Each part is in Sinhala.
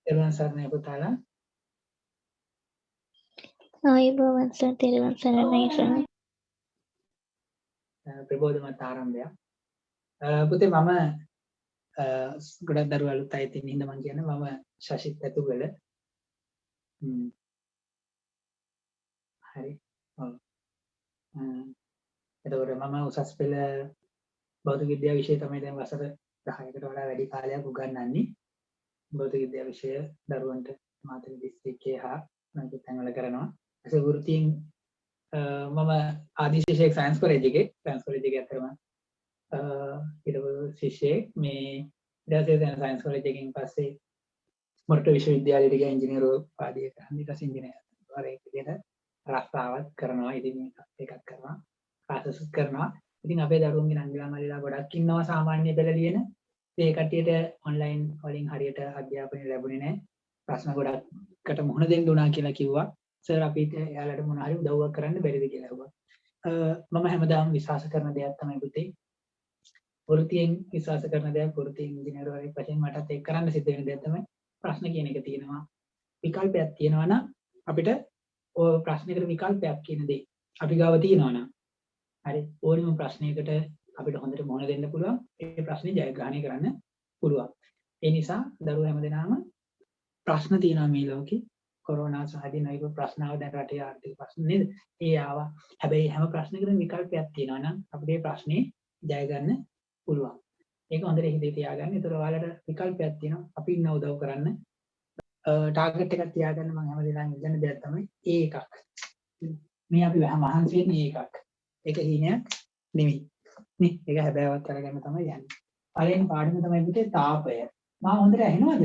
එරුවන් සරණයි පුතාලා. ආයුබෝවන් සර් තෙරුවන් සරණයි සර්. ප්‍රබෝධමත් ආරම්භයක්. පුතේ මම ගොඩක් දරුවෝ අලුත් අය ඉන්න හින්දා මම කියන්නේ මම ශෂිත් ඇතුගල. හරි. ඔව්. එතකොට මම උසස් පෙළ භෞතික විද්‍යා විෂය තමයි දැන් වසර 10කට වඩා වැඩි කාලයක් උගන්වන්නේ. භෞතික විද්‍යා විෂය දරුවන්ට මාතෘ දිස්ත්‍රික්කයේ හා අනිත් තැන්වල කරනවා. ඒ වෘත්තීන් මම ආදි ශිෂ්‍යෙක් සයන්ස් කොලෙජ් එකේ අතරම ඊට ශිෂ්‍යෙක් මේ ඊට පස්සේ සයන්ස් කොලෙජ් එකකින් පස්සේ මොරටු විශ්වවිද්‍යාලයට ගියා ඉංජිනේරු උපාධිය ගන්න. ඊට පස්සේ ඉංජිනේරුවරයෙක් විදිහට රස්සාවක් කරනවා. ඉතින් මේකත් කරනවා. ක්ලාසස් කරනවා. ඉතින් අපේ දරුවන්ගේ නංගිලා මල්ලිලා ගොඩක් ඉන්නවා සාමාන්‍ය පෙළ ලියන. ඒ කට්ටියට ඔන්ලයින් වලින් හරියට අධ්‍යාපනය ලැබුණේ නැහැ. ප්‍රශ්න ගොඩක්කට මුහුණ දෙන්න උනා කියලා කිව්වා. සර් අපිට එයාලට මොන හරි උදව්වක් කරන්න බැරිද කියලා ඇහුවා. මම හැමදාම විශ්වාස කරන දෙයක් තමයි පුතේ. වෘත්තියෙන් විශ්වාස කරන දෙයක් වෘත්තියෙන් ඉංජිනේරුවරයෙක් වශයෙන් මටත් ඒක කරන්න සිද්ධ වෙන දෙයක් තමයි ප්‍රශ්න කියන එක තියෙනවා. විකල්පයක් තියෙනවා නම් අපිට ඔය ප්‍රශ්නයකට විකල්පයක් කියන දේ අපි ගාව තියෙනවා නම් හරි ඕනම ප්‍රශ්නයකට අපිට හොඳට මුහුණ දෙන්න පුළුවන්. ඒ ප්‍රශ්නේ ජයග්‍රහණය කරන්න පුළුවන්. ඒ නිසා දරුවෝ හැමදෙනාම ප්‍රශ්න තියෙනවා මේ ලෝකේ. කොරෝනා සහදී නොයෙක් ප්‍රශ්න ආව දැන් රටේ ආර්ථික ප්‍රශ්න නේද? ඒ ආවා. හැබැයි හැම ප්‍රශ්නයකටම විකල්පයක් තියෙනවා නම් අපිට මේ ප්‍රශ්නේ ජය ගන්න පුළුවන්. ඒක හොඳට හිතේ තියාගන්න. ඒතර ඔයාලට විකල්පයක් තියෙනවා. අපි ඉන්න උදව් කරන්න. ටාගට් එකක් තියාගන්න මම හැමදේම ඉගෙන දෙයක් තමයි ඒ එකක්. මේ අපි මහන්සි වෙන්නේ එකක්. ඒක හීනයක් නෙමෙයි. නේ ඒක හැබෑවත් කරගන්න තමයි යන්නේ. පළවෙනි පාඩම තමයි පුතේ තාපය. මම හොඳට ඇහෙනවද?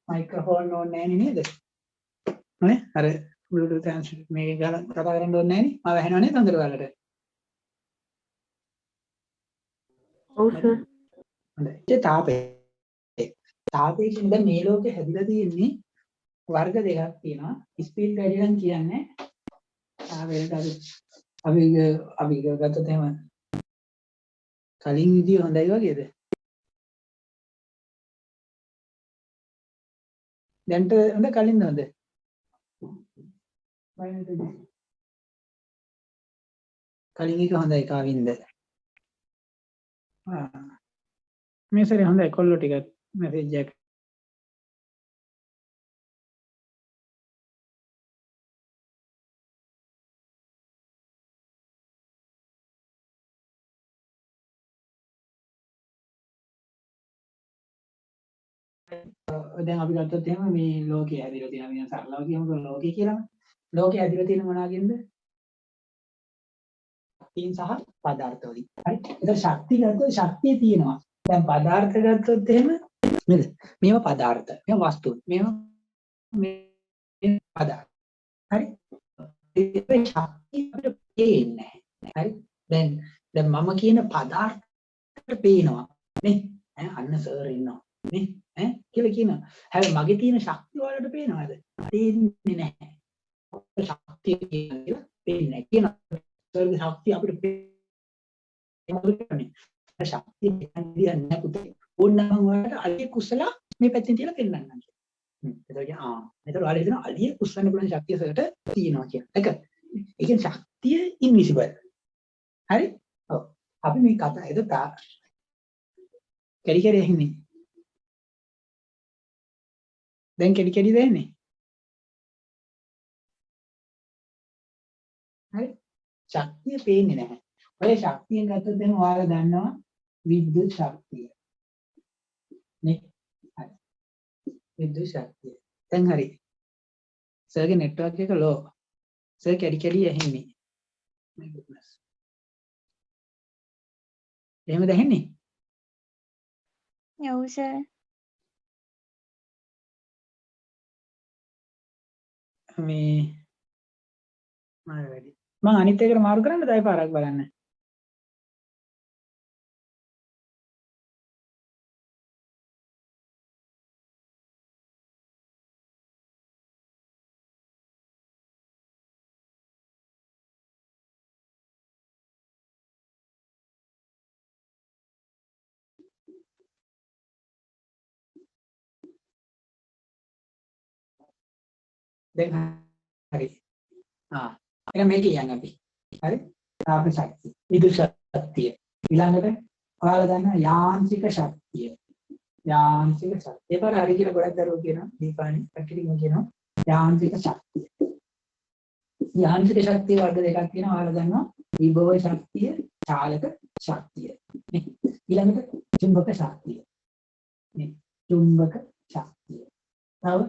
මයික්‍රොෆෝන් ඕනේ නැහැ නේද? නේ? අර බ්ලූටූත් ට්‍රාන්ස්මිටර් මේක ගාලා කතා කරන්න ඕනේ නැහැ නේ. මම ඇහෙනව නේද හොඳට ඔයාලට? ඔව් සර්. හොඳයි. ඒ තාපය. තාපය කියන්නේ දැන් මේ ලෝකේ හැදිලා තියෙන්නේ වර්ග දෙකක් තියෙනවා. ස්පීඩ් ග්‍රැඩියන්ට් කියන්නේ අපි ගත්තොත් එහෙම කලින් විදිය හොඳයි වගේද? දැන්ට හොඳ කලින්ද හොඳ? කලින් එක හොඳයි කාවින්ද? මේ සැරේ හොඳයි කොල්ලෝ ටිකක් මැසේජ් එකක් දැන් අපි ගත්තොත් එහෙම මේ ලෝකයේ හැදිලා තියෙන මේ සරලව කියමුකෝ ලෝකය කියලාම. ලෝකයේ හැදිලා තියෙන මොනවාගෙන්ද? ශක්තියින් සහ පදාර්ථ වලින්. හරි. ඒක ශක්තිය ගත්තොත් ශක්තිය තියෙනවා. දැන් පදාර්ථ ගත්තොත් එහෙම නේද? මේවා පදාර්ථ. මේවා වස්තු. මේවා මේ පදාර්ථ. හරි. ඒ ශක්තිය අපිට පේන්නේ නැහැ. හරි. දැන් මම කියන පදාර්ථයට පේනවා. නේ? අන්න සර් ඉන්නවා. නේ? කියලා කියනවා. හැබැයි මගේ තියෙන ශක්තිය වලට පේනවද? පේන්නේ නැහැ. ශක්තිය කියලා පේන්නේ නැහැ. කියනවා. සර්ගේ ශක්තිය අපිට පේන්නේ. ශක්තිය කියන්නේ නැහැ පුතේ. ඕනනම් වලට අලිය කුසලා මේ පැත්තෙන් තියලා පෙන්නන්නම්. එතකොට මෙතන ඔයාලා හිතනවා අලිය කුස්සන්න පුළුවන් ශක්තිය සර්ට තියෙනවා කියලා. ඒක. ඒ කියන්නේ ශක්තිය ඉන්විසිබල්. හරි? ඔව්. අපි මේ කතා එද කැඩි කැඩි ඇහින්නේ. දැන් කැඩි කැඩි දැනෙන්නේ. හරි? ශක්තිය පේන්නේ නැහැ. ඔය ශක්තියෙන් ගත්තොත් එහෙනම් ඔයාලා දන්නවා විද්‍යුත් ශක්තිය. නේ? හරි. විද්‍යුත් ශක්තිය. දැන් හරි. සර්ගේ නෙට්වර්ක් එක ලෝ. සර් කැඩි කැඩි ඇහින්නේ. My goodness. එහෙමද ඇහෙන්නේ? ඔව් සර්. මේ මාර වැඩි. මම අනිත් එකට මාරු කරන්න තව පාරක් බලන්න. දැන් හරි. එහෙනම් මේක කියන්නේ අපි. හරි? තාප ශක්තිය. විදුලි ශක්තිය. ඊළඟට ඔයාලා දන්නා යාන්ත්‍රික ශක්තිය. යාන්ත්‍රික ශක්තිය. ඒ පාර හරි කියලා ගොඩක් දරුවෝ කියනවා. දීපානි පැකිලිම කියනවා. යාන්ත්‍රික ශක්තිය. යාන්ත්‍රික ශක්තිය වර්ග දෙකක් තියෙනවා. ඔයාලා දන්නවා විභව ශක්තිය, චාලක ශක්තිය. නේ? ඊළඟට චුම්බක ශක්තිය. නේ? චුම්බක ශක්තිය. තව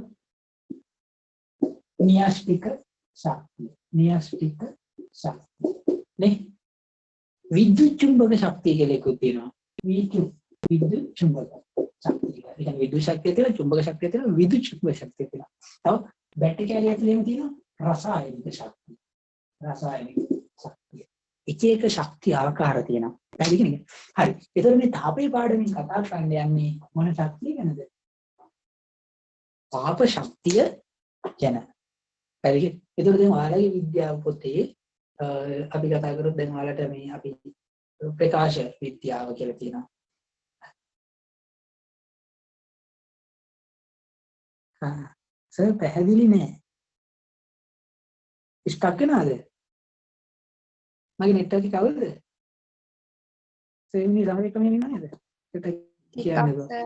න්‍යාස්තික ශක්තිය. න්‍යාස්තික ශක්තිය. නේ? විද්‍යුත් චුම්බක ශක්තිය කියලා එකක් තියෙනවා. විද්‍යුත් චුම්බක ශක්තිය. ඒ කියන්නේ විද්‍යුත් ශක්තිය තියෙනවා, චුම්බක ශක්තිය තියෙනවා, විද්‍යුත් චුම්බක ශක්තිය තියෙනවා. තව බැටරි කැලිය ඇතුළේම තියෙනවා රසායනික ශක්තිය. රසායනික ශක්තිය. එක එක ශක්තිය ආකාර තියෙනවා. පැහැදිලි නේද? හරි. ඒතර මේ තාපේ පාඩමින් කතා කරන්න යන්නේ මොන ශක්තිය ගැනද? තාප ශක්තිය ගැන. පැහැදිලි. ඒතර දැන් ඔයාලගේ විද්‍යාව පොතේ අපි කතා කරොත් දැන් ඔයාලට මේ අපි ප්‍රකාශ විද්‍යාව කියලා තියෙනවා. සර් පැහැදිලි නෑ. ස්ටක් වෙනවද? මගේ නෙට් එක කවුද? සෙමිනි සමයකම ඉන්නව නේද? ඒක කියන්නේ.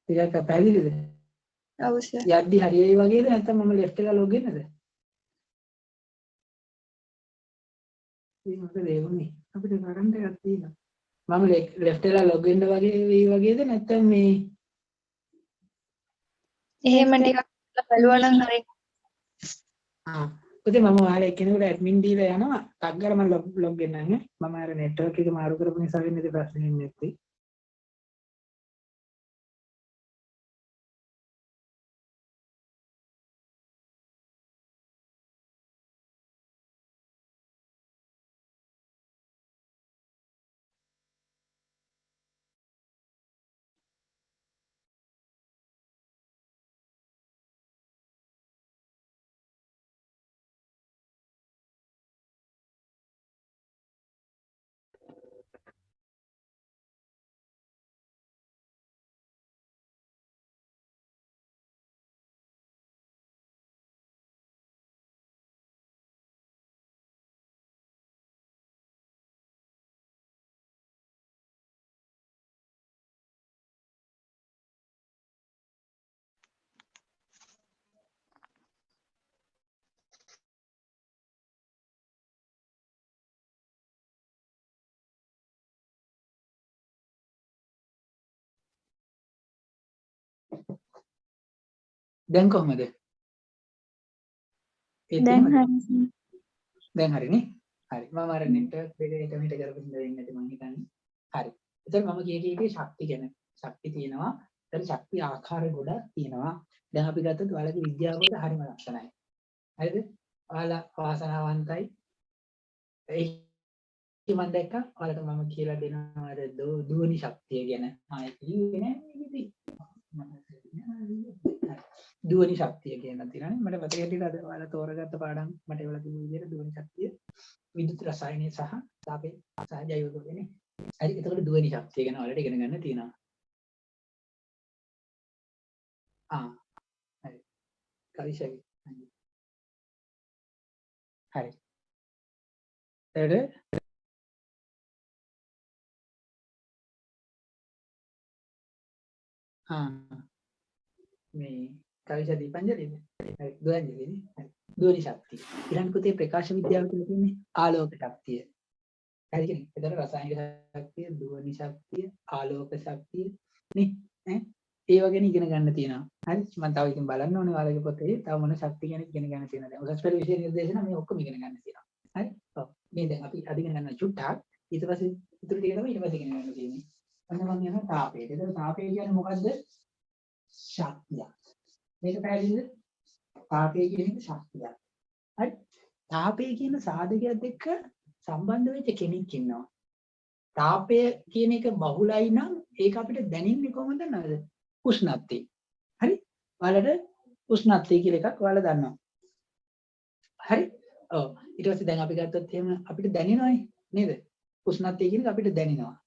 ටිකක් පැහැදිලිද? ඔව් සර්. යද්දි හරියයි වගේද නැත්නම් මම ලෙෆ්ට් එක ලොග් වෙන්නද? ඒක මොකද වුනේ? අපිට කරන්ට් එකක් තියෙනවා. මම ලෙෆ්ට් එක ලොග් වෙන්න වගේ වගේද නැත්නම් මේ එහෙම ටිකක් බලුවා නම් හරි. ඔතේ මම ඔයාලා එක්කෙනෙකුට ඇඩ්මින් දීලා යනවා. ටක් ගාලා මම ලොග් වෙන්නන්නේ. මම අර නෙට්වර්ක් එක මාරු කරපු නිසා වෙන්නේ ඉතින් ප්‍රශ්නේ නැත්තේ. දැන් කොහමද? දැන් හරි. දැන් හරිනේ. හරි. මම අර නෙට්වර්ක් එකේ එක මිට කරපු ඉඳලා ඉන්නේ නැති මම හිතන්නේ. හරි. එතකොට මම කියේ ශක්ති ගැන. ශක්ති තියෙනවා. ඒතර ශක්ති ආකාර ගොඩක් තියෙනවා. දැන් අපි ගත්තොත් ඔයාලගේ විද්‍යාව වල හරිම ලක්ෂණයි. හරිද? ඔයාලා වාසනාවන්තයි. ඒ මම දැක්කා ඔයාලට මම කියලා දෙනවා අර දුවනි ශක්තිය ගැන. ආයේ කිව්වේ නෑ මේකෙදි. දුවනි ශක්තිය කියන තියෙනනේ මට මතක හිටියද අද ඔයාලා තෝරගත්ත පාඩම් මට ඒවල තිබු විදිහට දුවනි ශක්තිය විද්‍යුත් රසායනය සහ තාපේ සහ ජෛව ගොඩනේ. හරි එතකොට දුවනි ශක්තිය ගැන ඔයාලට ඉගෙන ගන්න තියෙනවා. හරි. කවිෂයි. හරි. එතකොට මේ කවිෂ දීපංජලිද? හරි දුවන්ජලිනේ. හරි. දුවනි ශක්තිය. ඊළඟ පුතේ ප්‍රකාශ විද්‍යාව කියලා කියන්නේ ආලෝක ශක්තිය. හරිද? එතකොට රසායනික ශක්තිය, දුවනි ශක්තිය, ආලෝක ශක්තිය නේ ඈ ඒව ගැන ඉගෙන ගන්න තියෙනවා. හරි? මම තව ඉතින් බලන්න ඕනේ ඔයාලගේ පොතේ තව මොන ශක්තිය ගැන ඉගෙන ගන්න තියෙනවද? උසස් පෙළ විෂය නිර්දේශන මේ ඔක්කොම ඉගෙන ගන්න තියෙනවා. හරි? ඔව්. මේ දැන් අපි අදිගෙන ගන්න චුට්ටක් ඊට පස්සේ ඉතුරු ටික තමයි ඊට පස්සේ ඉගෙන ගන්න තියෙන්නේ. අන්න මම යනවා තාපයට. එතකොට තාපය කියන්නේ මොකද්ද? ශක්තියක්. මේක පැහැදිලිද? තාපය කියන එක ශක්තියක්. හරි? තාපය කියන සාධකයත් එක්ක සම්බන්ධ වෙච්ච කෙනෙක් ඉන්නවා. තාපය කියන එක බහුලයි නම් ඒක අපිට දැනෙන්නේ කොහොමද නේද? උෂ්ණත්වය. හරි? ඔයාලට උෂ්ණත්වය කියලා එකක් ඔයාලා දන්නවා. හරි? ඔව්. ඊට පස්සේ දැන් අපි ගත්තොත් එහෙම අපිට දැනෙනවනේ නේද? උෂ්ණත්වය කියන එක අපිට දැනෙනවා.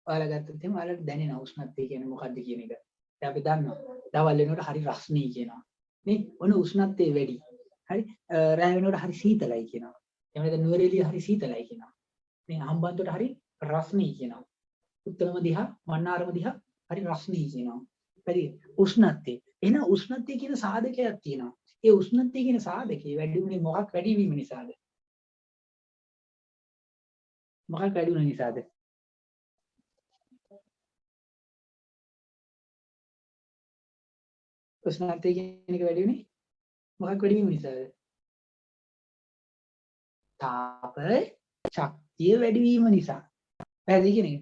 ඔයාලා ගත්තොත් එහෙම ඔයාලට දැනෙනවා උෂ්ණත්වය කියන්නේ මොකක්ද කියන එක. දැන් අපි දන්නවා. දවල් වෙනකොට හරි රස්නේ කියනවා. නේ ඔන්න උෂ්ණත්වය වැඩි. හරි රැ වෙනකොට හරි සීතලයි කියනවා. එහෙම නැත්නම් නුවරඑළිය හරි සීතලයි කියනවා. මේ හම්බන්තොට හරි රස්නී කියනවා. උත්තරම දිහා මන්නාරම දිහා හරි රස්නී කියනවා. හරි උෂ්ණත්වය. එහෙනම් උෂ්ණත්වය කියන සාධකයක් තියෙනවා. ඒ උෂ්ණත්වය කියන සාධකේ වැඩි වුණේ මොකක් වැඩි වීම නිසාද? මොකක් වැඩි වුණ නිසාද? උෂ්ණත්වය කියන එක වැඩි වුණේ මොකක් වැඩි වීම නිසාද? තාප ශක්තිය වැඩි වීම නිසා. පැහැදිලි කියන එක.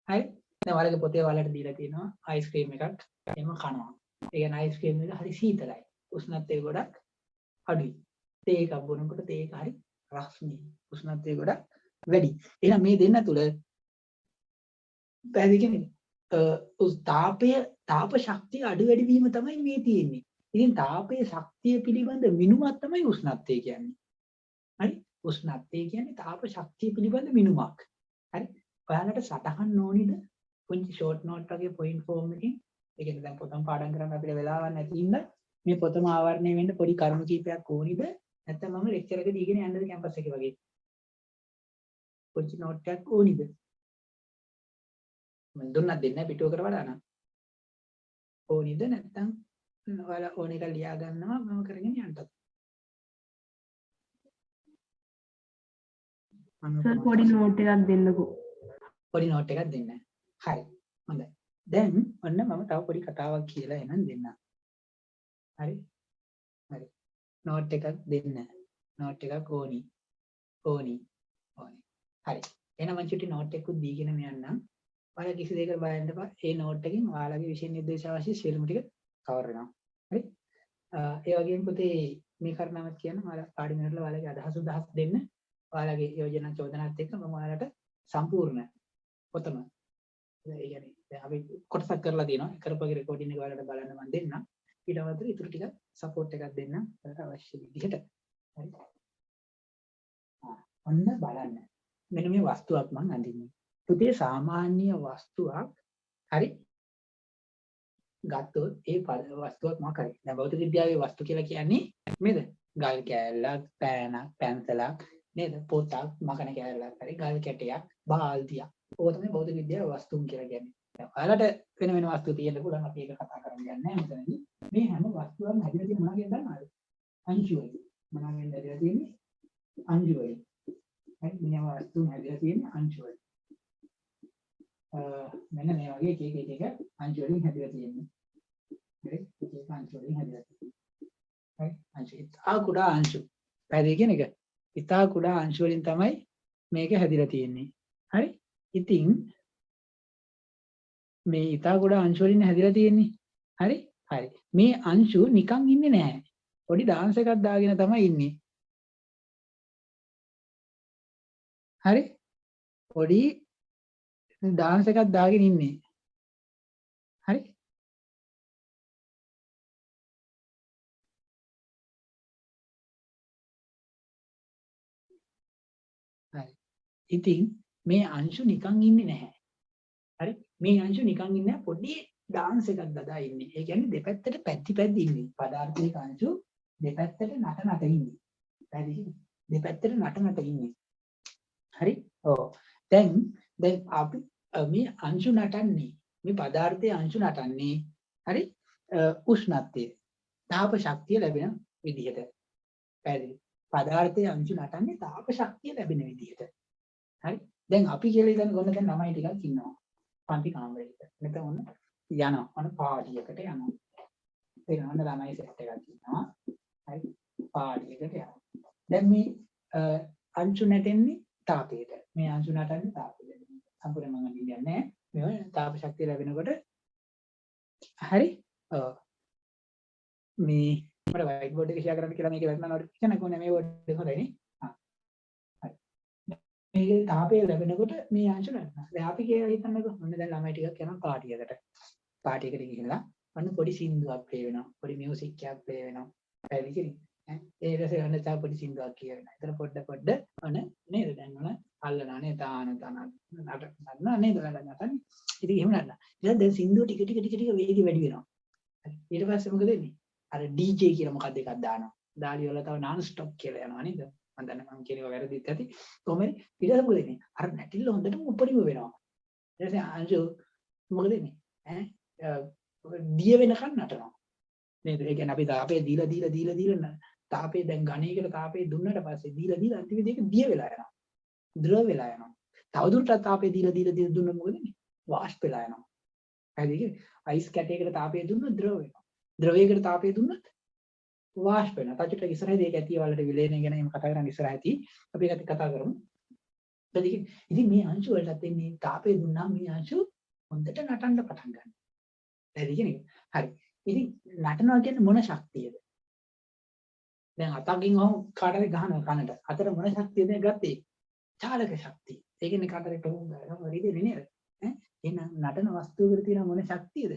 හරි. දැන් ඔයාලගේ පොතේ ඔයාලට දීලා තියෙනවා අයිස්ක්‍රීම් එකක් එහෙම කනවා. ඒ කියන්නේ අයිස්ක්‍රීම් එක හරි සීතලයි. උෂ්ණත්වය ගොඩක් අඩුයි. තේ එකක් බොනකොට තේ එක හරි රස්නී. උෂ්ණත්වය ගොඩක් වැඩි. එහෙනම් මේ දෙන්න තුල පැහැදිලි කියන්නේ තාප ශක්තිය අඩු වැඩි වීම තමයි මේ තියෙන්නේ. ඉතින් තාපයේ ශක්තිය පිළිබඳ මිනුමක් තමයි උෂ්ණත්වය කියන්නේ. හරි? උෂ්ණත්වය කියන්නේ තාප ශක්තිය පිළිබඳ මිනුමක්. හරි? ඔයාලට සටහන් ඕනිද? පුංචි ෂෝට් නෝට් වගේ පොයින්ට් ෆෝම් එකකින්. ඒ කියන්නේ දැන් පොතම පාඩම් කරන්න අපිට වෙලාවක් නැති ඉන්න මේ පොතම ආවරණය වෙන්න පොඩි කරුණු කීපයක් ඕනිද? නැත්නම් මම ලෙක්චර් එක දීගෙන යන්නද කැම්පස් එකේ වගේ? පුංචි නෝට් එකක් ඕනිද? මම දුන්නත් දෙන්න පිටුවකට වඩා නම්. ඕනිද නැත්නම් ඔයාලා ඕන එක ලියා ගන්නවා මම කරගෙන යන්නත්. සර් පොඩි නෝට් එකක් දෙන්නකෝ. පොඩි නෝට් එකක් දෙන්න. හරි. හොඳයි. දැන් ඔන්න මම තව පොඩි කතාවක් කියලා එනම් දෙන්න. හරි? හරි. නෝට් එකක් දෙන්න. නෝට් එකක් ඕනි. ඕනි. හරි. එහෙනම් මම චුටි නෝට් එකකුත් දීගෙන යන්නම්. ඔයාලා කිසි දෙයකට බය වෙන්න එපා. මේ නෝට් එකෙන් ඔයාලගේ විෂය නිර්දේශ අවශ්‍ය සියලුම ටික කවර් වෙනවා. හරි? ඒ වගේම පුතේ මේ කරනවත් කියන ඔයාලා පාඩම් වල ඔයාලගේ අදහස් දෙන්න. ඔයාලගේ යෝජනා චෝදනාත් එක්ක මම ඔයාලට සම්පූර්ණ පොතම ඒ කියන්නේ දැන් අපි කොටසක් කරලා තියෙනවා. කරපුවගේ රෙකෝඩින් එක ඔයාලට බලන්න මම දෙන්නම්. ඊට අමතරව ඉතුරු ටික සපෝට් එකක් දෙන්න ඔයාලට අවශ්‍ය විදිහට. හරි? ඔන්න බලන්න. මෙන්න මේ වස්තුවක් මම අඳින්නේ. පුතේ සාමාන්‍ය වස්තුවක් හරි ගත්තොත් ඒ වස්තුවක් මොකක්ද? දැන් භෞතික විද්‍යාවේ වස්තු කියලා කියන්නේ නේද? ගල් කෑල්ලක්, පෑනක්, පැන්සලක් නේද? පොතක්, මකන කෑල්ලක් හරි ගල් කැටයක්, බාල්දියක්. ඕක තමයි භෞතික විද්‍යාවේ වස්තුන් කියලා කියන්නේ. දැන් ඔයාලට වෙන වෙන වස්තු තියෙන්න පුළුවන් අපි ඒක කතා කරන්න යන්නේ නැහැ මෙතනදී. මේ හැම වස්තුවක්ම හැදිලා තියෙන මොනවද දන්නවද? අංශු වලින්. මොනවද හැදිලා තියෙන්නේ? අංශු වලින්. හරි මේ වස්තුන් හැදිලා තියෙන්නේ අංශු වලින්. මෙන්න මේ වගේ එක අංශු වලින් හැදිලා තියෙන්නේ. හරි? එක අංශු වලින් හැදිලා තියෙන්නේ. හරි? අංශු ඉතා කුඩා අංශු. පැහැදිලි කියන එක. ඉතා කුඩා අංශු වලින් තමයි මේක හැදිලා තියෙන්නේ. හරි? ඉතින් මේ ඉතා කුඩා අංශු වලින් හැදිලා තියෙන්නේ. හරි? හරි. මේ අංශු නිකන් ඉන්නේ නැහැ. පොඩි ඩාන්ස් එකක් දාගෙන තමයි ඉන්නේ. හරි? පොඩි ඩාන්ස් එකක් දාගෙන ඉන්නේ. හරි? හරි. ඉතින් මේ අංශු නිකන් ඉන්නේ නැහැ. හරි? මේ අංශු නිකන් ඉන්නේ නැහැ පොඩි ඩාන්ස් එකක් දදා ඉන්නේ. ඒ කියන්නේ දෙපැත්තට පැද්දි ඉන්නේ. පදාර්ථික අංශු දෙපැත්තට නට ඉන්නේ. පැහැදිලිද? දෙපැත්තට නට ඉන්නේ. හරි? ඔව්. දැන් අපි මේ අංශු නටන්නේ මේ පදාර්ථයේ අංශු නටන්නේ හරි උෂ්ණත්වය තාප ශක්තිය ලැබෙන විදිහට. පැහැදිලි? පදාර්ථයේ අංශු නටන්නේ තාප ශක්තිය ලැබෙන විදිහට. හරි? දැන් අපි කියලා ඉතින් ගොන්න දැන් ළමයි ටිකක් ඉන්නවා. පන්ති කාමරයක. මෙතන ඔන්න යනවා. ඔන්න පාටියකට යනවා. ඒ ගන්න ළමයි සෙට් එකක් ඉන්නවා. හරි? පාටියකට යනවා. දැන් මේ අංශු නැටෙන්නේ තාපයට. මේ අංශු නටන්නේ තාපයට. සම්පූර්ණයෙන්ම මම කියන්නේ නැහැ. මේ තාප ශක්තිය ලැබෙනකොට හරි? මේ මට වයිට් බෝඩ් එක ෂෙයා කරන්න කියලා මේකේ වැටෙනවා නෝටිෆිකේෂන් එක ඕනේ මේ බෝඩ් එක හොඳයි නේ. හරි. මේ තාපය ලැබෙනකොට මේ අංශු නැටනවා. දැන් අපි කියලා හිතන්නකෝ. ඔන්න දැන් ළමයි ටිකක් යනවා පාටියකට. පාටියකට ගිහිල්ලා ඔන්න පොඩි සින්දුවක් ප්ලේ වෙනවා. පොඩි මියුසික් එකක් ප්ලේ වෙනවා. පැහැදිලිද? ඊට පස්සේ ඔන්න තව පොඩි සින්දුවක් කියවෙනවා. එතන පොඩ ඔන්න නේද දැන් ඔන්න අල්ලනවා නේ තාන නටනවා නේද වැඩ නටන්නේ. ඉතින් එහෙම නටනවා. ඊට දැන් සින්දුව ටික වේගය වැඩි වෙනවා. ඊට පස්සේ මොකද වෙන්නේ? අර DJ කියලා මොකක්ද එකක් දානවා. දාලි වල තව non stop කියලා යනවා නේද? මම දන්නේ මම කියන එක වැරදිත් ඇති. කොහොමද ඊට පස්සේ මොකද වෙන්නේ? අර නැටිල්ල හොඳටම උපරිම වෙනවා. ඊට පස්සේ අංශු මොකද වෙන්නේ? දිය වෙනකන් නටනවා. නේද? ඒ කියන්නේ අපි තාපේ දීලා තාපේ දැන් ඝණයකට තාපේ දුන්නට පස්සේ දීලා අන්තිමේදී ඒක දිය වෙලා යනවා. ද්‍රව වෙලා යනවා. තවදුරටත් තාපේ දීලා දුන්නොත් මොකද වෙන්නේ? වාෂ්ප වෙලා යනවා. හරිද? අයිස් කැටයකට තාපය දුන්නොත් ද්‍රව වෙනවා. ද්‍රවයකට තාපය දුන්නොත් වාෂ්ප වෙනවා. තාචුට ඉස්සරහදී ඒක ඇති වලට විලේනය ගැන එහෙම කතා කරන් ඉස්සරහදී අපි ඒක කතා කරමු. ඉතින් මේ අංශු වලටත් එන්නේ තාපය දුන්නා මේ අංශු හොඳට නටන්න පටන් ගන්නවා. හරිද කියන්නේ? හරි. ඉතින් නටනවා කියන්නේ මොන ශක්තියද? දැන් අතකින් වහම කාටරි ගහනවා කනට. අතට මොන ශක්තියද ගත්තේ? චාලක ශක්තිය. ඒ කියන්නේ කාටරි ටෝන් ගන්නවා හරිද නේද? එහෙනම් නටන වස්තුවකට තියෙන මොන ශක්තියද?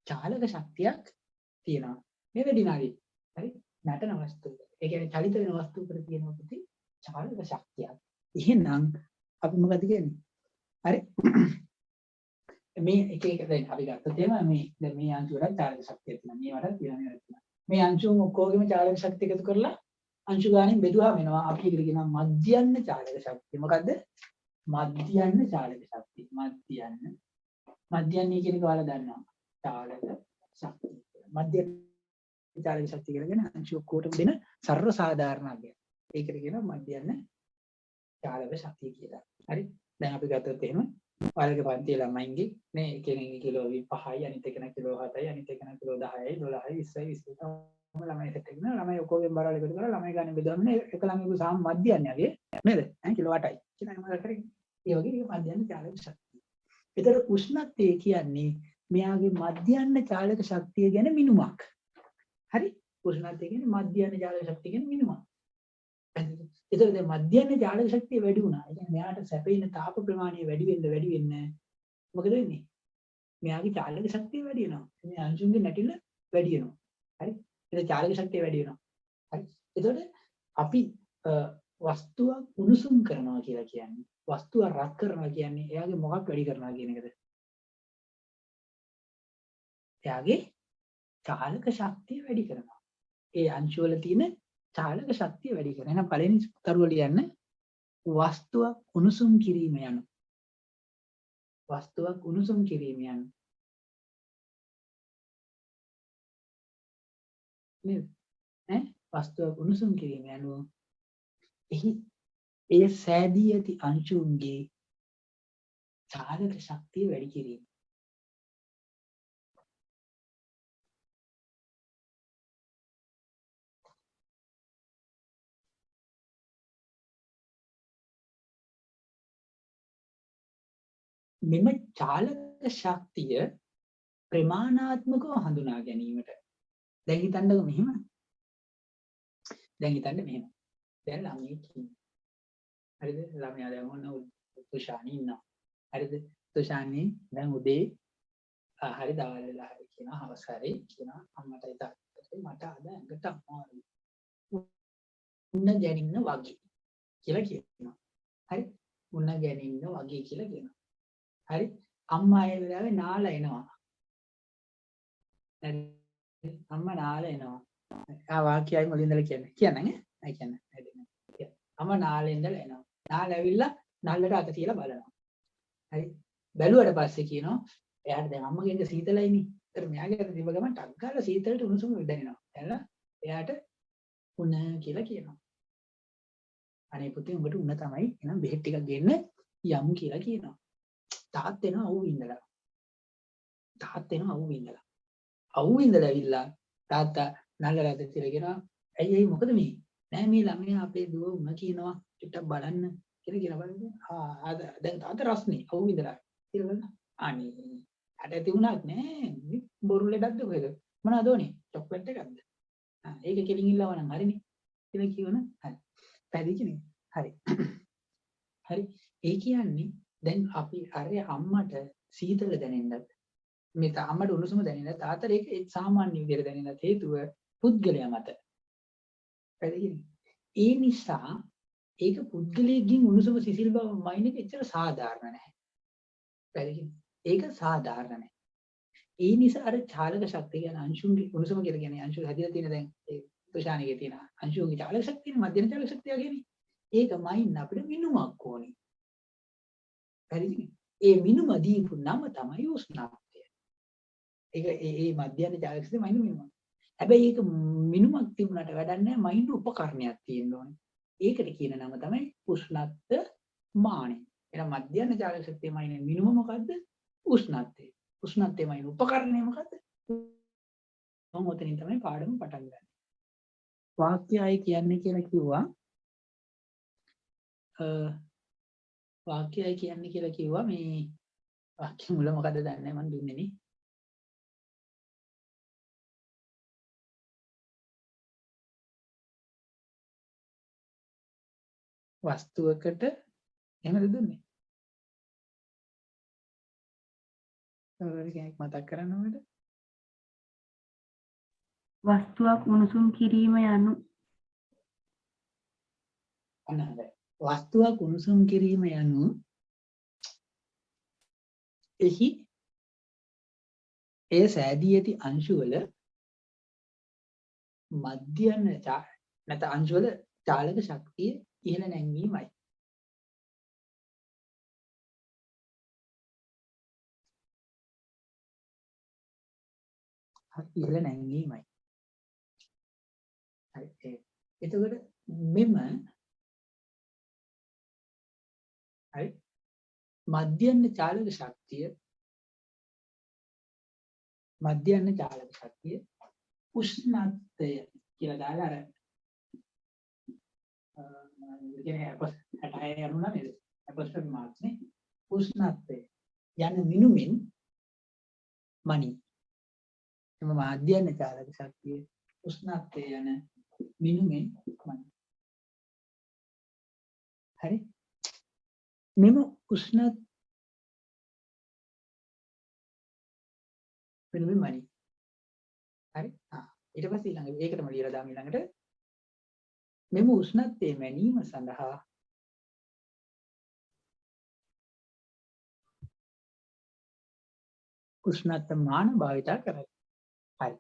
චාලක ශක්තියක් තියෙනවා. නේද ඩිනාලි? හරි? නටන වස්තුවක. ඒ කියන්නේ චලිත වෙන වස්තුවකට තියෙන මොකද? චාලක ශක්තියක්. එහෙනම් අපි මොකද කියන්නේ? හරි? මේ එක දැන් අපි ගත්තොත් එහෙම මේ දැන් මේ අංශු වල චාලක ශක්තිය තියෙනවා. මේ වලට තියෙනවා. මේ අංශු ඔක්කොගෙම චාලක ශක්තිය එකතු කරලා අංශු ගානෙන් බෙදුවා වෙනවා. අපි ඒකට කියනවා මධ්‍යන්න චාලක ශක්තිය. මොකද්ද? මධ්‍යන්න චාලක ශක්තිය. මධ්‍යන්නේ කියන එක ඔයාලා දන්නවා. චාලක ශක්තිය. මධ්‍යන්න චාලක ශක්තිය කියලා කියන අංශු ඔක්කොටම දෙන සර්ව සාධාරණ අගය. ඒකට කියනවා මධ්‍යන්න චාලක ශක්තිය කියලා. හරි? දැන් අපි ගත්තොත් එහෙම ඔයාලගේ පන්තියේ ළමයින්ගේ නේ කෙනෙක්ගේ කිලෝ 5යි අනිත් එකන කිලෝ 7යි අනිත් එකන කිලෝ 10යි 12යි 20යි 20යි ළමයි සෙට් එකන ළමයි ඔක්කොගෙන් බරවල එකතු කරලා ළමයි ගන්න බෙදුවම එක ළමයිගේ සාම මධ්‍යන්නයගේ නේද? කිලෝ 8යි. කියන මොකද කරේ? ඒ වගේ ඒක මධ්‍යන්න චාලක ශක්තිය. ඒතර උෂ්ණත්වය කියන්නේ මෙයාගේ මධ්‍යන්න චාලක ශක්තිය ගැන මිනුමක්. හරි? උෂ්ණත්වය කියන්නේ මධ්‍යන්න චාලක ශක්තිය ගැන මිනුමක්. ඒතර දැන් මධ්‍යන්න චාලක ශක්තිය වැඩි වුණා. ඒ කියන්නේ මෙයාට සැපෙන තාප ප්‍රමාණය වැඩි වෙන්න මොකද වෙන්නේ? මෙයාගේ චාලක ශක්තිය වැඩි වෙනවා. මේ අංශුන්ගේ නැටිල්ල වැඩි වෙනවා. හරි? ඒක චාලක ශක්තිය වැඩි වෙනවා. හරි? එතකොට අපි වස්තුවක් උණුසුම් කරනවා කියලා කියන්නේ වස්තුව රත් කරනවා කියන්නේ එයාගේ මොකක් වැඩි කරනවා කියන එකද? එයාගේ චාලක ශක්තිය වැඩි කරනවා. ඒ අංශු වල තියෙන චාලක ශක්තිය වැඩි කරනවා. එහෙනම් පළවෙනි තරුව ලියන්න වස්තුවක් උණුසුම් කිරීම යන. වස්තුවක් උණුසුම් කිරීම යන. නේද? වස්තුවක් උණුසුම් කිරීම යන. එහි ඒ සෑදී ඇති අංශුන්ගේ චාලක ශක්තිය වැඩි කිරීම. මෙම චාලක ශක්තිය ප්‍රමාණාත්මකව හඳුනා ගැනීමට දැන් හිතන්නකො මෙහෙම. දැන් හිතන්න මෙහෙම. දැන් ළමයෙක් ඉන්නවා. හරිද? ළමයා දැන් ඔන්න තුෂානි ඉන්නවා. හරිද? තුෂානි දැන් උදේ හරි දවල් වෙලා හරි කියනවා හවස හරි කියනවා අම්මට ඉතින් මට අද ඇඟට අමාරුයි. උන්න ගැනින්න වගේ කියලා කියනවා. හරි? උන්න ගැනින්න වගේ කියලා කියනවා. හරි? අම්මා ඒ වෙලාවේ නාලා එනවා. හරි? අම්මා නාලා එනවා. වාක්‍යයයි මුලින් ඉඳලා කියන්නේ. කියන්නේ ඈ? කියන්නේ. අම්මා නාලා ඉඳලා එනවා. නාලා ඇවිල්ලා නල්ලට අත තියලා බලනවා. හරි? බැලුවට පස්සේ කියනවා එයාට දැන් අම්මගේ ඇඟ සීතලයිනේ. ඒතර මෙයාගේ අත තිබ්බ ගමන් ටක් ගාලා සීතලට උණුසුම දැනෙනවා. එහලා එයාට උණ කියලා කියනවා. අනේ පුතේ උඹට උණ තමයි. එහෙනම් බෙහෙත් ටිකක් ගෙන්න යමු කියලා කියනවා. තාත් එනවා අවු වින්දලා. අවු වින්දලා ඇවිල්ලා තාත්තා නල්ලරට තියලා කියනවා ඇයි මොකද මේ? නෑ මේ ළමයා අපේ දුව උණ කියනවා චුට්ටක් බලන්න කියලා කියන බලන්න. දැන් තාත්ත රස්නේ අවු වින්දලා. කියලා අනේ අට තිබුණාක් නෑ බොරු ලෙඩක්ද කොහෙද? මොනවද ඕනේ? චොක්ලට් එකක්ද? ඒක කෙලින් ඉල්ලව නම් හරිනේ. කියලා කියවන හරි. පැහැදිලිනේ? හරි. හරි. ඒ කියන්නේ දැන් අපි අර අම්මට සීතල දැනෙන්නත් මේ අම්මට උණුසුම දැනෙන්නත් තාත්තට ඒක සාමාන්‍ය විදිහට දැනෙන්නත් හේතුව පුද්ගලයා මත. පැහැදිලිනේ? ඒ නිසා ඒක පුද්ගලයෙක්ගෙන් උණුසුම සිසිල් බව මයින් එක එච්චර සාධාරණ නැහැ. පැහැදිලිනේ? ඒක සාධාරණ නැහැ. ඒ නිසා අර චාලක ශක්තිය කියන අංශුන්ගේ උණුසුම කියලා කියන්නේ අංශු හැදිලා තියෙන දැන් ඒ තුෂානිකේ තියෙන අංශුන්ගේ චාලක ශක්තිය මධ්‍යම චාලක ශක්තිය කියන්නේ ඒකමයි අපිට මිනුමක් ඕනේ. හරිද? ඒ මිනුම දීපු නම තමයි උෂ්ණත්වය. ඒක ඒ මධ්‍යම චාලක ශක්තිය මිනුම. හැබැයි ඒක මිනුමක් තිබුණාට වැඩක් නැහැ මයින්ඩ් උපකරණයක් තියෙන්න ඕනේ. ඒකට කියන නම තමයි උෂ්ණත්ව මානෙ. එහෙනම් මධ්‍යම චාලක ශක්තිය මයිනේ මිනුම මොකද්ද? උෂ්ණත්වය. උෂ්ණත්වය මයින් උපකරණය මොකද්ද? මම ඔතනින් තමයි පාඩම පටන් ගන්නේ. වාක්‍යයයි කියන්නේ කියලා කිව්වා. වාක්‍යයයි කියන්නේ කියලා කිව්වා මේ වාක්‍ය මුල මොකද්ද දන්නේ නැහැ මම දුන්නේ නේ. වස්තුවකට එහෙමද දුන්නේ? කෙනෙක් මතක් කරන්න ඕනද? වස්තුවක් උණුසුම් කිරීම යනු අනහරයි. වස්තුවක් උණුසුම් කිරීම යනු එහි ඒ සෑදී ඇති අංශු වල මධ්‍යම නැත්නම් අංශු වල චාලක ශක්තිය ඉහළ නැංවීමයි. ඉහළ නැංවීමයි. හරි. එතකොට මෙම හරි මධ්‍යම චාලක ශක්තිය උෂ්ණත්වය කියලා දාලා අර කියන්නේ අපස් 66 යනුනා නේද? අපස්ටර් මාර්ක්ස් නේ. උෂ්ණත්වය යන මිනුමින් මනි. එම මධ්‍යම චාලක ශක්තිය උෂ්ණත්වය යන මිනුමින් මනි. හරි. මෙම උෂ්ණත් මිනුමින් මනි. හරි. ඊට පස්සේ ඊළඟ ඒකටම ලියලා දාමු ඊළඟට. මෙම උෂ්ණත්වයේ මැනීම සඳහා උෂ්ණත්ව මාන භාවිතා කරයි. හරි.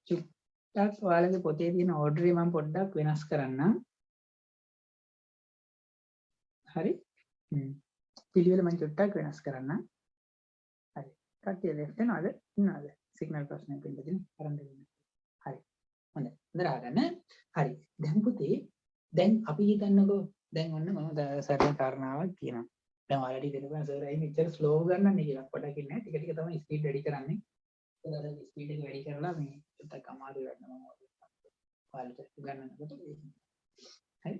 චුට්ටක් ඔයාලගේ පොතේ තියෙන ඕඩරේ මම පොඩ්ඩක් වෙනස් කරන්නම්. හරි. පිළිවෙල මම චුට්ටක් වෙනස් කරන්නම්. හරි. කට්ටිය left වෙනවද? ඉන්නවද? සිග්නල් ප්‍රශ්නයක් වෙන්නදී අරන් දෙන්න. හරි. හොඳයි. හොඳට අහගන්න. හරි. දැන් පුතේ දැන් අපි හිතන්නකෝ දැන් ඔන්න මම සරල කාරණාවක් කියනවා. දැන් ඔයාලට හිතෙනවා සර් අයි මෙච්චර ස්ලෝ ගන්නන්නේ කියලා. පොඩක් ඉන්නේ ටික ටික තමයි ස්පීඩ් වැඩි කරන්නේ. ඒකට ස්පීඩ් එක වැඩි කරලා මේ ටිකක් අමාරු වෙනවා මම ඔයාලට උගන්වනකොට. හරි.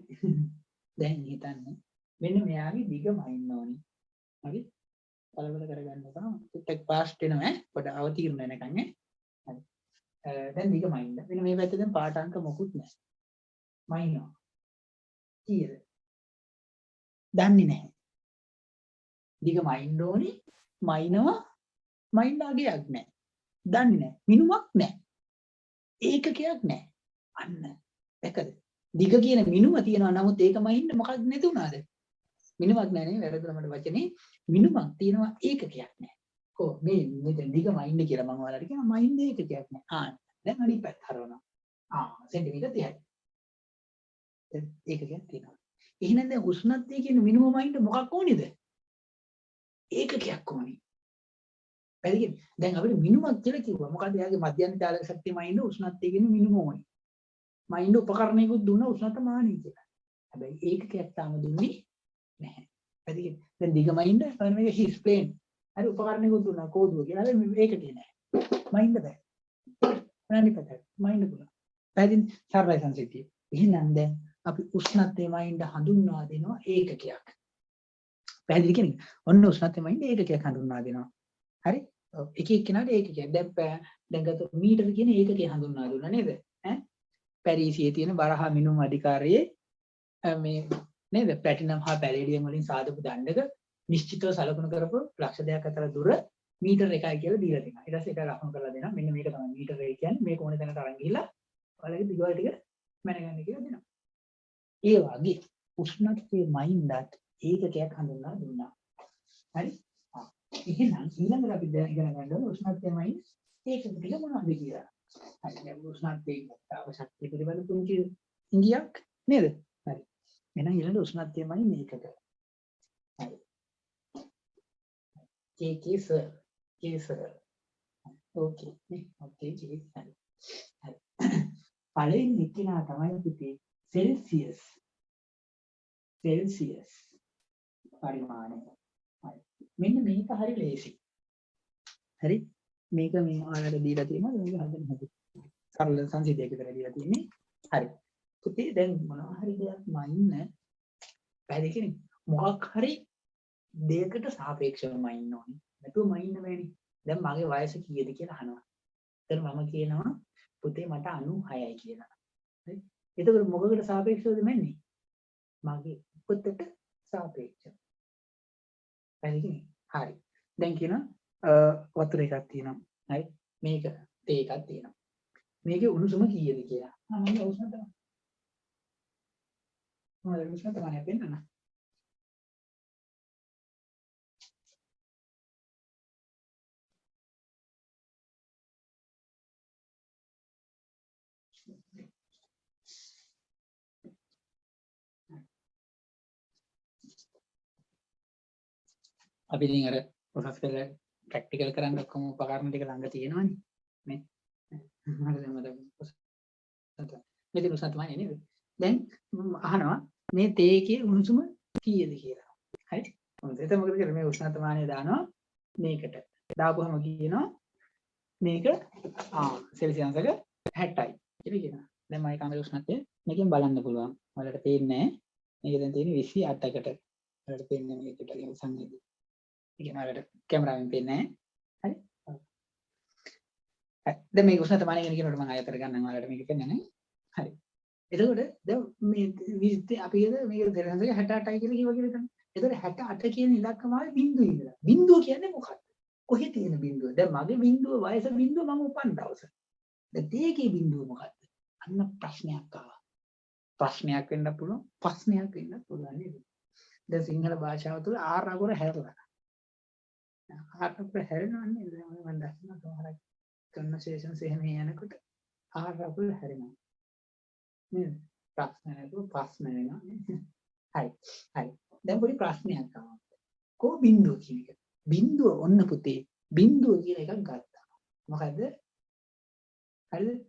දැන් හිතන්න මෙන්න මෙයාගේ දිගම ඉන්න ඕනි. හරි. කලබල කරගන්න එපා. ටිකක් ෆාස්ට් වෙනවා පොඩ අවතීර්ණ වෙනකන් ඈ. හරි. දැන් දිගම ඉන්න. මෙන්න මේ පැත්තේ දැන් පාට අංක මොකුත් නැහැ. මයින්නවා. කීයද? දන්නේ නැහැ. දිගම ඉන්න ඕනි. මයින්නවා. මයින්ඩ් අගයක් නැහැ. දන්නේ නැහැ. මිනුමක් නැහැ. ඒකකයක් නැහැ. අන්න. දැකද? දිග කියන මිනුම තියෙනවා. නමුත් ඒක මයින්ඩ් මොකක්ද නැති උනාද? මිනුමක් නැහැ නේ. වැරදුනා මට වචනේ. මිනුමක් තියෙනවා ඒකකයක් නැහැ. කො මේ මෙතන දිග මයින්ඩ් කියලා මම ඔයාලට කියනවා මයින්ඩ් ඒකකයක් නැහැ. දැන් අනිත් පැත්ත හරවනවා. සෙන්ටිමීටර් 30යි. දැන් ඒකකයක් තියෙනවා. එහෙනම් දැන් උෂ්ණත්වය කියන මිනිමම් මයින්ඩ් මොකක් ඕනේද? ඒකකයක් ඕනේ. පැහැදිලිද? දැන් අපිට මිනිමම් කියලා කිව්වා. මොකද එයාගේ මධ්‍යම චාලක ශක්තිය මයින්ඩ් උෂ්ණත්වය කියන මිනිමම් ඕනේ. මයින්ඩ් උපකරණයකුත් දුන්නා උෂ්ණත්ව මානයි කියලා. හැබැයි ඒකකයක් තාම දුන්නේ නැහැ. පැහැදිලිද? දැන් දිග මයින්ඩ් මේක හිස් ප්ලේන්. හරි උපකරණයකුත් දුන්නා කෝදුව කියලා. හැබැයි ඒකකේ නැහැ. මයින්ඩ් බෑ. අනිපතට මයින්ඩ් පුළා. පැහැදිලිද? සරලයි සංසිද්ධිය. එහෙනම් දැන් අපි උෂ්ණත්වයේ මයින්ඩ් හඳුන්වා දෙනවා ඒකකයක්. පැහැදිලි කියන්නේ? ඔන්න උෂ්ණත්වයේ මයින්ඩ් ඒකකයක් හඳුන්වා දෙනවා. හරි? එක එක්කෙනාට ඒකකයක්. දැන් ගත මීටර කියන ඒකකය හඳුන්වා දුන්නා නේද? පැරිසියේ තියෙන බරහා මිනුම් අධිකාරියේ මේ නේද? ප්ලැටිනම් හා පැලේඩියම් වලින් සාදපු දණ්ඩක නිශ්චිතව සලකුණු කරපු ලක්ෂ දෙකක් අතර දුර මීටර 1යි කියලා දීලා දෙනවා. ඊට පස්සේ ඒක ලකුණු කරලා දෙනවා. මෙන්න මේක තමයි මීටර 1 කියන්නේ. මේක ඕනේ තැනට අරන් ගිහිල්ලා ඔයාලගේ දිගවල ටික මැනගන්න කියලා දෙනවා. ඒ වගේ උෂ්ණත්වයේ මයින්ඩ්ත් ඒකකයක් හඳුන්වා දුන්නා. හරි? එහෙනම් ඊළඟට අපි දැන් ඉගෙන ගන්න ඕනේ උෂ්ණත්වයමයි ඒක ටික මොනවද කියලා. හරි. දැන් උෂ්ණත්වයේ ශක්තිය පිළිබඳ පුංචි ඉංගියක් නේද? හරි. එහෙනම් ඊළඟ උෂ්ණත්වයමයි මේකට. හරි. කේසර්. ඕකේ. ඕකේ හරි. හරි. පළවෙනි එක්කෙනා තමයි පුතේ සෙල්සියස් පරිමාණය. හරි. මෙන්න මේක හරි ලේසි. හරි. මේක මේ ඔයාලට දීලා තියෙනවා මේක හදන්න හැටි. සරල සංසිද්ධියක් විතර දීලා තියෙන්නේ. හරි. පුතේ දැන් මොනවා හරි දෙයක් මයින්න පැහැදිලි කෙනෙක් මොකක් හරි දෙයකට සාපේක්ෂව මයින්න ඕනේ. නැතුව මයින්න බෑනේ. දැන් මගේ වයස කීයද කියලා අහනවා. එතන මම කියනවා පුතේ මට 96යි කියලා. හරි. එතකොට මොකකට සාපේක්ෂවද මන්නේ? මගේ උපතට සාපේක්ෂව. පැහැදිලි. හරි. දැන් කියනවා වතුර එකක් තියෙනවා. හරි. මේක තේ එකක් තියෙනවා. මේකේ උණුසුම කීයද කියලා. මම උෂ්ණ තමයි. මම උෂ්ණ තමයි පෙන්නන්න. අපි ඉතින් අර ප්‍රොසෙස් වල ප්‍රැක්ටිකල් කරන්න ඔක්කොම උපකරණ ටික ළඟ තියෙනවනේ නේ. හරිද මම මෙතන උසත් තමයි නේද? දැන් අහනවා මේ තේ එකේ උණුසුම කීයද කියලා. හරි? එතකොට මොකද කරන්නේ? මේ උෂ්ණත්වමානය දානවා මේකට. දාපුවම කියනවා මේක සෙල්සියස් එක 60යි කියලා කියනවා. දැන් මම කාමරේ උෂ්ණත්වය මේකෙන් බලන්න පුළුවන්. ඔයාලට පේන්නේ නැහැ. මේක දැන් තියෙන්නේ 28කට. ඔයාලට පේන්නේ මේකට කියන සංවේදී. ඉතින් ඔයාලට කැමරාවෙන් පේන්නේ නැහැ. හරි? දැන් මේක උෂ්ණත්වමානය ගැන කියනකොට මම ආයතර ගන්නම් ඔයාලට මේක පෙන්නන්නේ. හරි. එතකොට දැන් මේ විස්තේ අපි මේක දෙරහසක 68යි කියලා කිව්වා කියලා හිතන්න. එතකොට 68 කියන ඉලක්කමාවේ බිඳුව ඉඳලා. බිඳුව කියන්නේ මොකක්ද? කොහේ තියෙන බිඳුව? දැන් මගේ බිඳුව වයස බිඳුව මම උපන් දවස. දැන් තේකේ බිඳුව මොකක්ද? අන්න ප්‍රශ්නයක් ආවා. ප්‍රශ්නයක් වෙන්න පුළුවන්, ප්‍රශ්නයක් වෙන්න පුළුවන් නේද? දැන් සිංහල භාෂාව තුළ ආර් අකුර හැරලා. ආර් අකුර හැරෙනවන්නේ දැන් මම දැක්කම සමහරක් කන්වර්සේෂන්ස් එහෙම යනකොට ආර් අකුර හැරෙනවා. නේද? ප්‍රශ්න නැතුව ප්‍රශ්න වෙනවා. හරි. හරි. දැන් පොඩි ප්‍රශ්නයක් ආවා. කො බිඳුව කියන එක. බිඳුව ඔන්න පුතේ බිඳුව කියන එකක් ගත්තා. මොකද? හරිද?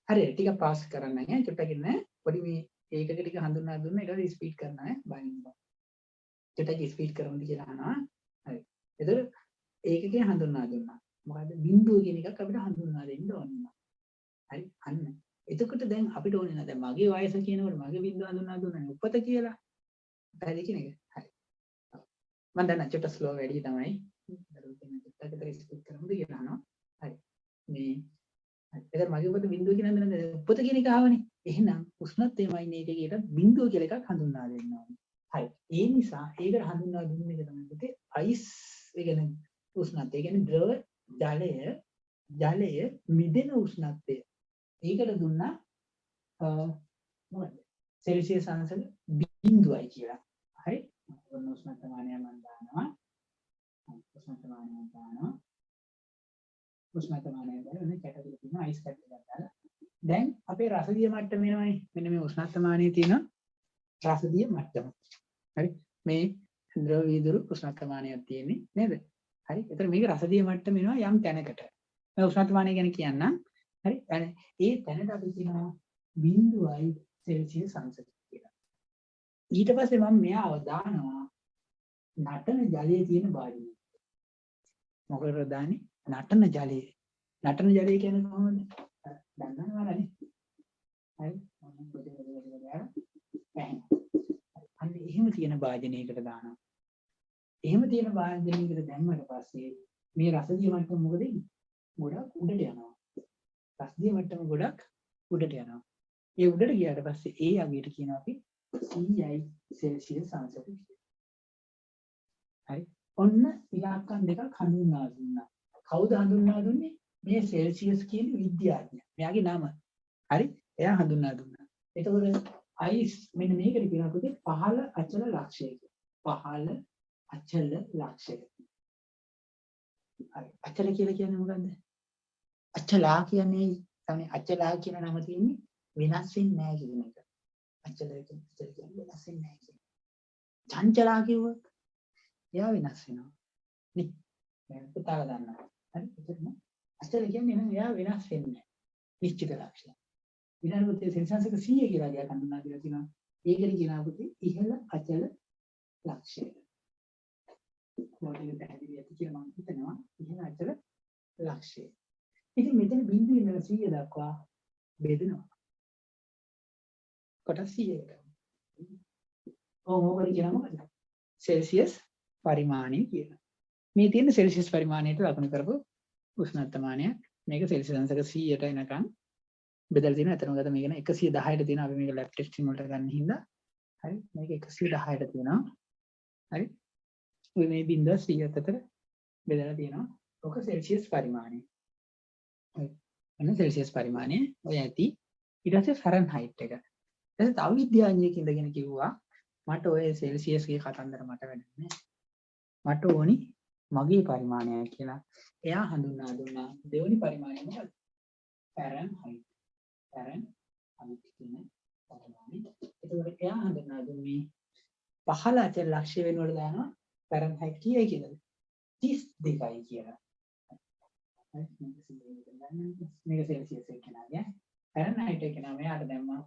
හරි ටික පාස් කරන්න ඈ චුට්ටක් ඉන්න පොඩි මේ ඒකක ටික හඳුන්වා දුන්න ඊට ස්පීඩ් කරනවා ඈ බයින්ද. චුට්ටක් ස්පීඩ් කරමුද කියලා අහනවා. හරි. එතකොට ඒකකේ හඳුන්වා දුන්නා. මොකද බිඳුව කියන එකක් අපිට හඳුන්වා දෙන්න ඕන. හරි අන්න. එතකොට දැන් අපිට ඕනේ නේද මගේ වයස කියනකොට මගේ බිඳුව හඳුන්වා දුන්නානේ උපත කියලා. පැහැදිලි කියන එක. හරි. මම දැන් චුට්ට ස්ලෝ වැඩි තමයි. චුට්ටක් ස්පීඩ් කරමුද කියලා අහනවා. හරි. මේ එතන මගේ උපත බිඳුව කියන නේද උපත කියන එක ආවනේ. එහෙනම් උෂ්ණත්වයමයි මේක කියලා බිඳුව කියලා එකක් හඳුන්වා දෙන්න ඕනේ. හරි. ඒ නිසා ඒකට හඳුන්වා දුන්න එක තමයි පුතේ අයිස් ඒ කියන්නේ උෂ්ණත්වය. ඒ කියන්නේ ද්‍රව ජලය මිදෙන උෂ්ණත්වය. ඒකට දුන්නා මොකද? සෙල්සියස් අංශක බිඳුවයි කියලා. හරි. ඔන්න උෂ්ණත්වමානය මම දානවා. උෂ්ණත්වමානය බලන්න කැටගරි තියෙනවා අයිස් කැට් එකක් දාලා. දැන් අපේ රසදිය මට්ටම වෙනවනේ. මෙන්න මේ උෂ්ණත්වමානයේ තියෙන රසදිය මට්ටම. හරි. මේ ද්‍රව වීදුරු උෂ්ණත්වමානයක් තියෙන්නේ නේද? හරි. එතන මේක රසදිය මට්ටම වෙනවා යම් තැනකට. මම උෂ්ණත්වමානය ගැන කියන්නම්. හරි. ඒ තැනට අපි කියනවා බිඳුවයි සෙල්සියස් අංශක කියලා. ඊට පස්සේ මම මෙයාව දානවා නටන ජලයේ තියෙන භාජනය. මොකද දාන්නේ? නටන ජලය. නටන ජලය කියන්නේ කොහොමද? දන්නවනේ. හරි. අන්න එහෙම තියෙන භාජනයකට දානවා. එහෙම තියෙන භාජනයකට දැම්මට පස්සේ මේ රසදිය මට්ටම මොකද වෙන්නේ? ගොඩක් උඩට යනවා. රසදිය මට්ටම ගොඩක් උඩට යනවා. ඒ උඩට ගියාට පස්සේ ඒ අගයට කියනවා අපි CI සෙල්සියස් අංශක කියලා. හරි. ඔන්න ඉලක්කම් දෙකක් හඳුන්වා දුන්නා. කවුද හඳුන්වා දුන්නේ? මේ සෙල්සියස් කියන විද්‍යාඥයා. මෙයාගේ නම. හරි. එයා හඳුන්වා දුන්නා. එතකොට අයිස් මෙන්න මේකට කියනවා පුතේ පහළ අචල ලක්ෂය කියලා. පහළ අචල ලක්ෂය. හරි. අචල කියලා කියන්නේ මොකද්ද? අචලා කියන්නේ තමයි අචලා කියන නම තියෙන්නේ වෙනස් වෙන්නේ නැහැ කියන එක. අචල කියන්නේ වෙනස් වෙන්නේ නැහැ කියන. චංචලා කිව්වොත් එයා වෙනස් වෙනවා. නේ? මම පුතාලා දන්නවා. හරි. එතන අචල කියන්නේ නේද එයා වෙනස් වෙන්නේ නැහැ. නිශ්චිත ලක්ෂණ. විනාඩියේ සෙන්සන්සක 100 කියලා ගියා කන්නා කියලා තියෙනවා. ඒකෙන් කියනවා පුතේ ඉහළ අචල ලක්ෂය. මොකද පැහැදිලි ඇති කියලා මම හිතනවා ඉහළ අචල ලක්ෂය. ඉතින් මෙතන බිඳුවේ ඉඳලා 100 දක්වා බෙදෙනවා. කොටස් 100කට. මොකද කියනවා මොකද? සෙල්සියස් පරිමාණය කියලා. මේ තියෙන සෙල්සියස් පරිමාණයට ලකුණු කරපු උෂ්ණත්වමානයක්. මේක සෙල්සියස් අංශක 100ට එනකන් බෙදලා තියෙනවා. අතන මොකද මේක 110ට තියෙනවා. අපි මේක ලැබ් ටෙස්ටින් වලට ගන්න හින්දා. හරි. මේක 110ට තියෙනවා. හරි. ඔය මේ බිඳුව 100ත් අතර බෙදලා තියෙනවා. ඔක සෙල්සියස් පරිමාණය. හරි. එන්න සෙල්සියස් පරිමාණය ඔය ඇති. ඊට පස්සේ ෆැරන්හයිට් එක. ඊට තව විද්‍යාඥයෙක් ඉඳගෙන කිව්වා මට ඔය සෙල්සියස් ගේ කතන්දර මට වැඩන්නේ නැහැ. මට ඕනි මගේ පරිමාණය කියලා. එයා හඳුන්වා දුන්නා දෙවෙනි පරිමාණය මොකක්ද? ෆැරන්හයිට්. ෆැරන්හයිට් කියන පරිමාණය. ඒකෝට එයා හඳුන්වා දුන්නේ 15 අචල ලක්ෂ්‍ය වෙනවල දානවා ෆැරන්හයිට් කීයයි කියලාද? 32යි කියලා. මේක සෙල්සියස් එක නෑ. ෆැරන්හයිට් එක නම එයාට දැම්මා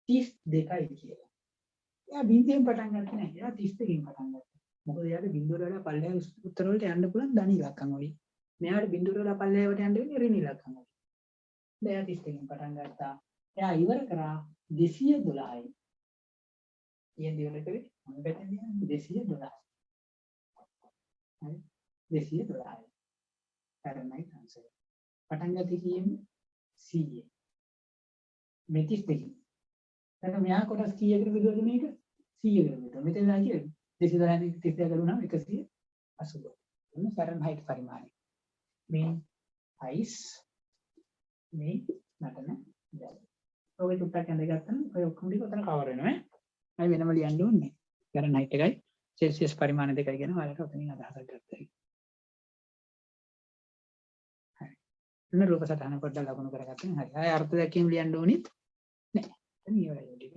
32යි කියලා. එයා බිඳුවෙන් පටන් ගත්තේ නැහැ. එයා 32කින් පටන් ගත්තා. මොකද එයාට බිඳුවට වඩා පල්ලෙහා උත්තර වලට යන්න පුළුවන් ධන ඉලක්කම් වලින්. මෙයාට බිඳුවට වඩා පල්ලෙහාට යන්න වෙන්නේ ඍණ ඉලක්කම් වලින්. දැන් එයා 32කින් පටන් ගත්තා. එයා ඉවර කරා 212යි. ඊයෙන් ඉවර කරේ මොන පැත්තෙන්ද යන්නේ? 212. හරි 212යි. ෆැරන්හයිට් අංශය. පටන් ගත්තේ කියන්නේ 100. මේ 32කින්. දැන් මෙයා කොටස් කීයකට බෙදුවද මේක? 100කට බෙදුවා. මෙතන දැන් කියන්නේ 212 32 කරුණා 180. එන්න ෆැරන්හයිට් පරිමාණය. මේ අයිස් මේ නටන දැල්. ඔය තුට්ටක් ඇඳගත්තම ඔය ඔක්කොම ටික උතන කවර් වෙනවා ඈ. අය වෙනම ලියන්න ඕනේ. ෆැරන්හයිට් එකයි සෙල්සියස් පරිමාණ දෙකයි ගැන ඔයාලට ඔතනින් අදහසක් ගත්තා. හරි. එන්න රූප සටහන පොඩ්ඩක් ලකුණු කරගන්න. හරි. ආය අර්ථ දැක්වීම ලියන්න ඕනිත් නෑ. එතන ඉවරයි ටික.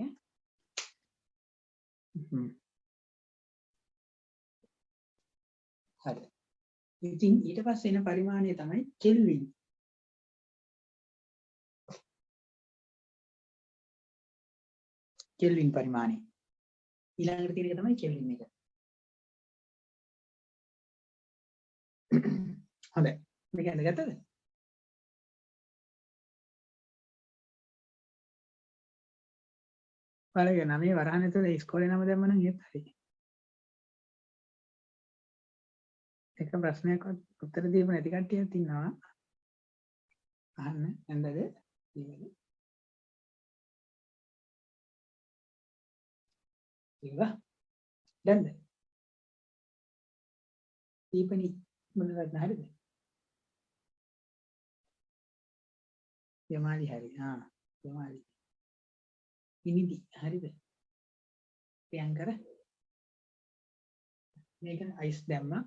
හරි. ඉතින් ඊට පස්සේ එන පරිමාණය තමයි කෙල්වින්. කෙල්වින් පරිමාණය. ඊළඟට තියෙන එක තමයි කෙල්වින් එක. හොඳයි. මේක හඳගත්තද? බලන්න නමේ වරහන් ඇතුලේ ඉස්කෝලේ නම දැම්ම නම් ඒත් හරි. එක ප්‍රශ්නයක් උත්තර දීපු නැති කට්ටියක් ඉන්නවා. අහන්න නැන්දද? ඉවවා. දැන්ද? දීපනි මොනවද හරිද? යමාලි හරි. යමාලි. ඉනිදි හරිද? ප්‍රියංකර මේක අයිස් දැම්මා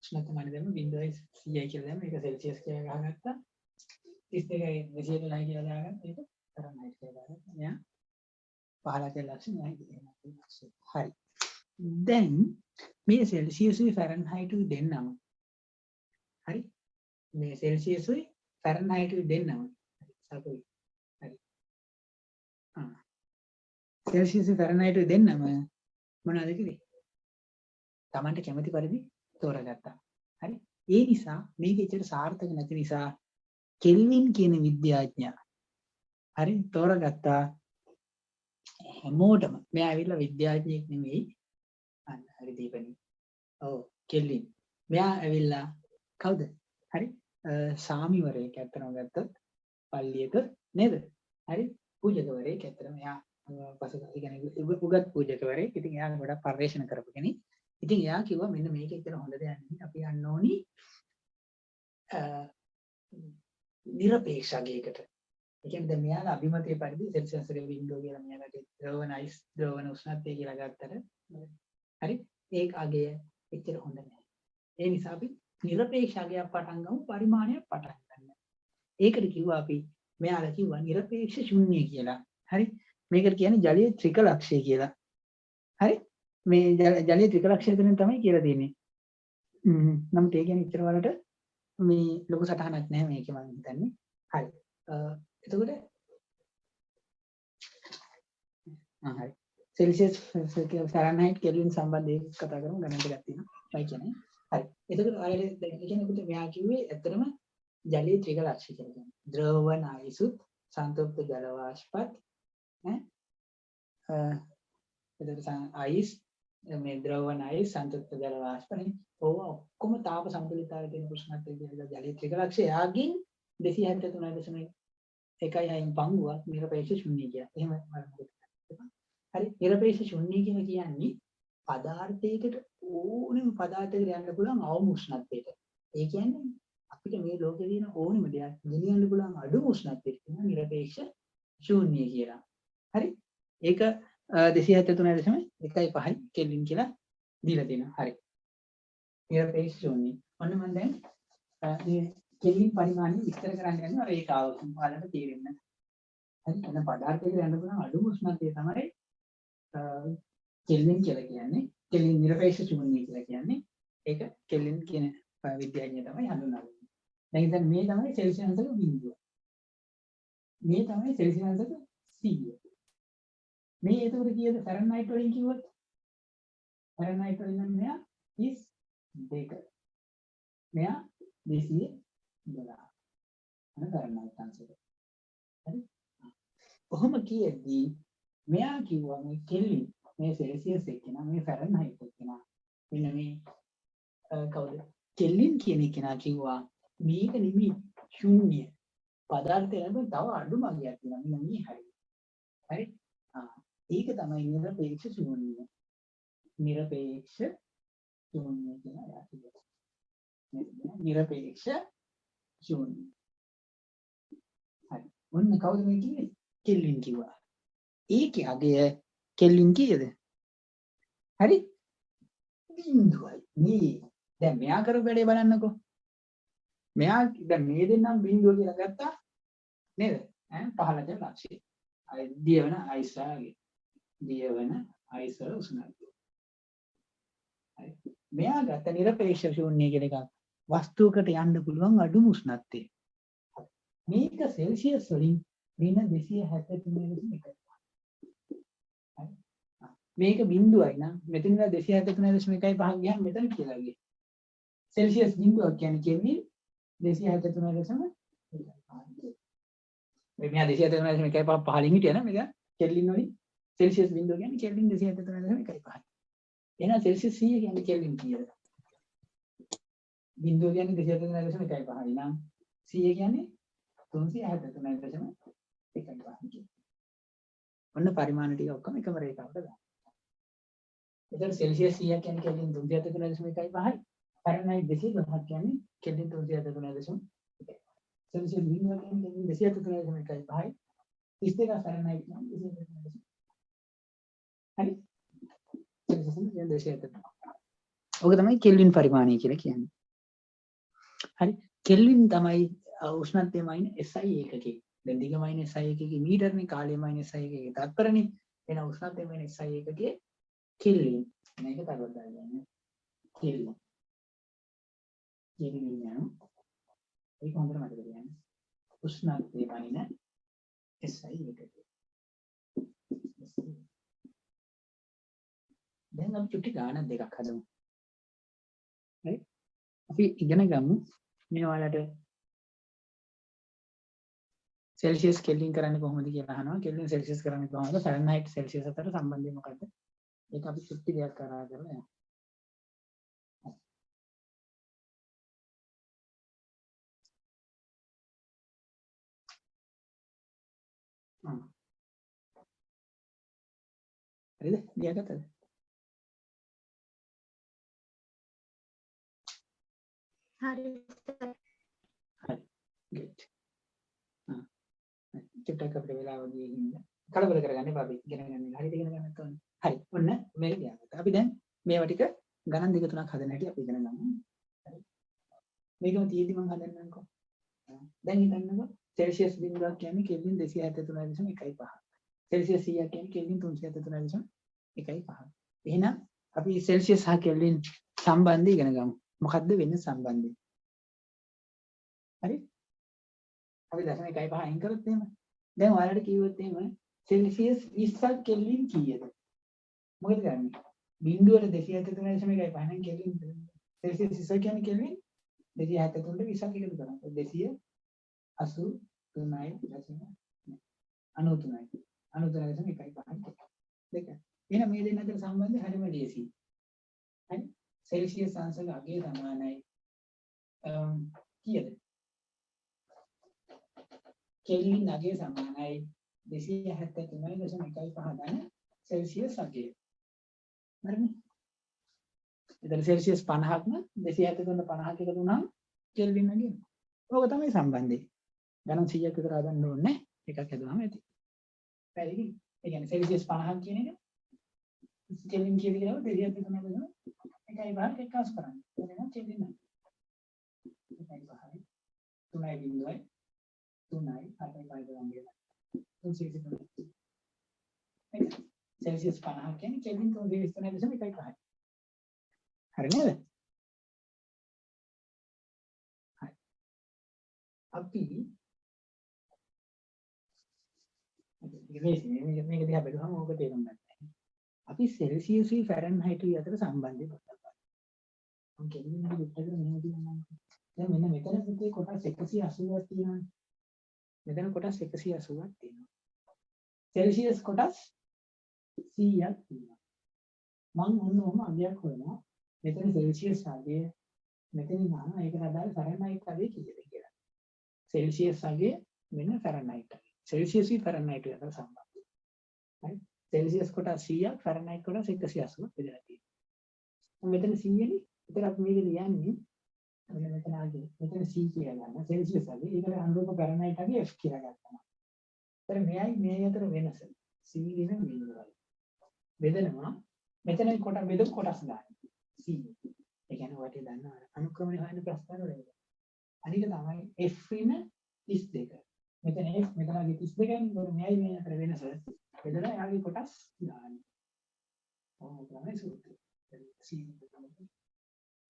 උෂ්ණත්වමානය දැම්ම 0.100යි කියලා දැම්ම ඒක සෙල්සියස් කියලා ගහගත්තා 32යි 212යි කියලා දාගන්න ඒක ෆැරන්හයිට් කියලා දාගත්තා මෙයා 15 ලක්ෂණයි හරි දැන් මේ සෙල්සියස්ුයි ෆැරන්හයිට්ුයි දෙන්නම හරි මේ සෙල්සියස්ුයි ෆැරන්හයිට්ුයි දෙන්නම සතුයි හරි සෙල්සියස් ෆැරන්හයිට් දෙන්නම මොනවද කිව්වේ? Tamanට කැමති පරිදි තෝරගත්තා. හරි. ඒ නිසා මේක ඇත්තට සාර්ථක නැති නිසා කෙල්වින් කියන විද්‍යාඥයා හරි තෝරගත්තා හැමෝටම මෙයා ඇවිල්ලා විද්‍යාඥයෙක් නෙමෙයි. අන්න හරි දීපනි. ඔව් කෙල්වින්. මෙයා ඇවිල්ලා කවුද? හරි. සාමිවරයෙක් ඇත්තටම ගත්තොත් පල්ලියක නේද? හරි. පූජකවරයෙක් ඇත්තටම එයා පසුකාලීන කියන්නේ උගත් පූජකවරයෙක්. ඉතින් එයා ගොඩක් පරිශන කරපු කෙනෙක්. ඉතින් එයා කිව්වා මෙන්න මේක ඇත්තට හොඳ දෙයක් නෙමෙයි. අපි යන්න ඕනි නිරපේක්ෂකයකට. ඒ කියන්නේ දැන් මෙයාලා අභිමතයේ පරිදි සෙල්සියස් එකේ වින්ඩෝ කියලා මෙයාලට ද්‍රවණ අයිස් ද්‍රවණ උෂ්ණත්වය කියලා ගත්තට හරි ඒක අගය එච්චර හොඳ නැහැ. ඒ නිසා අපි නිරපේක්ෂකයක් පටන් ගමු පරිමාණයක් පටන් ගන්න. ඒකට කිව්වා අපි මෙයාලා කිව්වා නිරපේක්ෂ ශුන්‍ය කියලා. හරි. මේකට කියන්නේ ජලීය ත්‍රිකලක්ෂය කියලා. හරි. මේ ජලීය ත්‍රිකලක්ෂය තුනෙන් තමයි කියලා තියෙන්නේ. නමුත් ඒ කියන්නේ ඉතර වලට මේ ලොකු සටහනක් නැහැ මේකේ මම හිතන්නේ. හරි. එතකොට හරි. සෙල්සියස් ෆැරන්හයිට් කෙල්වින් සම්බන්ධයෙන් කතා කරමු ගණන් ටිකක් තියෙනවා. ඒ කියන්නේ හරි. එතකොට ඔයාලට දැන් ඒ කියන්නේ පුතේ මෙයා කිව්වේ ඇත්තටම ජලීය ත්‍රිකලක්ෂය කියලා කියන්නේ. ද්‍රව වන අයිසුත් සංතෘප්ත ජල වාෂ්පත් එතකොට අයිස් මේ ද්‍රව වන අයිස් සංතෘප්ත ජල වාෂ්පනේ ඕව ඔක්කොම තාප සම්තුලිතතාවය තියෙන ප්‍රශ්නත් කියලා ජලීය ත්‍රිකලක්ෂය යාගින් 273.1යින් පංගුවක් නිරපේක්ෂ ශුන්‍ය කියලා. එහෙම හරි නිරපේක්ෂ ශුන්‍ය කියන්නේ පදාර්ථයකට ඕනෙම පදාර්ථයකට යන්න පුළුවන් අවම උෂ්ණත්වයට. ඒ කියන්නේ අපිට මේ ලෝකේ තියෙන ඕනෙම දෙයක් ගෙනියන්න පුළුවන් අඩුම උෂ්ණත්වයට කියන නිරපේක්ෂ ශූන්‍ය කියලා. හරි? ඒක 273.1.5 කෙල්වින් කියලා දීලා තියෙනවා. හරි. නිරපේක්ෂ ශූන්‍ය. ඔන්න මම දැන් මේ කෙල්වින් පරිමාණය විස්තර කරන්න යනවා රේඛාව වලට තේරෙන්න. හරි? එන පදාර්ථයකට යන්න පුළුවන් අඩුම උෂ්ණත්වය තමයි කෙල්වින් කියලා කියන්නේ. කෙල්වින් නිරපේක්ෂ ශූන්‍ය කියලා කියන්නේ. ඒක කෙල්වින් කියන විද්‍යාඥය තමයි හඳුන්වන්නේ. දැන් ඉතින් මේ තමයි සෙල්සියස් අංශක බිඳුව. මේ තමයි සෙල්සියස් අංශක 100. මේ එතකොට කීයද ෆැරන්හයිට් වලින් කිව්වොත්? ෆැරන්හයිට් වලින් නම් මෙයා 32. මෙයා 212. අන්න ෆැරන්හයිට් අංශක. හරි? කොහොම කියෙද්දී මෙයා කිව්වා මේ කෙල්වින් මේ සෙල්සියස් එක්කෙනා මේ ෆැරන්හයිට් එක්කෙනා මෙන්න මේ කවුද? කෙල්වින් කියන කෙනා කිව්වා මේක නිමි ශූන්‍ය පදාර්ථය නේද තව අඩු මගියක් තියෙනවා මෙන්න මේ හරිය. හරි? ඒක තමයි නිරපේක්ෂ ශූන්‍ය. නිරපේක්ෂ ශූන්‍ය කියලා යාතියි. නිරපේක්ෂ ශූන්‍ය. හරි. ඔන්න කවුද මේ කිව්වේ? කෙල්වින් කිව්වා. ඒකේ අගය කෙල්වින් කීයද? හරි? බිඳුවයි. මේ දැන් මෙයා කරපු වැඩේ බලන්නකෝ. මෙයා දැන් මේ දෙන්නම් බිඳුව කියලා ගත්තා නේද? පහළ ජල ලක්ෂය. අය දියවන අයිස්රාගේ. දියවන අයිස්වල උෂ්ණත්වය. හරි. මෙයා ගත්ත නිරපේක්ෂ ශූන්‍ය කියන එක වස්තුවකට යන්න පුළුවන් අඩුම උෂ්ණත්වය. මේක සෙල්සියස් වලින් ඍණ 273.1. හරි. මේක බිඳුවයි නම් මෙතන ඉඳලා 273.1.5 ගියාම මෙතන කියලා ගියේ. සෙල්සියස් බිඳුවක් කියන්නේ කෙල්වින් 273.1. මෙයා 273.1.5 පහලින් හිටියා නේද? මෙයා කෙල්වින් වලින් සෙල්සියස් බිඳුව කියන්නේ කෙල්වින් 273.1.5. එහෙනම් සෙල්සියස් 100 කියන්නේ කෙල්වින් කීයද? බිඳුව කියන්නේ 273.1.5 නම් 100 කියන්නේ 373.1.5. ඔන්න පරිමාණ ටික ඔක්කොම එකම රේඛාවට දාන්න. එතකොට සෙල්සියස් 100 කියන්නේ කෙල්වින් 373.1.5යි. ෆැරන්හයිට් 212ක් කියන්නේ කෙල්වින් 373.1. සෙල්සියස් බිඳුව කියන්නේ කෙල්වින් 273.1.5යි. 32 ෆැරන්හයිට් නම් 273. හරි? සෙල්සියස් 273. ඔක තමයි කෙල්වින් පරිමාණය කියලා කියන්නේ. හරි? කෙල්වින් තමයි උෂ්ණත්වය මයින් SI ඒකකේ. දැන් දිග මයින් SI ඒකකේ මීටරනේ, කාලය මයින් SI ඒකකේ තත්පරනේ. එන උෂ්ණත්වය මයින් SI ඒකකේ කෙල්වින්. මේක තවත් දාගන්න. කෙල්වින්. කෙල්වින් යන ඒක හොඳට මතක තියාගන්න. උෂ්ණත්වය මයින් SI ඒකකේ. දැන් අපි චුට්ටි ගානක් දෙකක් හදමු. හරි? අපි ඉගෙන ගමු මේ ඔයාලට සෙල්සියස් කෙල්වින් කරන්නේ කොහොමද කියලා අහනවා. කෙල්වින් සෙල්සියස් කරන්නේ කොහොමද? ෆැරන්හයිට් සෙල්සියස් අතර සම්බන්ධය මොකක්ද? ඒක අපි චුට්ටි දෙයක් කරා කරලා යනවා. හරිද? ලියාගත්තද? හරි. හරි. good. චුට්ටක් අපිට වෙලාව ගියේ හින්දා කලබල කරගන්න එපා. අපි ඉගෙන ගන්න. හරියට ඉගෙන ගන්නත් ඕනේ. හරි. ඔන්න මේක ලියාගත්තා. අපි දැන් මේවා ටික ගණන් දෙක තුනක් හදන හැටි අපි ඉගෙන ගමු. හරි. මේකම තියෙදි මම හදන්නම්කෝ. දැන් හිතන්නකෝ සෙල්සියස් බිඳුවක් කියන්නේ කෙල්වින් 273.1.5. සෙල්සියස් 100ක් කියන්නේ කෙල්වින් 373.1.5. එහෙනම් අපි සෙල්සියස් සහ කෙල්වින් සම්බන්ධය ඉගෙන ගමු. මොකද්ද වෙන්නේ සම්බන්ධය? හරි? අපි 0.1.5 අයින් කරොත් එහෙම. දැන් ඔයාලට කිව්වොත් එහෙම සෙල්සියස් 20ක් කෙල්වින් කීයද? මොකද කරන්නේ? බිඳුවට 273.1.5 නම් කෙල්වින් සෙල්සියස් 20 කියන්නේ කෙල්වින් 273ට 20ක් එකතු කරනවා. 283.93. 93.1.5 දෙක. එහෙනම් මේ දෙන්න අතර සම්බන්ධය හරිම ලේසියි. හරි? සෙල්සියස් අංශක අගය සමානයි කීයද? කෙල්වින් අගය සමානයි 273.1.5 ධන සෙල්සියස් අගය. හරිනේ? එතන සෙල්සියස් 50ක්ම 273.50ක එකතු වුණාම කෙල්වින් අගය. ඕක තමයි සම්බන්ධය. ගණන් 100ක් විතර හදන්න ඕනේ. එකක් හදුවාම ඇති. පැහැදිලි? ඒ කියන්නේ සෙල්සියස් 50ක් කියන එක කෙල්වින් කියන එක 273.1.5 එකයි බාහිර එක්කාස් කරන්නේ. එතන කෙල්වින් නැහැ. එකයි බාහිර 3.0 3යි 8යි වගේ. 363. සෙල්සියස් 50ක් කියන්නේ කෙල්වින් 323.1.5. හරි නේද? හරි. අපි මේක දිහා බලුවම ඕක තේරුම් ගන්න. අපි සෙල්සියස් ෆැරන්හයිට් අතර සම්බන්ධය පොඩ්ඩක් බලමු. මම කෙලින්ම විස්තර මෙහෙම කියන්නම්. දැන් මෙන්න මෙතන පුතේ කොටස් 180ක් තියෙනවා. මෙතන කොටස් 180ක් තියෙනවා. සෙල්සියස් කොටස් 100ක් තියෙනවා. මම ඔන්නෝම අගයක් හොයනවා. මෙතන සෙල්සියස් අගය මෙතනින් අහනවා ඒකට අදාළ ෆැරන්හයිට් අගය කීයද කියලා. සෙල්සියස් අගය මෙන්න ෆැරන්හයිට් අගය. සෙල්සියස් ෆැරන්හයිට් අතර සම්බන්ධය. හරි? සෙල්සියස් කොටස් 100ක් ෆැරන්හයිට් කොටස් 180ක් බෙදලා තියෙනවා. මෙතන 100නේ. ඒතර අපි මේක ලියන්නේ මෙතන අගය. මෙතන C කියලා ගන්න. සෙල්සියස් අගය. ඒකට අනුරූප ෆැරන්හයිට් අගය F කියලා ගන්නවා. ඒතර මෙයයි මේ අතර වෙනස C දින බිඳුවයි. බෙදනවා. මෙතන කොට බෙදපු කොටස් ගන්න. C. ඒ කියන්නේ ඔයාලට දන්නවා අනුක්‍රමණය හොයන ප්‍රශ්න වල අනික තමයි F වෙන 32. මෙතන F මෙතන 32යි. මොකද මෙයයි මේ අතර වෙනස බෙදලා යාගේ කොටස් ගන්න. ඔව් තමයි සූත්‍රය.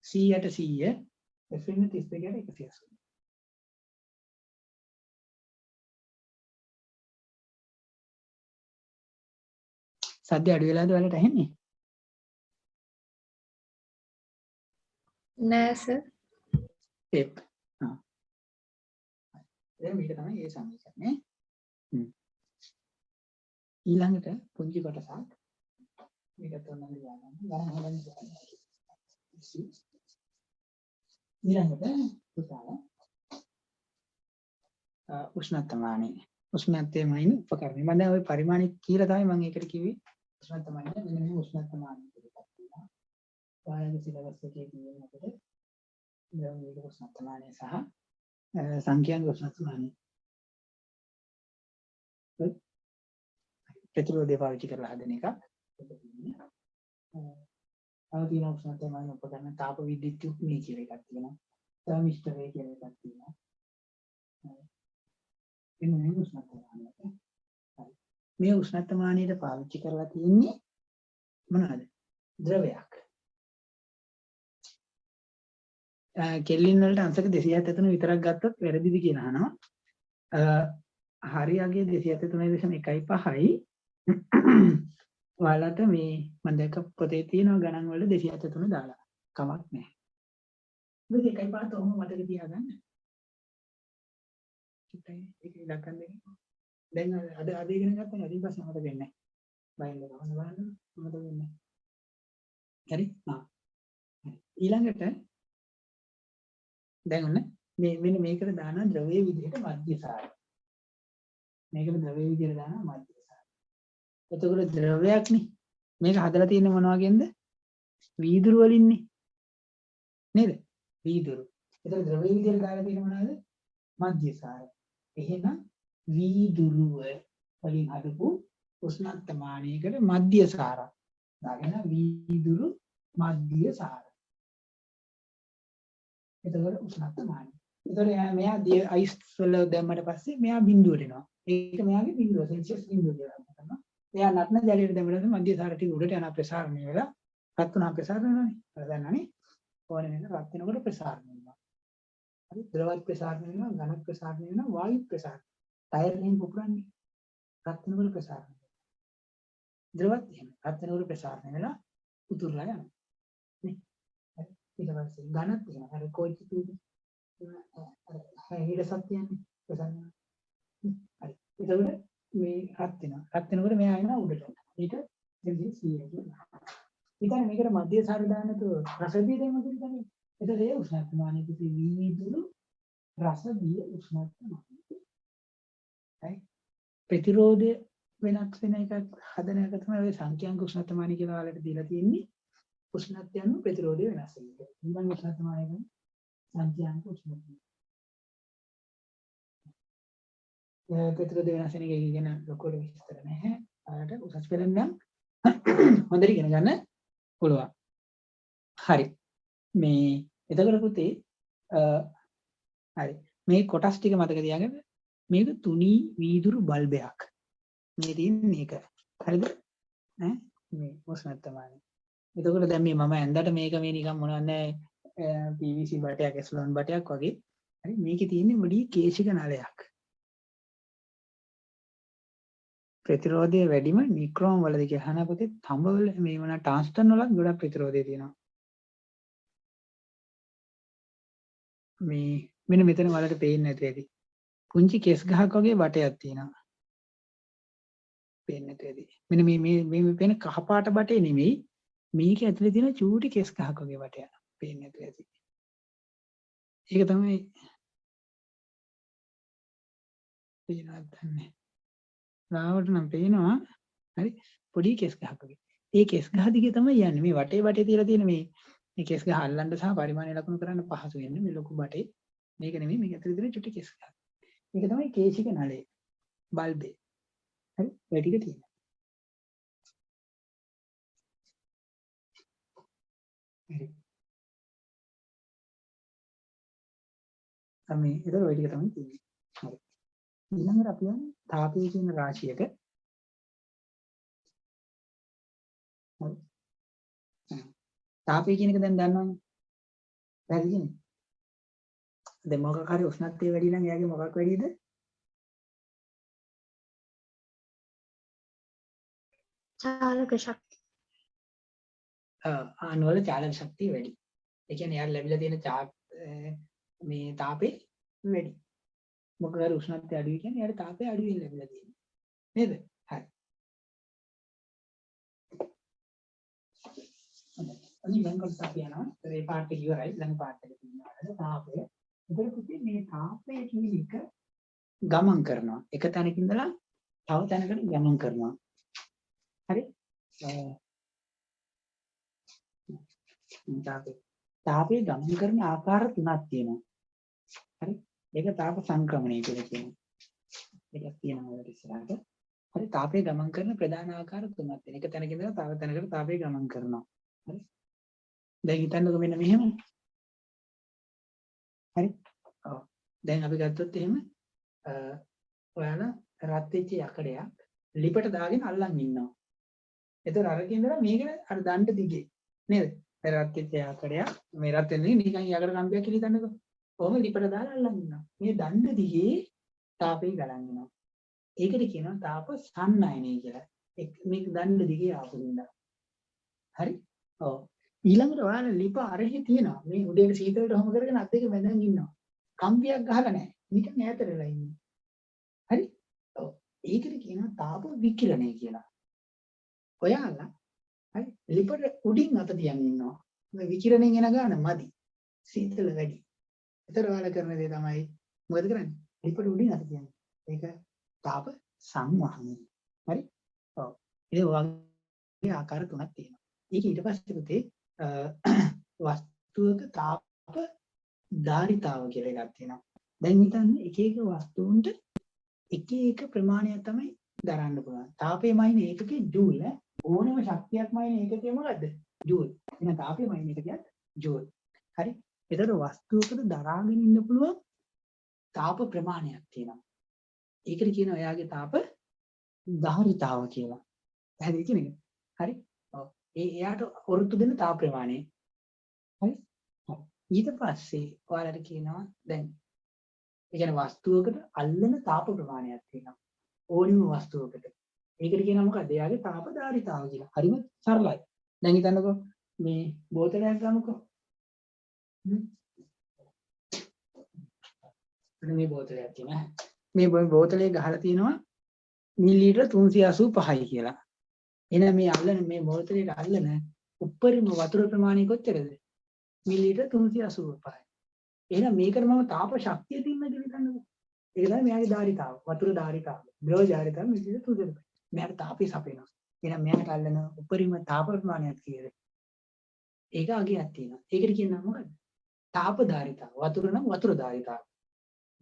C යට 100 F වෙන 32ට 180. සද්ද අඩු වෙලාද ඔයාලට ඇහෙන්නේ? නෑ සර්. ඒක. දැන් මේක තමයි ඒ සමීකරණය. ඊළඟට පුංචි කොටසක් මේකත් ඔන්න ලියන්න. ගණන් හදන්න. ඊළඟට පුතාල උෂ්ණත්වමානය. උෂ්ණත්වයමයින උපකරණය. මම දැන් ওই පරිමාණය කියලා තමයි මම ඒකට කිව්වේ උෂ්ණත්වමානය. මෙන්න මේ උෂ්ණත්වමානය කියලා එකක් තියෙනවා. ඔයාලගේ සිලබස් එකේ තියෙන අපිට ද්‍රව්‍යයේ උෂ්ණත්වමානය සහ සංඛ්‍යාංග උෂ්ණත්වමානය. ප්‍රතිරෝධය පාවිච්චි කරලා හදන එක. තියෙන උෂ්ණත්වමානය උපකරණ තාප විද්‍යුත් යුක්තිය කියලා එකක් තියෙනවා. තර්මිස්ටරය කියලා එකක් තියෙනවා. මේ උෂ්ණත්වමානය. මේ උෂ්ණත්වමානයට පාවිච්චි කරලා තියෙන්නේ මොනවද? ද්‍රවයක්. කෙල්වින් වලට අංශක 273 විතරක් ගත්තොත් වැරදිද කියලා අහනවා. හරියගේ 273.1.5යි. ඔයාලට මේ මම දැක්ක පොතේ තියෙන ගණන් වල 273 දාලා කමක් නැහැ. මේක 1.5 තෝම මතක තියාගන්න. ඒක ඉලක්කම් දෙක. දැන් අද ඉගෙන ගත්තා නේ. ඊට පස්සේ මතක වෙන්නේ නැහැ. බයින්ද ගන්න බලන්න මතක වෙන්නේ නැහැ. හරි? ඊළඟට දැන් ඔන්න මෙන්න මේකට දාන ද්‍රවයේ විදිහට මධ්‍යසාරය. මේකට ද්‍රවයේ විදිහට දාන මධ්‍යසාරය. එතකොට ද්‍රවයක් නේ. මේක හදලා තියෙන්නේ මොන වගේන්ද? වීදුරු වලින්නේ. නේද? වීදුරු. එතකොට ද්‍රවයේ විදිහට දාලා තියෙන්නේ මොනවද? මධ්‍යසාරය. එහෙනම් වීදුරුව වලින් හදපු උෂ්ණත්වමානයකට මධ්‍යසාරය. දාගෙන වීදුරු මධ්‍යසාරය. එතකොට උෂ්ණත්වමානය. එතකොට මෙයා අයිස් වල දැම්මට පස්සේ මෙයා බිඳුවට එනවා. ඒක මෙයාගේ බිඳුව සෙල්සියස් බිඳුව කියලා කරනවා. එයා නටන ජලයට දැම්මම මධ්‍යසාර ටික උඩට යන ප්‍රසාරණය වෙලා රත් වුණා ප්‍රසාරණය වෙනවානේ. අර දන්නනේ. ඕනේ වෙන රත් වෙනකොට ප්‍රසාරණය වෙනවා. හරි ද්‍රව ප්‍රසාරණය වෙනවා, ඝන ප්‍රසාරණය වෙනවා, වායු ප්‍රසාරණය. ටයර් එකෙන් පුපුරන්නේ රත් වෙනකොට ප්‍රසාරණය වෙනවා. ද්‍රවත් එහෙම රත් වෙනකොට ප්‍රසාරණය වෙලා උතුරලා යනවා. නේ. ඊට පස්සේ ඝනත් එහෙම. අර කොයිච් තුනේ හිරසක් තියන්නේ ප්‍රසාරණය. හරි. එතකොට මේ රත් වෙනවා. රත් වෙනකොට මෙයා එනවා උඩට. ඒක සෙල්සියස් 100 කියනවා. ඉතින් මේකට මධ්‍යසාර දාන්නතු රසදිය දෙන්න කිව්වනේ. එතකොට ඒ උෂ්ණත්වමානය කිසි වීදුරු රසදිය උෂ්ණත්වමානය. හරි. ප්‍රතිරෝධය වෙනස් වෙන එකක් හදන එක තමයි ඔය සංඛ්‍යාංක උෂ්ණත්වමානය කියලා වලට දීලා තියෙන්නේ. උෂ්ණත්වය අනුව ප්‍රතිරෝධය වෙනස් වෙනවා. ඊළඟ උෂ්ණත්වමානය කියන්නේ සංඛ්‍යාංක උෂ්ණත්වමානය. ප්‍රතිරෝධය වෙනස් වෙන එක ගැන ලොකුවට විස්තර නැහැ. ඔයාලට උසස් පෙළ නම් හොඳට ඉගෙන ගන්න පුළුවන්. හරි. මේ එතකොට පුතේ හරි. මේ කොටස් ටික මතක තියාගන්න. මේක තුනී වීදුරු බල්බයක්. මේ තියෙන්නේ මේක. හරිද? මේ උෂ්ණත්වමානය. එතකොට දැන් මේ මම ඇඳට මේක මේ නිකන් මොනවද නැහැ PVC බටයක් එස්ලොන් බටයක් වගේ. හරි මේකේ තියෙන්නේ මොඩි කේශික නලයක්. ප්‍රතිරෝධය වැඩිම නික්‍රෝම් වලද කියලා අහන පොතේ තඹවල මේ මොන ටාන්ස්ටන් වලත් ගොඩක් ප්‍රතිරෝධය තියෙනවා. මේ මෙන්න මෙතන වලට පේන්නේ නැති ඇති. පුංචි කෙස් ගහක් වගේ බටයක් තියෙනවා. පේන්නේ නැති ඇති. මෙන්න මේ පේන කහපාට බටේ නෙමෙයි. මේක ඇතුලේ තියෙන චූටි කෙස් ගහක් වගේ බටයක්. පේන්නේ නැති ඇති. ඒක තමයි පේනවත් නැහැ. රාවට නම් පේනවා. හරි පොඩි කෙස් ගහක් වගේ. ඒ කෙස් ගහ දිගේ තමයි යන්නේ. මේ වටේ තියලා තියෙන මේ කෙස් ගහ අල්ලන්න සහ පරිමාණය ලකුණු කරන්න පහසු වෙන්නේ මේ ලොකු බටේ. මේක නෙමෙයි මේක ඇතුලේ තියෙන චුටි කෙස් ගහ. මේක තමයි කේශික නලය. බල්බේ. හරි ඒ ටික තියෙනවා. හරි. තමයි ඒක ඔය ටික තමයි තියෙන්නේ. හරි. ඊළඟට අපි යන්නේ තාපයේ කියන රාශියක. හරි. තාපය කියන එක දැන් දන්නවනේ. පැහැදිලිද? දැන් මොකක් හරි උෂ්ණත්වය වැඩි නම් එයාගේ මොකක් වැඩිද? චාලක ශක්තිය. ආනවල චාලක ශක්තිය වැඩි. ඒ කියන්නේ යාර ලැබිලා තියෙන මේ තාපේ වැඩි. මොකක් හරි උෂ්ණත්වය අඩුයි කියන්නේ යාර තාපේ අඩු වෙන්න ලැබිලා තියෙන්නේ. නේද? හරි. අනිත් දැන් කොටස අපි යනවා. ඒ පාර්ට් එක ඉවරයි. ළඟ පාර්ට් එක තියෙනවා. තාපය. ඒකල පුතේ මේ තාපය කියන එක ගමන් කරනවා. එක තැනක ඉඳලා තව තැනකට ගමන් කරනවා. හරි? තාපය ගමන් කරන ආකාර තුනක් තියෙනවා. හරි? ඒක තාප සංක්‍රමණය කියලා කියනවා. ඒකක් තියෙනවා වල ඉස්සරහට. හරි තාපය ගමන් කරන ප්‍රධාන ආකාර තුනක් තියෙනවා. එක තැනක ඉඳලා තව තැනකට තාපය ගමන් කරනවා. හරි? දැන් හිතන්නකෝ මෙන්න මෙහෙම. හරි? ඔව්. දැන් අපි ගත්තොත් එහෙම ඔයාලා රත් වෙච්ච යකඩයක් ලිපට දාගෙන අල්ලන් ඉන්නවා. එතකොට අරකින් ඉඳලා මේක අර දණ්ඩ දිගේ නේද? රත් වෙච්ච යකඩයක් මේ රත් වෙන්නේ නිකන් යකඩ කම්බියක් කියලා හිතන්නකෝ. කොහොම ලිපට දාලා අල්ලන් ඉන්නවා. මේ දණ්ඩ දිගේ තාපේ ගලන් යනවා. ඒකට කියනවා තාප සන්නයනය කියලා. මේක දණ්ඩ දිගේ ආපු නිසා. හරි? ඔව්. ඊළඟට ඔයාලා ලිප අරහේ තියෙනවා. මේ උඩේට සීතලට හොම කරගෙන අත් දෙක බැඳන් ඉන්නවා. කම්බියක් ගහලා නැහැ. නිකන් ඈතට වෙලා ඉන්නේ. හරි? ඔව්. ඒකට කියනවා තාප විකිරණය කියලා. ඔයාලා හරි ලිපට උඩින් අත තියන් ඉන්නවා. මේ විකිරණයෙන් එන ගාන මදි. සීතල වැඩි. ඒතර ඔයාලා කරන දේ තමයි මොකද කරන්නේ? ලිපට උඩින් අත තියන්නේ. ඒක තාප සංවහනය. හරි? ඔව්. ඒ වගේ ආකාර තුනක් තියෙනවා. ඒක ඊට පස්සේ පුතේ වස්තුවක තාප ධාරිතාව කියලා එකක් තියෙනවා. දැන් හිතන්න එක එක වස්තුන්ට එක එක ප්‍රමාණයක් තමයි දරන්න පුළුවන්. තාපයේ මයින් ඒකකේ ජූල් ඕනම ශක්තියක් මයින් ඒකකේ මොකද්ද? ජූල්. එහෙනම් තාපයේ මයින් ඒකකයක් ජූල්. හරි? ඒතර වස්තුවකට දරාගෙන ඉන්න පුළුවන් තාප ප්‍රමාණයක් තියෙනවා. ඒකට කියනවා එයාගේ තාප ධාරිතාව කියලා. පැහැදිලි කියන්නේ? හරි? ඔව්. එයාට වෘතු දෙන තාප ප්‍රමාණය. හරි? ඔව්. ඊට පස්සේ ඔයාලට කියනවා දැන් ඒ කියන්නේ වස්තුවකට අල්ලන තාප ප්‍රමාණයක් තියෙනවා. ඕනිම වස්තුවකට. ඒකට කියනවා මොකක්ද? එයාගේ තාප ධාරිතාව කියලා. හරිම සරලයි. දැන් හිතන්නකෝ මේ බෝතලයක් ගමුකෝ. මේ බෝතලයක් තියෙනවා. මේ බෝතලේ ගහලා තියෙනවා මිලිලීටර් 385යි කියලා. එහෙනම් මේ අල්ලන මේ බෝතලේට අල්ලන උප්පරිම වතුර ප්‍රමාණය කොච්චරද? මිලිලීටර් 385යි. එහෙනම් මේකට මම තාප ශක්තිය දෙන්න කියලා හිතන්නකෝ. ඒක තමයි මෙයාගේ ධාරිතාව. වතුර ධාරිතාව. ද්‍රව ධාරිතාව මිලිලීටර් 385. මෙයාට තාපය සපයනවා. එහෙනම් මෙයාට අල්ලන උපරිම තාප ප්‍රමාණයක් කීයද? ඒක අගයක් තියෙනවා. ඒකට කියනවා මොකද්ද? තාප ධාරිතාව. වතුර නම් වතුර ධාරිතාව.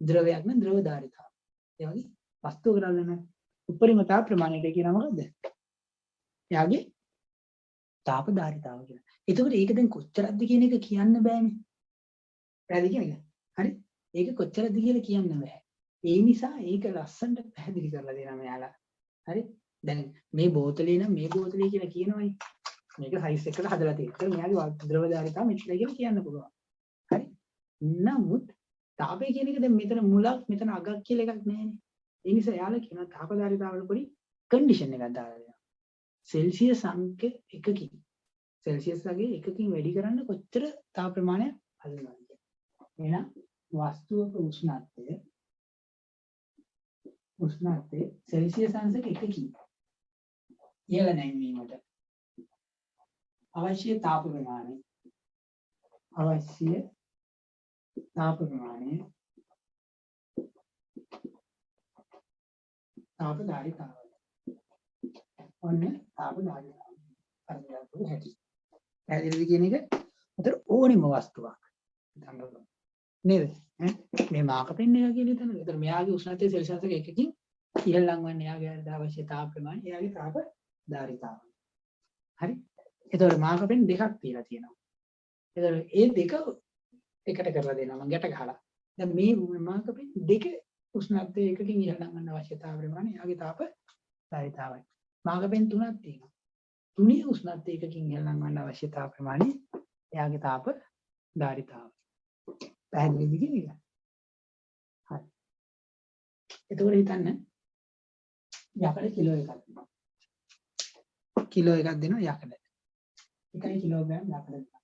ද්‍රවයක් නම් ද්‍රව ධාරිතාව. ඒ වගේ වස්තුවකට අල්ලන උපරිම තාප ප්‍රමාණයට කියනවා මොකද්ද? එයාගේ තාප ධාරිතාව කියලා. එතකොට ඒක දැන් කොච්චරක්ද කියන එක කියන්න බෑනේ. පැහැදිලි කියන්නේ? හරි? ඒක කොච්චරද කියලා කියන්න බෑ. ඒ නිසා ඒක ලස්සනට පැහැදිලි කරලා දෙනවා මෙයාලා. හරි? දැන් මේ බෝතලේ නම් මේ බෝතලේ කියලා කියනවනේ. මේක සයිස් එකකට හදලා තියෙනවා. මෙයාගේ ද්‍රව ධාරිතාව මෙච්චරයි කියලා කියන්න පුළුවන්. හරි? නමුත් තාපය කියන එක දැන් මෙතන මුලක් මෙතන අගක් කියලා එකක් නැහැනේ. ඒ නිසා එයාලා කියනවා තාප ධාරිතාවවල පොඩි කන්ඩිෂන් එකක් දාලා දෙනවා. සෙල්සියස් අංක 1කින් සෙල්සියස් වගේ එකකින් වැඩි කරන්න කොච්චර තාප ප්‍රමාණයක් අල්ලනවද කියලා. එහෙනම් වස්තුවක උෂ්ණත්වය සෙල්සියස් අංශක 1කින් ඉහළ නැංවීමට අවශ්‍ය තාප ප්‍රමාණය තාප ධාරිතාව. ඔන්න තාප ධාරිතාව. අරගෙන හැටි. පැහැදිලිද කියන එක? උතර ඕනෙම වස්තුවක්. හිතන්නකො. නේද? මේ මාක පෙන් එක කියලා හිතන්න. උතර මෙයාගේ උෂ්ණත්වය සෙල්සියස් එක 1කින් ඉහළ ලංවන්නේ එයාගේ අවශ්‍ය තාප ප්‍රමාණය එයාගේ තාප ධාරිතාව. හරි? එතකොට මාක පෙන් දෙකක් තියලා තියෙනවා. එතකොට ඒ දෙක එකට කරලා දෙනවා මම ගැට ගහලා. දැන් මේ මාක පෙන් දෙක උෂ්ණත්වය 1කින් ඉහළ ලංවන්න අවශ්‍යතාව ප්‍රමාණය එයාගේ තාප ධාරිතාවයි. මාක පෙන් තුනක් තියෙනවා. තුනේ උෂ්ණත්වය 1කින් ඉහළ ලංවන්න අවශ්‍යතාව ප්‍රමාණය එයාගේ තාප ධාරිතාව. පැහැදිලිද කියන්නේ? හරි. එතකොට හිතන්න යකඩ කිලෝ එකක් දෙනවා. කිලෝ එකක් දෙනවා යකඩ. 1 කිලෝග්‍රෑම් යකඩ දෙනවා.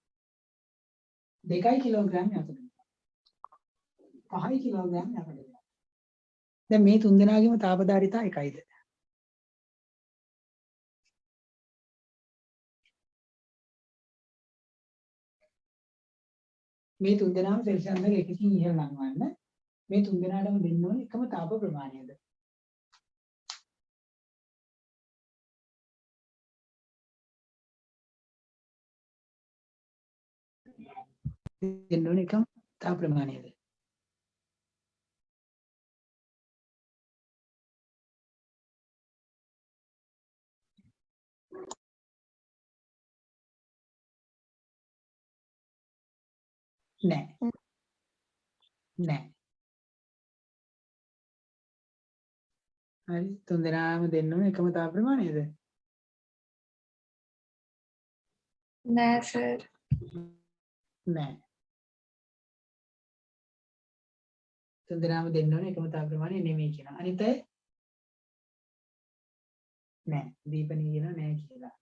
2 කිලෝග්‍රෑම් යකඩ දෙනවා. 5 කිලෝග්‍රෑම් යකඩ දෙනවා. දැන් මේ තුන් දෙනාගේම තාප ධාරිතාව එකයිද? මේ තුන් දෙනාම සෙල්සියස් අංශක 1කින් ඉහළ ලංවන්න මේ තුන් දෙනාටම දෙන්න ඕනේ එකම තාප ප්‍රමාණයද? දෙන්න ඕනේ එකම තාප ප්‍රමාණයද? නෑ. හරි තුන් දෙනාම දෙන්න ඕනේ එකම තාප ප්‍රමාණයද? නෑ සර්. නෑ. තුන් දෙනාම දෙන්න ඕනේ එකම තාප ප්‍රමාණය නෙමෙයි කියනවා. අනිත් අය නෑ. දීපණී කියනවා නෑ කියලා.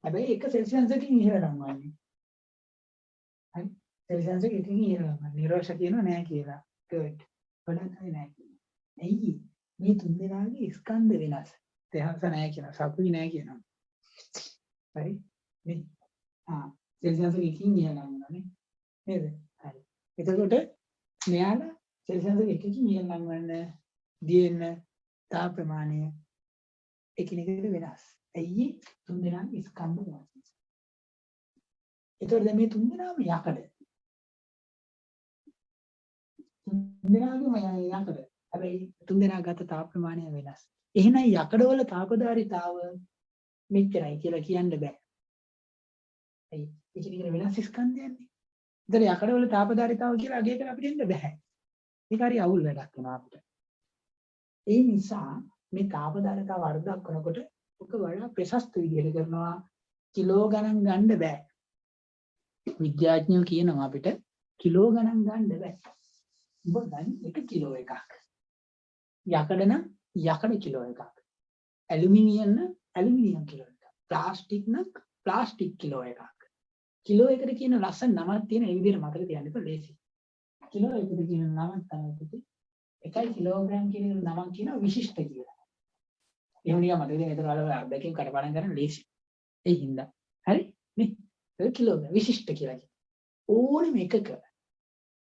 හැබැයි එක සෙල්සියස් අංශකින් ඉහළ ලංවන්නේ. හරි සෙල්සියස් අංශක 1කින් ඉහළ ලංවන්නේ. නිරෝෂ කියනවා නෑ කියලා. good. ගොඩක් අය නෑ කියනවා. ඇයි? මේ තුන් දෙනාගේ ස්කන්ධ වෙනස්. තේහස නෑ කියනවා. සපුයි නෑ කියනවා. හරි? නේ? සෙල්සියස් අංශක 1කින් ඉහළ ලංවන්නේ. නේද? හරි. එතකොට මෙයාලා සෙල්සියස් අංශක 1කින් ඉහළ ලංවන්න දියෙන්න තාප ප්‍රමාණය එකිනෙකට වෙනස්. ඇයි තුන් දෙනාගේ ස්කන්ධ වෙනස්. එතකොට දැන් මේ තුන් දෙනාම යකඩ. තුන් දෙනාගේම යකඩ. හැබැයි තුන් දෙනා ගත තාප ප්‍රමාණය වෙනස්. එහෙනම් යකඩවල තාප ධාරිතාව මෙච්චරයි කියලා කියන්න බෑ. ඒ කියන්නේ වෙනස් ස්කන්ධයන්නේ. ඉතින් යකඩවල තාපදාරිතාව කියලා අගය කරලා අපිට එන්න බෑ. ඒක හරි අවුල් වැඩක් වෙනවා අපිට. ඒ නිසා මේ තාපදාරිතාව වර්ධක් කරනකොට ඔක වඩා ප්‍රශස්ත විදිහට කරනවා. කිලෝ ගණන් ගන්න බෑ. විද්‍යාඥයෝ කියනවා අපිට කිලෝ ගණන් ගන්න බෑ. ඔබ ගන්න 1 කිලෝ එකක්. යකඩ නම් යකඩ කිලෝ එකක්. ඇලුමිනියම් නම් ඇලුමිනියම් කිලෝ එකක්. ප්ලාස්ටික් නම් ප්ලාස්ටික් කිලෝ එකක්. කිලෝ එකට කියන ලස්සන නමක් තියෙන ඒ විදිහට මතක තියාගන්න එක ලේසි. කිලෝ එකට කියන නමක් තමයි 1 කිලෝග්‍රෑම් කියන නමක් කියන විශිෂ්ට කියලා. එහෙම නිකන් මතක තියාගන්න. ඒතර වල අර්ධකයෙන් කඩපාඩම් කරන්න ලේසි. ඒ හින්දා. හරි? නේ? ඒක කිලෝග්‍රෑම් විශිෂ්ට කියලා කියනවා. ඕනෙම එකක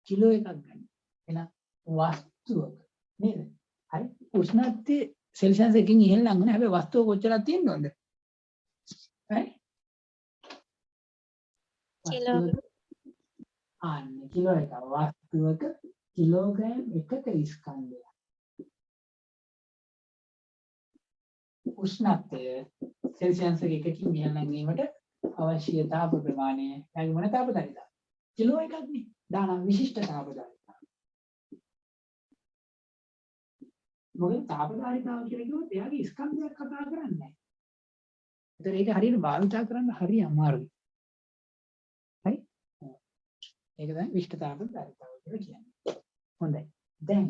කිලෝ එකක් ගන්න. එහෙනම් වස්තුවක නේද? හරි? උෂ්ණත්වයේ සෙල්සියස් එකකින් ඉහළ නම් නේ. හැබැයි වස්තුව කොච්චරක් තියෙනවද? හරි? කිලෝ කිලෝ එක වස්තුවක කිලෝග්‍රෑම් එකක ස්කන්ධය. උෂ්ණත්වය සෙල්සියස් එකකින් ඉහළ නැංවීමට අවශ්‍ය තාප ප්‍රමාණය යයි මොන තාපදාරිතාව? කිලෝ එකක් නේ. දාන විශිෂ්ට තාපදාරිතාව. මොකද තාපදාරිතාව කියලා කිව්වොත් එයාගේ ස්කන්ධයක් කතා කරන්නේ නැහැ. ඒතර ඒක හරියට භාවිතා කරන්න හරි අමාරුයි. හරි? ඒක තමයි විශිෂ්ට තාපදාරිතාව කියලා කියන්නේ. හොඳයි. දැන්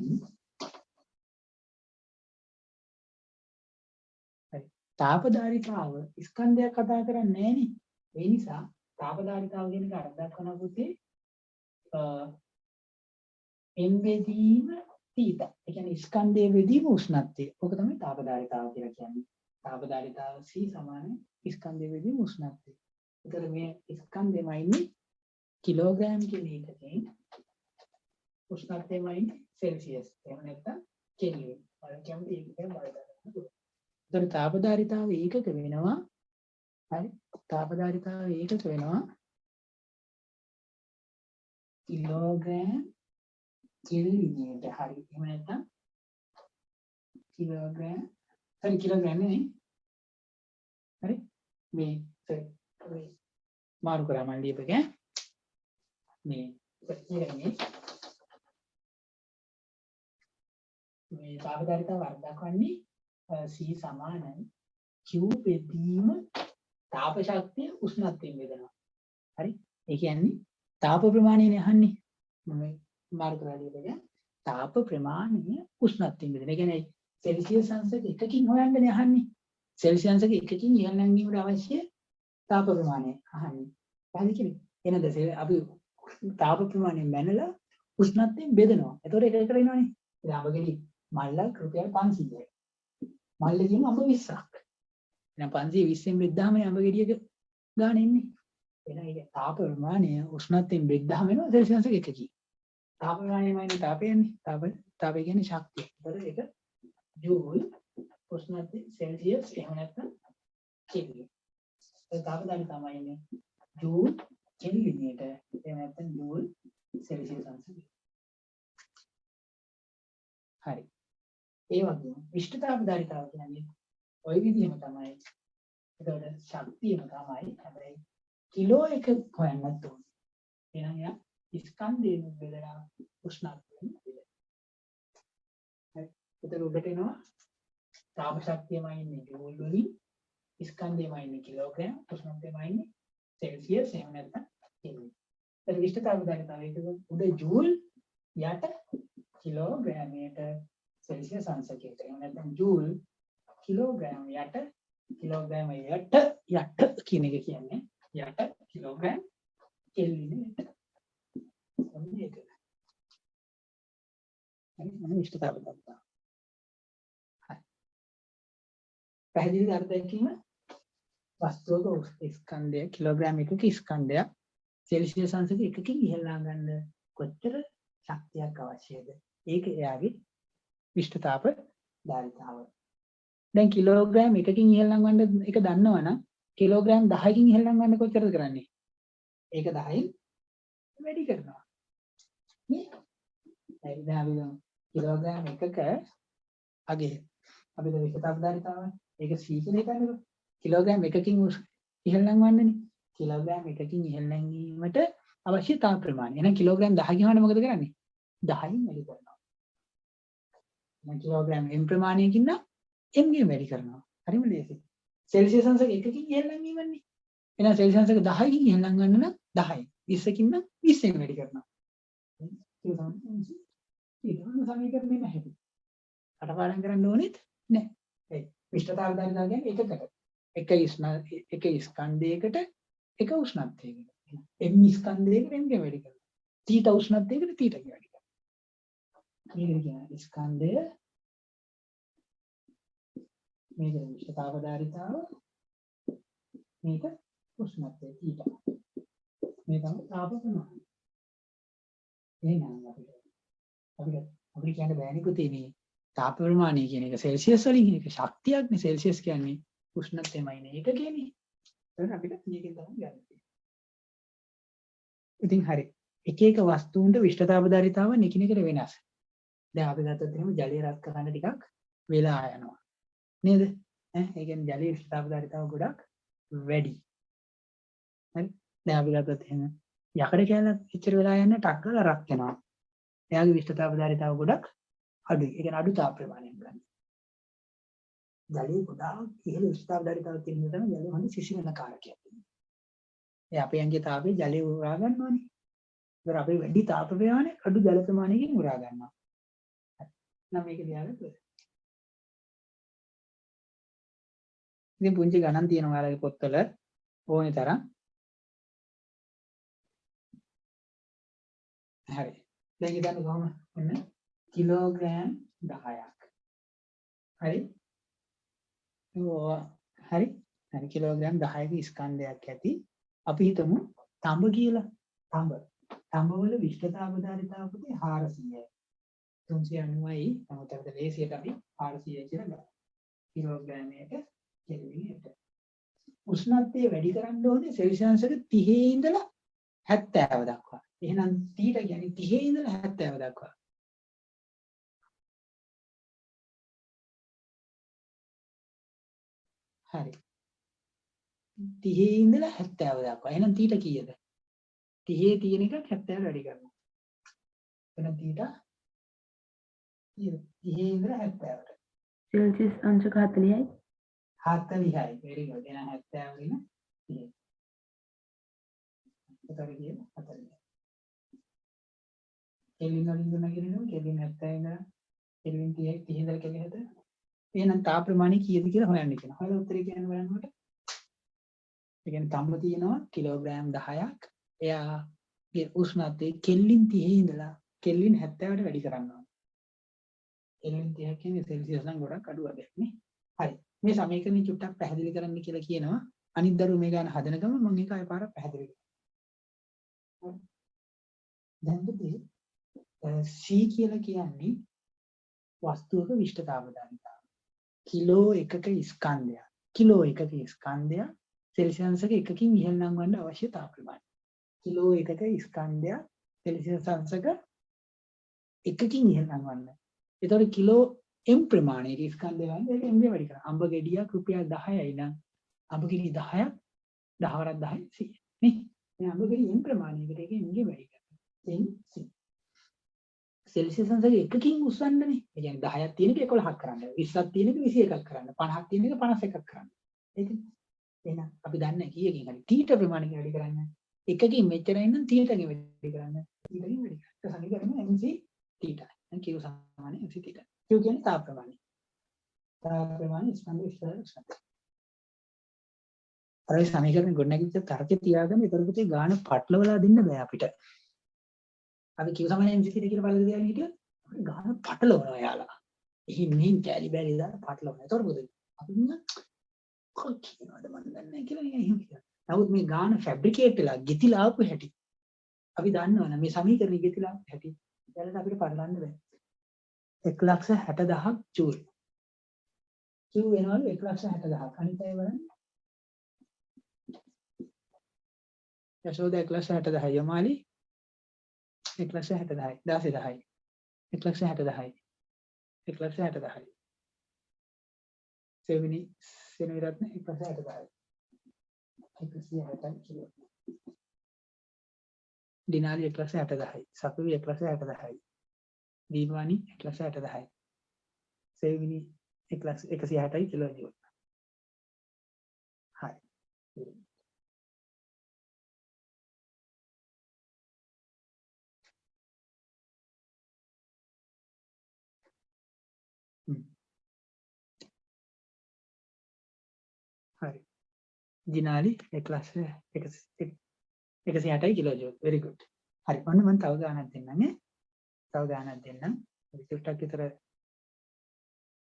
තාපදාරිතාව ස්කන්ධයක් කතා කරන්නේ නැහෙනි. ඒ නිසා තාපදාරිතාව කියන එක අර්ථයක් කරන පුතේ එම්බෙදීම තීත. ඒ කියන්නේ ස්කන්ධයේ බෙදීම උෂ්ණත්වය. ඔක තමයි තාපදාරිතාව කියලා කියන්නේ. තාපදාරිතාව C සමාන ස්කන්ධයේ බෙදීම උෂ්ණත්වය. ඒතර මේ ස්කන්ධෙම ඉන්නේ කිලෝග්‍රෑම් කියන එකකින් උෂ්ණත්වයම ඉන්නේ සෙල්සියස්. එහෙම නැත්නම් කෙල්වින්. මම කැමති එකෙන් බලන්න. ඒතර තාපදාරිතාව ඒකක වෙනවා. හරි? තාපදාරිතාව ඒකක වෙනවා. කිලෝග්‍රෑම් කෙල්වින්ට. හරි. එහෙම නැත්නම් කිලෝග්‍රෑම් හරි කිලෝග්‍රෑම් නේ. හරි? මේ මාරු කරා මම ලියපෙක මේ තාපදාරිතාව වර්ධක් වන්නේ C සමානයි Q බෙදීම තාප ශක්තිය උෂ්ණත්වයෙන් බෙදනවා. හරි? ඒ කියන්නේ තාප ප්‍රමාණයනේ අහන්නේ. මම මාරු කරලා ලියපෙක තාප ප්‍රමාණය උෂ්ණත්වයෙන් බෙදෙන. ඒ කියන්නේ සෙල්සියස් අංශක එකකින් හොයන්නනේ අහන්නේ. සෙල්සියස් අංශක එකකින් ඉහළ නැංවීමට අවශ්‍ය තාප ප්‍රමාණය අහන්නේ. පැහැදිලිද? එනද අපි තාප ප්‍රමාණය මැනලා උෂ්ණත්වයෙන් බෙදනවා. එතකොට ඒක එකට එනවනේ. ඉතින් අපගෙඩි මල්ලක් රුපියල් 500යි. මල්ලේ තියෙන අඹ 20ක්. එහෙනම් 520න් බෙද්දාම අඹ ගෙඩියක ගාන එන්නේ. එහෙනම් ඒක තාප ප්‍රමාණය උෂ්ණත්වයෙන් බෙද්දාම එනවා සෙල්සියස් එකකින්. තාප ප්‍රමාණයමයි තාපයන්නේ. තාපය කියන්නේ ශක්තිය. ඒතකොට ඒක ජූල් උෂ්ණත්වය සෙල්සියස් එහෙම නැත්නම් කෙල්වින්. ඒ තාපදාරිතාව තමයි ඉන්නේ ජූල් කෙල්වින්ට. එහෙම නැත්නම් ජූල් සෙල්සියස් අංශය. හරි. ඒ වගේම විශිෂ්ට තාපදාරිතාව කියන්නේ ওই විදිහම තමයි. ඒකට ශක්තියම තමයි. හැබැයි කිලෝ එක හොයන්නත් ඕනේ. එහෙනම් යා ස්කන්ධයෙන් බෙදලා උෂ්ණත්වයෙන් බෙදලා. හරි. ඒතර උඩට එනවා තාප ශක්තියමයි ඉන්නේ ජූල් වලින්. ස්කන්ධයමයි ඉන්නේ කිලෝග්‍රෑම්. උෂ්ණත්වයමයි ඉන්නේ සෙල්සියස් එහෙම නැත්නම් කෙල්වින්. ඒතර විශිෂ්ට තාපදාරිතාව ඒක උඩ ජූල් යට කිලෝග්‍රෑමයට සෙල්සියස් අංශකයට. එහෙම නැත්නම් ජූල් කිලෝග්‍රෑම් යට කිලෝග්‍රෑම යට කියන එක කියන්නේ යට කිලෝග්‍රෑම් කෙල්වින් යට. මේක. හරි මම විශිෂ්ට තාපදාරිතාව. හරි. පැහැදිලිද අර දැක්කීම? වස්තුවක ස්කන්ධය කිලෝග්‍රෑම් එකක ස්කන්ධය සෙල්සියස් අංශක එකකින් ඉහළ ගන්න කොච්චර ශක්තියක් අවශ්‍යද? ඒක එයාගේ විශිෂ්ට තාපදාරිතාව. දැන් කිලෝග්‍රෑම් එකකින් ඉහළ ගන්න එක දන්නවනම් කිලෝග්‍රෑම් 10කින් ඉහළ ගන්න කොච්චරද කරන්නේ? ඒක 10න් වැඩි කරනවා. නේ? හරි දැන් අපි කිලෝග්‍රෑම් එකක අගේ අපිට විශිෂ්ට තාපදාරිතාව ඒක C කියලා හිතන්නකෝ. කිලෝග්‍රෑම් එකකින් ඉහළ නංවන්නනේ. කිලෝග්‍රෑම් එකකින් ඉහළ නැංවීමට අවශ්‍ය තාප ප්‍රමාණය. එහෙනම් කිලෝග්‍රෑම් 10 ගහන්න මොකද කරන්නේ? 10න් වැඩි කරනවා. එහෙනම් කිලෝග්‍රෑම් m ප්‍රමාණයකින් නම් m ගෙන් වැඩි කරනවා. හරිම ලේසියි. සෙල්සියස් අංශක එකකින් ඉහළ නැංවීමන්නේ. එහෙනම් සෙල්සියස් අංශක 10කින් ඉහළ නංවන්න නම් 10යි. 20කින් නම් 20ෙන් වැඩි කරනවා. ඒක තමයි සමීකරණය නැහැ. අටපාඩම් කරන්න ඕනෙත් නැහැ. ඒ විෂ්ඨතාව ධාරිතාව කියන්නේ එකකට එක ස්කන්ධයකට එක උෂ්ණත්වයකට. m ස්කන්ධයකට m ගෙන් වැඩි කරනවා. θ උෂ්ණත්වයකට θ ගෙන් වැඩි කරනවා. මේක කියන්නේ ස්කන්ධය මේක විෂ්ඨතාව ධාරිතාව මේක උෂ්ණත්වය θ. මේ තමයි තාප ප්‍රමාණය. එහෙනම් අපිට කියන්න බෑනේ පුතේ මේ තාප ප්‍රමාණය කියන එක සෙල්සියස් වලින් එක ශක්තියක් නේ. සෙල්සියස් කියන්නේ උෂ්ණත්වයමයි නේ. ඒක කියන්නේ. ඒක අපිට මේකෙන් තමයි ගන්න තියෙන්නේ. ඉතින් හරි. එක එක වස්තුන්ට විෂ්ඨතාව ධාරිතාව එකිනෙකට වෙනස්. දැන් අපි ගත්තොත් එහෙම ජලය රත් කරන්න ටිකක් වෙලා යනවා. නේද? ඒ කියන්නේ ජලයේ විෂ්ඨතාව ධාරිතාව ගොඩක් වැඩි. හරි. දැන් අපි ගත්තොත් එහෙම යකඩ කැලක් ඉච්චර වෙලා යන ටක් ගාලා රත් වෙනවා. එයාගේ විෂ්ඨතාව ධාරිතාව ගොඩක් අඩුයි. ඒ කියන්නේ අඩු තාප ප්‍රමාණයක් ගන්න. ජලයේ ගොඩාක් ඉහළ විෂ්ඨතාව ධාරිතාවක් තියෙන නිසා ජලය හොඳ සිසිලන කාරකයක්. ඒ අපේ ඇඟේ තාපේ ජලය උරා ගන්නවානේ. ඒතර අපේ වැඩි තාප ප්‍රමාණය අඩු ජල ප්‍රමාණයකින් උරා ගන්නවා. නම් මේක ලියාගන්න. ඉතින් පුංචි ගණන් තියෙනවා ඔයාලගේ පොත්වල ඕනේ තරම්. හරි. දැන් හිතන්න කොහොමද? ඔන්න කිලෝග්‍රෑම් 10ක්. හරි? හරි. හරි කිලෝග්‍රෑම් 10ක ස්කන්ධයක් ඇති. අපි හිතමු තඹ කියලා. තඹ වල විෂ්ඨතාව ධාරිතාව පුතේ 400යි. 390යි. නමුත් අපිට ලේසියට අපි 400යි කියලා ගන්නවා. කිලෝග්‍රෑමයක කෙල්වින් 1. උෂ්ණත්වය වැඩි කරන්න ඕනේ සෙල්සියස් අංශක 30 ඉඳලා 70 දක්වා. එහෙනම් θ කියන්නේ 30 ඉඳලා 70 දක්වා. හරි. 30 ඉඳලා 70 දක්වා. එහෙනම් θ කීයද? 30 තියෙන එකක් 70 වැඩි කරනවා. එහෙනම් θ 30 ඉඳලා 70ට. සෙල්සියස් අංශක 40යි. 40යි. very good. එහෙනම් 70 වෙන 30. එතකොට කියන 40. කෙල්වින් වලින් ගණන් කරනකොට කෙල්වින් 70 ඉඳලා කෙල්වින් 30යි 30 ඉඳලා කෙල්වින් 70. එහෙනම් තාප ප්‍රමාණය කීයද කියලා හොයන්න කියනවා. හොයලා උත්තරේ කියන්න බලනකොට ඒ කියන්නේ තඹ තියෙනවා කිලෝග්‍රෑම් 10ක්. එයාගේ උෂ්ණත්වය කෙල්වින් 30 ඉඳලා කෙල්වින් 70ට වැඩි කරනවා. කෙල්වින් 30 කියන්නේ සෙල්සියස් නම් ගොඩක් අඩු වගේ නේ. හරි. මේ සමීකරණය චුට්ටක් පැහැදිලි කරන්න කියලා කියනවා. අනිත් දරුවෝ මේ ගාන හදන ගම මම ඒක ආයෙ පාරක් පැහැදිලි කරනවා. දැන් පුතේ C කියලා කියන්නේ වස්තුවක විෂ්ඨතාව ධාරිතාව. කිලෝ එකක ස්කන්ධය. කිලෝ එකක ස්කන්ධය සෙල්සියස් අංශක එකකින් ඉහළ නංවන්න අවශ්‍ය තාප ප්‍රමාණය. කිලෝ එකක ස්කන්ධය සෙල්සියස් අංශක එකකින් ඉහළ නංවන්න. ඒතකොට කිලෝ m ප්‍රමාණයක ස්කන්ධය වගේ ඒක m ගෙන් වැඩි කරනවා. අඹ ගෙඩියක් රුපියල් 10යි නම් අඹ ගෙඩි 10ක් 10 වරක් 10යි 100. නේ? මේ අඹ ගෙඩි m ප්‍රමාණයකට ඒක m ගෙන් වැඩි කරනවා. m c. සෙල්සියස් අංශක එකකින් උස්සන්නනේ. ඒ කියන්නේ 10ක් තියෙන එක 11ක් කරන්න. 20ක් තියෙන එක 21ක් කරන්න. 50ක් තියෙන එක 51ක් කරන්න. ඒක එහෙනම් අපි දන්නේ කීයකින් හරි θ ප්‍රමාණයකින් වැඩි කරන්න. එකකින් මෙච්චරයි නම් θ ගෙන් වැඩි කරන්න. θ ගෙන් වැඩි කරන්න. ඒක සමීකරණය mc θ. දැන් q සමානයි mc θ. q කියන්නේ තාප ප්‍රමාණය. තාප ප්‍රමාණය ස්කන්ධ විශ්ලේෂණය. අර සමීකරණ ගොඩනැගිච්ච තර්කේ තියාගෙන ඒතර ගාන පටලවලා දෙන්න බෑ අපිට. අපි q සමානයි mc θ කියලා බලලා තියාගෙන හිටියොත් අපිට ගාන පටලවනවා යාලා. එහි මෙහින් කැලි බැලි දාලා පටලවනවා. ඒතර මොකද? අපි කියනවාද මන් දන්නේ නැහැ කියලා එහෙම කියනවා. නමුත් මේ ගාන ෆැබ්‍රිකේට් වෙලා ගෙතිලා ආපු හැටි අපි දන්නවනේ මේ සමීකරණය ගෙතිලා ආපු හැටි. ඊළඟට අපිට පටලන්න බෑ. 1,60,000ක් ජූල්. Q වෙනවලු 1,60,000ක්. අනිත් අය බලන්න. යශෝද 1,60,000 යමාලි 1,60,000 16,000 1,60,000 1,60,000 සෙවිනි වෙන විතරක් නේ 160යි. 160යි කිලෝ. දිනාලි 160යි. සතුරු 160යි. දීපවානි 160යි. සේවිනි 160යි කිලෝ ජූල්. හරි. හරි. දිනාලි 160යි කිලෝ ජූල්. very good. හරි. ඔන්න මම තව ගානක් දෙන්නම් නේ. තව ගානක් දෙන්නම්. ටිකක් විතර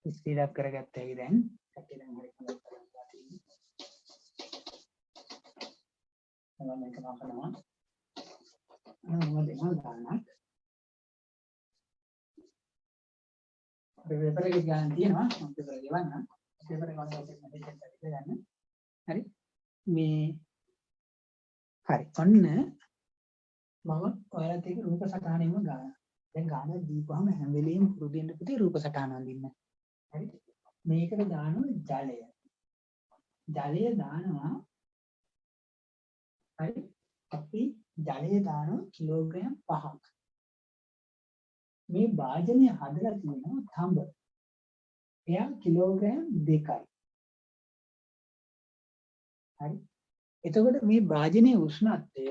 ස්පීඩ් අප් කරගත්ත හැකි දැන්. කට්ටිය දැන් හරි හොඳට කරලා තියෙනවා. මම මේක නවත්තනවා. මම දෙනවා ගානක්. පේපර් එකේ ගානක් තියෙනවා. මම පේපර් එක ගෙවන්නම්. පේපර් එක වන්දෝස් එක මෙතෙන් ගන්න. හරි. මේ හරි. ඔන්න මම ඔයාලට ඒක රූප සටහනෙම ගන්න. දැන් ගානක් දීපුවාම හැම වෙලෙම පුරුදු වෙන්න පුතේ රූප සටහන අඳින්න. හරි. මේකට දානවා ජලය. ජලය දානවා. හරි. අපි ජලය දානවා කිලෝග්‍රෑම් 5ක්. මේ වාජනය හදලා තියෙනවා තඹ. එයා කිලෝග්‍රෑම් 2යි. හරි. එතකොට මේ වාජනයේ උෂ්ණත්වය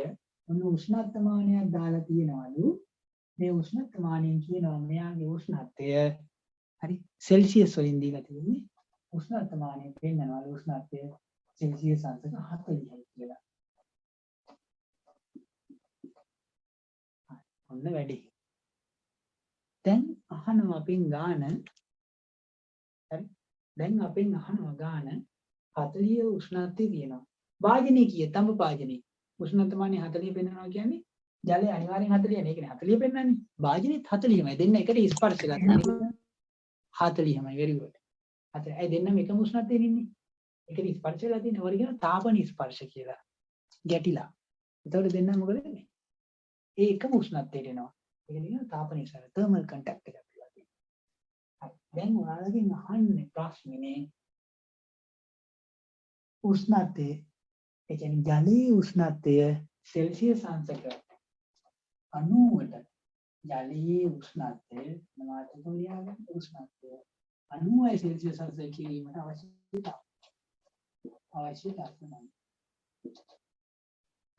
මොන උෂ්ණත්වමානයක් දාලා තියෙනවලු? මේ උෂ්ණත්වමානයෙන් කියනවා මෙයාගේ උෂ්ණත්වය හරි සෙල්සියස් වලින් දීලා තියෙන්නේ. උෂ්ණත්වමානය පෙන්නනවා උෂ්ණත්වය සෙල්සියස් අංශක 40යි කියලා. ඔන්න වැඩි. දැන් අහනවා අපෙන් ගාන හරි. දැන් අපෙන් අහනවා ගාන 40 උෂ්ණත්වය තියෙනවා. වාජනීය කීය තඹ වාජනීය උෂ්ණත්වමානය 40 පෙන්නනවා කියන්නේ ජලය අනිවාර්යෙන් 40 නේ. ඒකනේ 40 පෙන්නන්නේ. වාජනීයත් 40මයි. දෙන්න එකට ස්පර්ශ කරනවා. 40මයි very good. ඒ දෙන්නම එකම උෂ්ණත්වයෙන් ඉන්නේ. ඒකට ස්පර්ශ වෙලා තියෙන වල කියන තාපන ස්පර්ශ කියලා. ගැටිලා. එතකොට දෙන්න මොකද වෙන්නේ? ඒ එකම උෂ්ණත්වයට එනවා. ඒක කියන තාපන ස්පර්ශ thermal contact එකක් කියලා තියෙනවා. හරි. දැන් ඔයාලගෙන් අහන්නේ ප්‍රශ්නේ උෂ්ණත්වය ඒ කියන්නේ ජලයේ උෂ්ණත්වය සෙල්සියස් අංශක 90ට ජලයේ උෂ්ණත්වය මොනවද ලියාගන්න උෂ්ණත්වය 90යි සෙල්සියස් අංශක කිරීමට අවශ්‍යතාවය තමයි.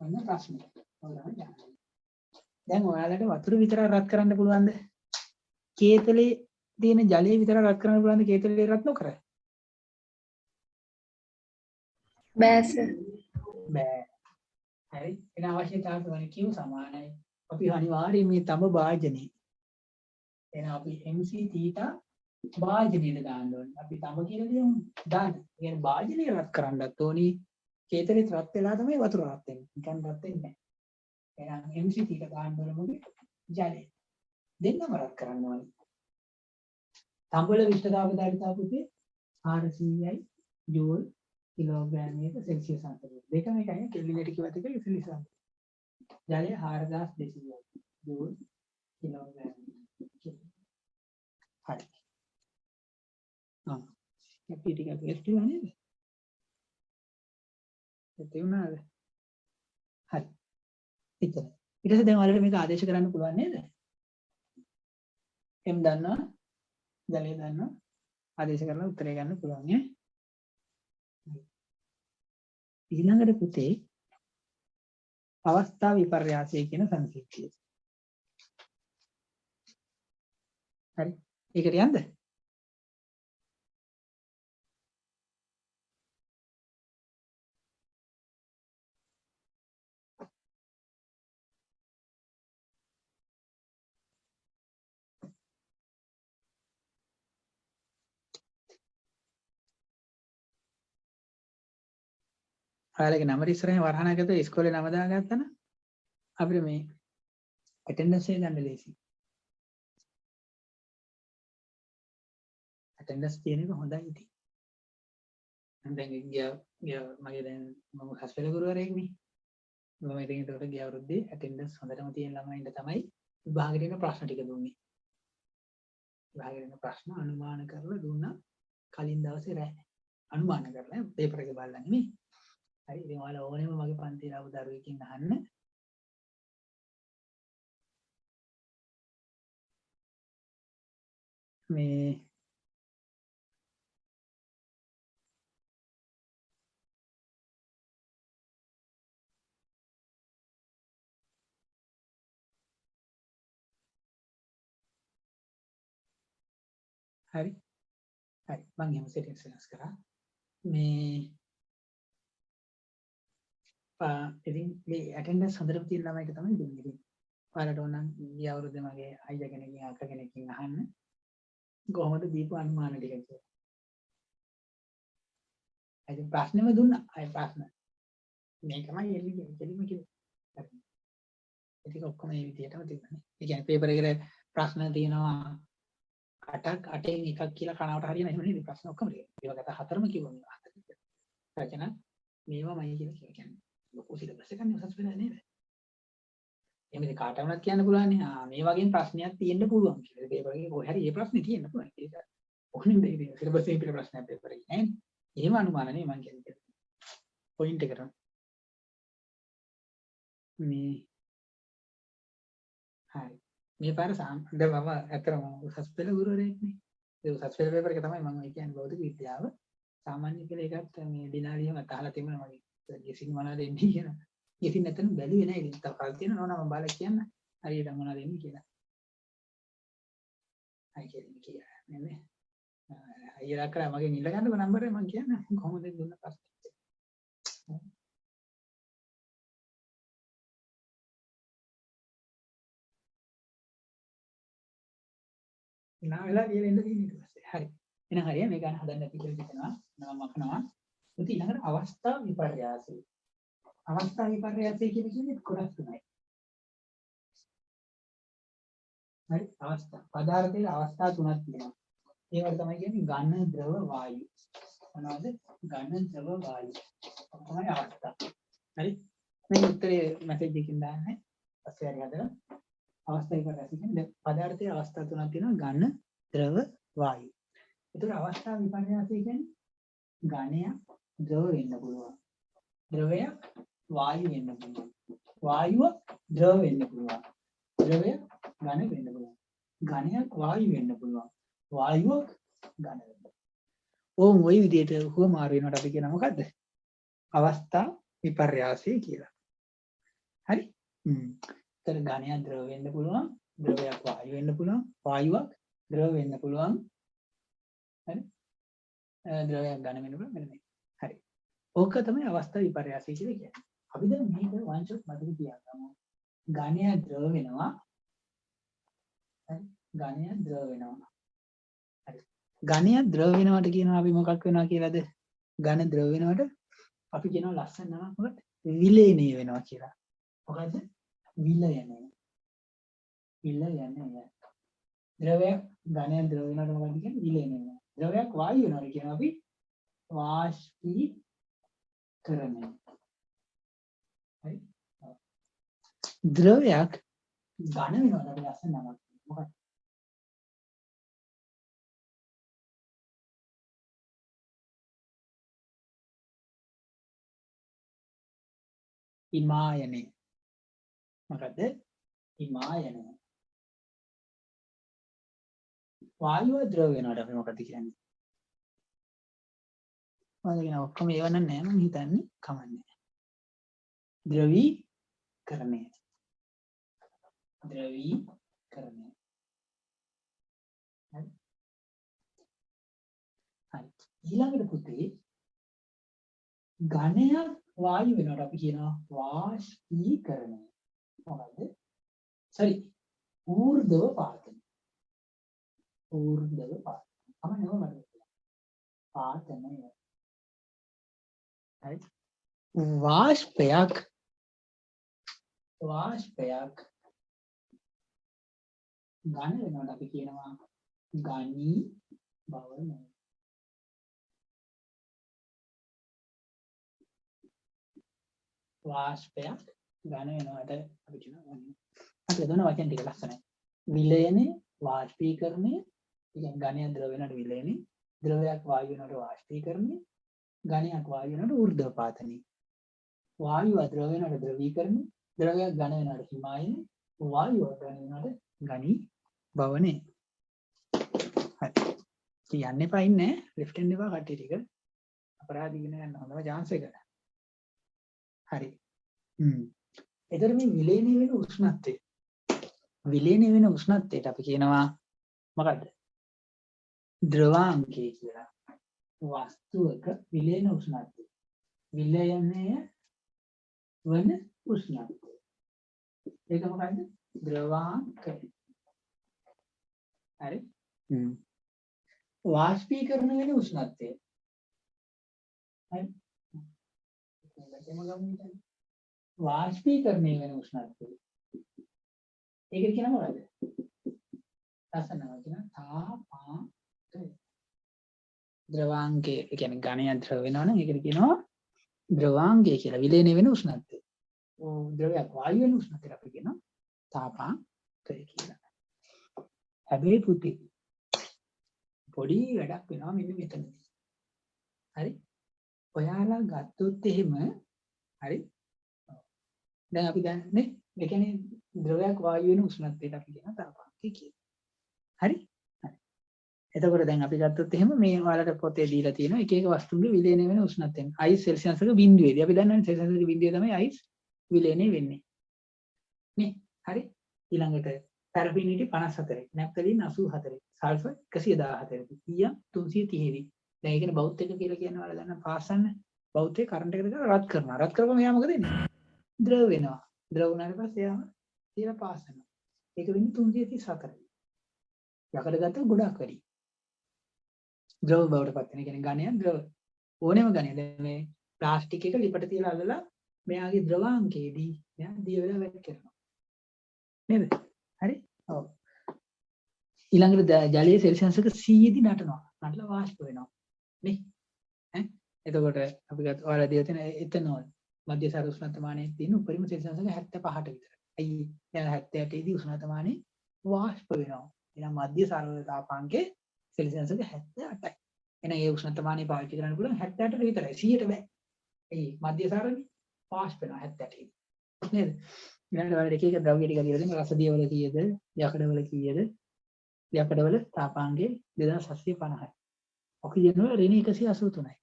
ඔන්න ප්‍රශ්නේ. දැන් ඔයාලට වතුර විතරක් රත් කරන්න පුළුවන්ද? කේතලේ තියෙන ජලය විතරක් රත් කරන්න පුළුවන්ද? කේතලේ රත් නොකර? බෑ සර්. බෑ. හරි. එන අවශ්‍යතාවය වන Q සමානයි. අපි අනිවාර්යයෙන් මේ තඹ වාජනේ. එහෙනම් අපි MC θ වාජනේට දාන්න ඕනේ. අපි තඹ කියලා දෙමු. දාන්න. කියන්නේ වාජනේ රත් කරන්නත් ඕනි. කේතලෙත් රත් වෙලා තමයි වතුර රත් වෙන්නේ. නිකන් රත් වෙන්නේ නැහැ. එහෙනම් MC θ දාන්න ඕනේ මොකද? ජලය. දෙන්නම රත් කරන්න ඕනේ. තඹවල විෂ්ඨතාව ධාරිතාව පුතේ 400යි ජූල් කිලෝග්‍රෑම් එක සෙල්සියස් අංශක දෙකම එකයි කෙල්විනට කිව්වත් එක සෙල්සියස් අංශක ජලය 4200 ජූල් කිලෝග්‍රෑම් හරි අපි ටිකක් වෙස්ට් වෙනවා නේද ඒක උනාද හරි ඊට පස්සේ දැන් ඔයාලට මේක ආදේශ කරන්න පුළුවන් නේද m දන්නවා ජලය දන්නවා ආදේශ කරලා උත්තරය ගන්න පුළුවන් නේ ඊළඟට පුතේ අවස්ථා විපර්යාසය කියන සංකේතය. හරි. ඒකට යන්න. ඔයාලගේ නම ඉස්සරහින් වරහණකට ඉස්කෝලේ නම දාගත්තා නම් අපිට මේ ඇටෙන්ඩන්ස් එක ගන්න ලේසි. ඇටෙන්ඩන්ස් කියන එක හොඳයි ඉතින්. දැන් මගේ දැන් මම හස්පිටල් ගුරුවරයෙක් නේ. මම ඉතින් ඒකට ගිය අවුරුද්දේ ඇටෙන්ඩන්ස් හොඳටම තියෙන ළමයින්ට තමයි විභාගෙට එන ප්‍රශ්න ටික දුන්නේ. විභාගෙට එන ප්‍රශ්න අනුමාන කරලා දුන්නා කලින් දවසේ රැ. අනුමාන කරලා පේපර් එක බලලා නෙමෙයි. හරි ඉතින් ඔයාලා ඕනෙම මගේ පන්තියේ ආපු දරුවෙක්ගෙන් අහන්න මේ හරි හරි මම එහෙම සෙටින්ග්ස් වෙනස් කරා මේ ඉතින් මේ ඇටෙන්ඩන්ස් හොඳටම තියෙන ළමයිට තමයි දුන්නේ ඉතින් ඔයාලට ඕන නම් ගිය අවුරුද්දේ මගේ අයියා කෙනෙක්ගෙන් අක්කා කෙනෙක්ගෙන් අහන්න කොහොමද දීපු අනුමාන ටික කියලා. ඉතින් ප්‍රශ්නෙම දුන්නා අය ප්‍රශ්න මේකමයි එන්නේ කෙලිම කිව්වා. ඒක ඔක්කොම මේ විදිහටම තිබුණේ. ඒ කියන්නේ පේපර් එකේ ප්‍රශ්න තියෙනවා 8ක් 8න් එකක් කියලා කනවට හරියන එහෙම නෙවෙයි ප්‍රශ්න ඔක්කොම තියෙනවා. ඒවා ගත්ත හතරම කිව්වා මේ හතර. රචන මේවමයි කියලා කියන්නේ. ලොකු සිලබස් එකක් නේ උසස් වෙලා නේද? එමෙන්න කාට වුණත් කියන්න පුළුවන් නේ. මේ වගේ ප්‍රශ්නයක් තියෙන්න පුළුවන් කියලා. පේපර් එකේ කොහේ හරි මේ ප්‍රශ්නේ තියෙන්න පුළුවන්. ඒක ඕනෙම දෙයක් සිලබස් එකේ පිට ප්‍රශ්නයක් පේපර් එකේ නෑ. එහෙම අනුමාන නේ මම කියන්නේ. පොයින්ට් එකට මේ හරි මේ පාර දැන් මම ඇත්තටම උසස් පෙළ ගුරුවරයෙක් නේ. ඒ උසස් පෙළ පේපර් එක තමයි මම කියන්නේ භෞතික විද්‍යාව. සාමාන්‍ය පෙළ එකත් මේ දිනාලියම අහලා තිබුණා මගේ ගෙසින් මොනවද එන්නේ කියලා. ගෙසින් නැත්නම් බැලුවේ නැහැ. ඉතින් තව කල් තියෙනවා නෝනා මම බලලා කියන්න. හරියට මොනවද එන්නේ කියලා. අය කියන්නේ නේද? අයියලා කරා මගෙන් ඉල්ල ගන්නකො නම්බර් එක මම කියන්න කොහොමද දුන්න ප්‍රශ්නේ. නා වෙලා කියලා ඉන්න තියෙන ඊට පස්සේ. හරි. එහෙනම් හරිය මේ ගන්න හදන්න නැති කියලා හිතනවා. නම මකනවා. ඉතින් ඊළඟට අවස්ථා විපර්යාසය. අවස්ථා විපර්යාසය කියන්නේ කොටස් තුනයි. හරි අවස්ථා. පදාර්ථයේ අවස්ථා තුනක් තියෙනවා. ඒවට තමයි කියන්නේ ඝන, ද්‍රව, වායු. මොනවද? ඝන, ද්‍රව, වායු. තමයි අවස්ථා. හරි. මේ උත්තරේ මැසේජ් එකකින් දාන්නේ. පස්සේ හරි හදලා අවස්ථා විපර්යාසය කියන්නේ පදාර්ථයේ අවස්ථා තුනක් තියෙනවා ඝන, ද්‍රව, වායු. ඒතර අවස්ථා විපර්යාසය කියන්නේ ඝනයක් ද්‍රව වෙන්න පුළුවන්. ද්‍රවයක් වායු වෙන්න පුළුවන්. වායුව ද්‍රව වෙන්න පුළුවන්. ද්‍රවය ඝන වෙන්න පුළුවන්. ඝනයක් වායු වෙන්න පුළුවන්. වායුවක් ඝන වෙන්න පුළුවන්. ඕම් ওই විදිහට හුවමාරු වෙනවට අපි කියන මොකද්ද? අවස්ථා විපර්යාසය කියලා. හරි? ඒතර ඝනයක් ද්‍රව වෙන්න පුළුවන්. ද්‍රවයක් වායු වෙන්න පුළුවන්. වායුවක් ද්‍රව වෙන්න පුළුවන්. හරි? ද්‍රවයක් ඝන වෙන්න පුළුවන් මෙන්න මේක. හරි. ඕක තමයි අවස්ථා විපර්යාසය කියලා කියන්නේ. අපි දැන් මේක වංශොත් මතක තියාගමු. ඝනයක් ද්‍රව වෙනවා. හරි? ඝනයක් ද්‍රව වෙනවා. හරි. ඝනයක් ද්‍රව වෙනවට කියනවා අපි මොකක් වෙනවා කියලාද? ඝන ද්‍රව වෙනවට අපි කියනවා ලස්සන නමක් මොකක්ද? විලයනය වෙනවා කියලා. මොකද්ද? විලයනය. විලයනය. ද්‍රවයක් ඝනයක් ද්‍රව වෙනවට මොකක්ද කියන්නේ? විලයනය වෙනවා. ද්‍රවයක් වායු වෙනවට කියනවා අපි වාෂ්පීකරණය. හරි? ද්‍රවයක් ඝන වෙනවට අපි ලස්සන නමක් මොකක්ද? හිමායනය. මොකද්ද? හිමායනය. වායුව ද්‍රව වෙනවට අපි මොකද්ද කියන්නේ? මම කියන ඔක්කොම ඒව නෑ මම හිතන්නේ කමන්නේ. ද්‍රවීකරණය. ද්‍රවීකරණය. හරි. හරි. ඊළඟට පුතේ ඝනයක් වායු වෙනවට අපි කියනවා වාෂ්පීකරණය. මොකද්ද? සරි. ඌර්ධව පාතනය. ඌර්ධව පාතනය. අමනව මතක. පාතනය. හරි. වාෂ්පයක් ඝන වෙනවට අපි කියනවා ඝනී භවනය. වාෂ්පයක් ඝන වෙනවට අපි කියනවා ඝනී. අපි දෙන වචන ටික ලස්සනයි. විලයනේ, වාෂ්පීකරණය, කියන්නේ ඝනය ද්‍රව වෙනවට විලයනේ, ද්‍රවයක් වායු වෙනවට වාෂ්පීකරණය, ඝනයක් වායු වෙනකොට ඌර්ධ්වපාතනයි. වායුව ද්‍රව වෙනකොට ද්‍රවීකරණය, ද්‍රවයක් ඝන වෙනකොට හිමායනය, වායුව ඝන වෙනකොට ඝනී භවනය. හරි. කියන්න එපා ඉන්නේ ලෙෆ්ට් හෑන්ඩ් එපා කට්ටිය ටික. අපරාධ ඉගෙන ගන්න හොඳම chance එක. හරි. එතකොට මේ විලේනය වෙන උෂ්ණත්වය. විලේනය වෙන උෂ්ණත්වයට අපි කියනවා මොකද්ද? ද්‍රවාංකය කියලා. වස්තුවක විලේන උෂ්ණත්වය. විලයනය වන උෂ්ණත්වය. ඒක මොකද්ද? ද්‍රවාංකය. හරි. වාෂ්පීකරණ වෙන උෂ්ණත්වය. හරි. වාෂ්පීකරණය වෙන උෂ්ණත්වය. ඒකට කියනවා මොකද්ද? රසනවා කියන තාපාංකය. ද්‍රවාංකය කියන්නේ ඝනය ද්‍රව වෙනවනම් ඒකට කියනවා ද්‍රවාංකය කියලා. විලේන වෙන උෂ්ණත්වය. ද්‍රවයක් වායු වෙන උෂ්ණත්වයට අපි කියනවා තාපාංකය කියලා. හැබැයි පුතේ පොඩි වැඩක් වෙනවා මෙන්න මෙතනදී. හරි? ඔයාලා ගත්තොත් එහෙම හරි? දැන් අපි දන්නේ ඒ කියන්නේ ද්‍රවයක් වායු වෙන උෂ්ණත්වයට අපි කියන තාපාංකය කියලා. හරි? හරි. එතකොට දැන් අපි ගත්තොත් එහෙම මේ ඔයාලට පොතේ දීලා තියෙනවා එක එක වස්තුන්ගේ විලේනය වෙන උෂ්ණත්වයෙන්. අයිස් සෙල්සියස් එක බිඳුවේදී. අපි දන්නවනේ සෙල්සියස් එක බිඳුවේ තමයි අයිස් විලේනය වෙන්නේ. නේ? හරි? ඊළඟට පැරෆිනිටි 54, නැප්තලින් 84, සල්ෆර් 114, ඊයම් 330 දී. දැන් ඒ කියන්නේ බෞද්ධ එක කියලා කියන්නේ ඔයාලා දන්න පාසන්න බෞද්ධේ කරන්ට් එකට දාලා රත් කරනවා. රත් කරපුවම එයා මොකද වෙන්නේ? ද්‍රව වෙනවා. ද්‍රව වුණාට පස්සේ එයාම තියලා පාස් වෙනවා. ඒක වෙන්නේ 334. යකඩ ගත්ත ගොඩක් වැඩි. ද්‍රව බවට පත් වෙන. ඒ කියන්නේ ඝනයක් ද්‍රව. ඕනෙම ඝනයක්. දැන් මේ ප්ලාස්ටික් එක ලිපට තියලා අල්ලලා මෙයාගේ ද්‍රවාංකයේදී මෙයා දිය වෙලා වැඩ කරනවා. නේද? හරි? ඔව්. ඊළඟට ජලයේ සෙල්සියස් එක 100 දී නටනවා. නටලා වාෂ්ප වෙනවා. නේ? ඈ එතකොට අපි ගත්ත ඔයාලා දිය තියෙන එතනෝල් මධ්‍යසාර උෂ්ණත්වමානයේ තියෙන උපරිම සෙල්සියස් එක 75ට විතර. අයි දැන් 78 දී උෂ්ණත්වමානයේ වාෂ්ප වෙනවා. එහෙනම් මධ්‍යසාර තාපාංකයේ සෙල්සියස් එක 78යි. එහෙනම් ඒ උෂ්ණත්වමානය පාවිච්චි කරන්න පුළුවන් 78ට විතරයි. 100ට බෑ. ඒ මධ්‍යසාරනේ වාෂ්ප වෙනවා 78යි. නේද? ඊළඟට වල එක එක ද්‍රව්‍ය ටික දීලා තියෙනවා. රසදියවල කීයද? යකඩවල කීයද? යකඩවල තාපාංකය 2750යි. ඔක්සිජන් වල ඍණ 183යි.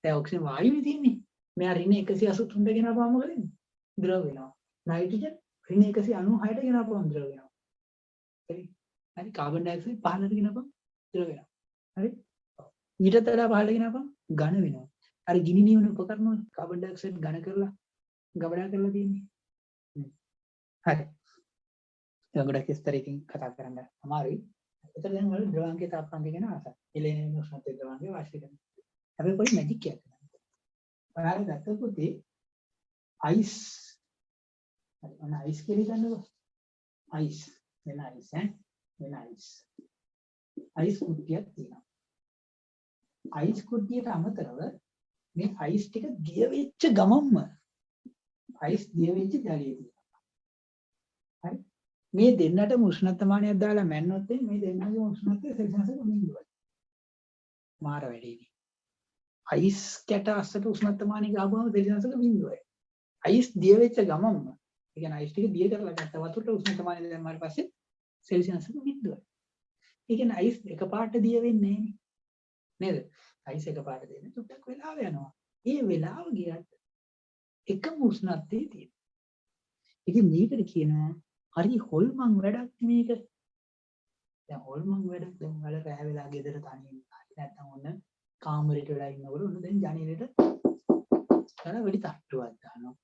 දැන් ඔක්සිජන් වායුවේ තියෙන්නේ. මෙයා ඍණ 183ට ගෙනාවම මොකද වෙන්නේ? ද්‍රව වෙනවා. නයිට්‍රජන් ඍණ 196ට ගෙනාවම ද්‍රව වෙනවා. හරි. හරි කාබන් ඩයොක්සයිඩ් 15ට ගෙනාවම ද්‍රව වෙනවා. හරි. ඊට වඩා 15ට ගෙනාවම ඝන වෙනවා. අර ගිනි නිවන උපකරණ වල කාබන් ඩයොක්සයිඩ් ඝන කරලා ගබඩා කරලා තියෙන්නේ. හරි. ඒක ගොඩක් විස්තරකින් කතා කරන්න අමාරුයි. ඒතර දැන් වල ද්‍රවාංකයේ තාපමානය ගැන අහසක්. එළෙන උෂ්ණත්වය ද්‍රවාංකයේ වාෂ්ප කරනවා. හැබැයි පොඩි මැජික් එකක් කරනවා. ඔයාලා ගත්තොත් අයිස් හරි ඔන්න අයිස් කියලා හිතන්නකෝ. අයිස් වෙන අයිස් වෙන අයිස්. අයිස් කුට්ටියක් තියෙනවා. අයිස් කුට්ටියට අමතරව මේ අයිස් ටික දිය වෙච්ච ගමන්ම අයිස් දිය වෙච්ච ජලය තියෙනවා. හරි මේ දෙන්නටම උෂ්ණත්වමානයක් දාලා මැන්නොත් මේ දෙන්නගේ උෂ්ණත්වය සෙල්සියස් එක බිඳුවයි. මාර වැඩේනේ. අයිස් කැට අස්සට උෂ්ණත්වමානය ගාවම සෙල්සියස් එක බිඳුවයි. අයිස් දිය වෙච්ච ගමන්ම ඒ කියන්නේ අයිස් ටික දිය කරලා ගත්ත වතුරට උෂ්ණත්වමානය දැම්මාට පස්සේ සෙල්සියස් එක බිඳුවයි. ඒ කියන්නේ අයිස් එකපාරට දිය වෙන්නේ නේද? අයිස් එකපාරට දෙන්නේ චුට්ටක් වෙලාව යනවා. ඒ වෙලාව ගියත් එකම උෂ්ණත්වයේ තියෙනවා. ඉතින් මේකට කියනවා හරි හොල්මන් වැඩක් මේක. දැන් හොල්මන් වැඩක් දැන් වල රැහැ වෙලා ගෙදර තනියෙන් නැත්නම් ඔන්න කාමරේට වෙලා ඉන්නකොට ඔන්න දැන් ජනේලෙට කර වෙඩි තට්ටුවක් දානවා.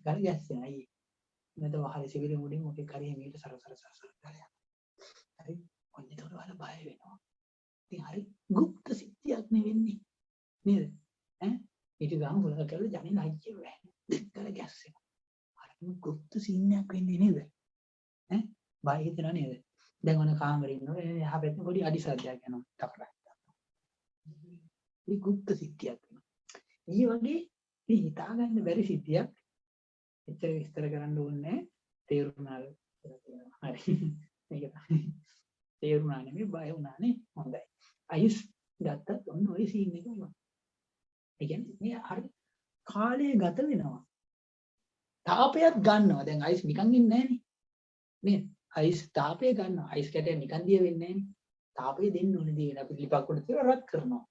ගල ගැස්සෙනවා අයියේ. නැත වහලේ සිවිලේ මුඩින් මොකෙක් හරි මේකට සර ගාලා. හරි ඔන්න ඒකට වල බය වෙනවා. ඉතින් හරි গুপ্ত සිද්ධියක් නෙවෙන්නේ. නේද? ඈ ඊට ගාම හොලක කරලා ජනේල අයියේ වැහෙන. ගල ගැස්සෙනවා. හරි গুপ্ত සින්නයක් වෙන්නේ නේද? ඈ බය හිතෙනා නේද? දැන් ඔන්න කාමරේ ඉන්නවා. එහා පැත්තේ පොඩි අඩි සද්දයක් යනවා. තපරක්. මේ গুপ্ত සිද්ධියක් වෙනවා. මේ වගේ මේ හිතා ගන්න බැරි සිද්ධියක් එච්චර විස්තර කරන්න ඕනේ තේරුණාද කියලා. හරි. මේක තමයි. තේරුණා නෙමෙයි බය වුණානේ. හොඳයි. අයිස් ගත්තත් ඔන්න ඔය සීන් එක වුණා. ඒ කියන්නේ මේ හරි කාලය ගත වෙනවා. තාපයත් ගන්නවා. දැන් අයිස් නිකන් ඉන්නේ නැහනේ. නේද? අයිස් තාපය ගන්නවා. අයිස් කැටය නිකන් දිය වෙන්නේ නැහනේ. තාපය දෙන්න ඕනේ දිය වෙන. අපි ලිපක් උඩ තියලා රත් කරනවා.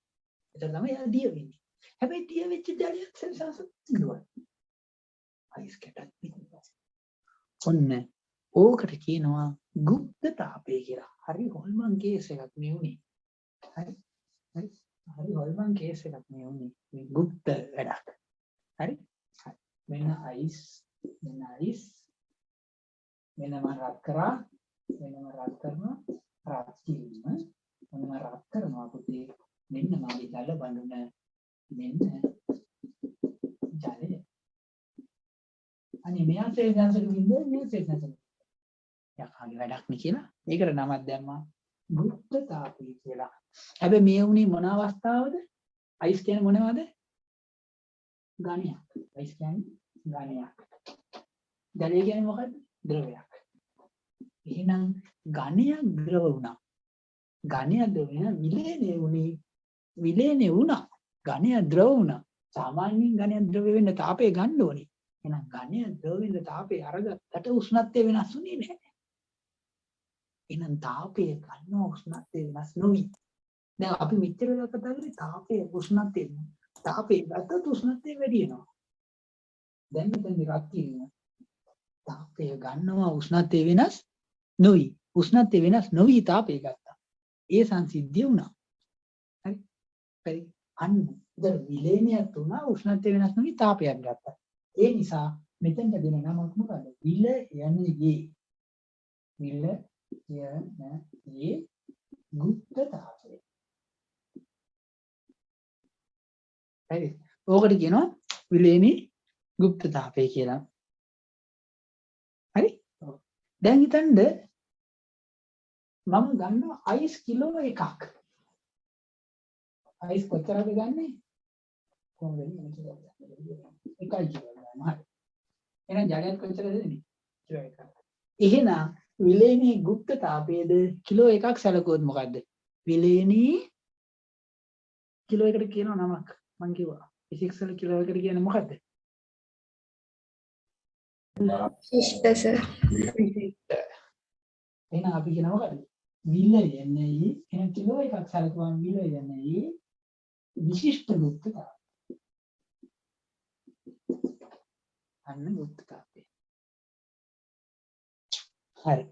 එතන තමයි එයා දිය වෙන්නේ. හැබැයි දිය වෙච්ච ජලයක් සෙල්සියස් ඉන්නවා. අයිස් කැටක් පිටිපස්ස. ඔන්න ඕකට කියනවා ගුප්ත තාපය කියලා. හරි හොල්මන් කේස් එකක් මේ උනේ. හරි. හරි හොල්මන් කේස් එකක් මේ උනේ. මේ ගුප්ත වැඩක්. හරි. මෙන්න අයිස් මෙන්න මම රත් කරා මෙන්න මම රත් කරනවා රත් කිරීම මෙන්න මම රත් කරනවා පුතේ මෙන්න මගේ ජල බඳුන මෙන්න ජලය අනේ මෙයා සේසන්සක වින්දෝ මේ සේසන්සක යකාගේ වැඩක් නේ කියලා ඒකට නමක් දැම්මා ගුප්ත තාපය කියලා හැබැයි මේ උනේ මොන අවස්ථාවද අයිස් කියන්නේ මොනවද ඝනයක් අයිස් කියන්නේ ඝනයක් ජලය කියන්නේ මොකද්ද ද්‍රවයක් එහෙනම් ඝනයක් ද්‍රව වුණා ඝනයක් ද්‍රව වෙන විලේනේ වුණා ඝනයක් ද්‍රව වුණා සාමාන්‍යයෙන් ඝනයක් ද්‍රව වෙන්න තාපය ගන්න ඕනේ එහෙනම් ඝනයක් ද්‍රව වෙන්න තාපය අරගත්තට උෂ්ණත්වය වෙනස් වෙන්නේ නැහැ එහෙනම් තාපය ගන්නවා උෂ්ණත්වය වෙනස් නොවි දැන් අපි මෙච්චර වෙලා කතා කරේ තාපය උෂ්ණත්වය තාපය ගත්තත් උෂ්ණත්වය වැඩි වෙනවා දැන් මෙතන රත් කිරීම තාපය ගන්නවා උෂ්ණත්වය වෙනස් නොවි උෂ්ණත්වය වෙනස් නොවි තාපය ගත්තා ඒ සංසිද්ධිය වුණා හරි අන්න දැන් විලේනියක් තුනා උෂ්ණත්වය වෙනස් නොවි තාපයක් ගත්තා ඒ නිසා මෙතෙන්ට දෙන නමක් මොකද විල යන්නේ ගුප්ත තාපය හරි ඕකට කියනවා විලේනි ගුප්ත තාපය කියලා හරි දැන් හිතන්න මම ගන්නවා අයිස් කිලෝ එකක් අයිස් කොච්චරද ගන්නෙ කොහොමද එකයි කිලෝ ගන්න හරි එහෙනම් ජලයක් කොච්චරද දෙන්නේ කිලෝ එකක් එහෙනම් විලේනී ගුප්ත තාපයේද කිලෝ එකක් සැලකුවොත් මොකද්ද විලේනී කිලෝ එකට කියනවා නමක් මං කිව්වා ෆිසික්ස් වල කිලෝ එකට කියන්නේ මොකද්ද ශිෂ්ට සර්. එහෙනම් අපි කියනවා මොකද? විලයනේ එහෙනම් කිලෝ එකක් සැලකුවම විලයනේ විශිෂ්ට ගුප්තතාවය. අන්න ගුප්තතාවය. හරි.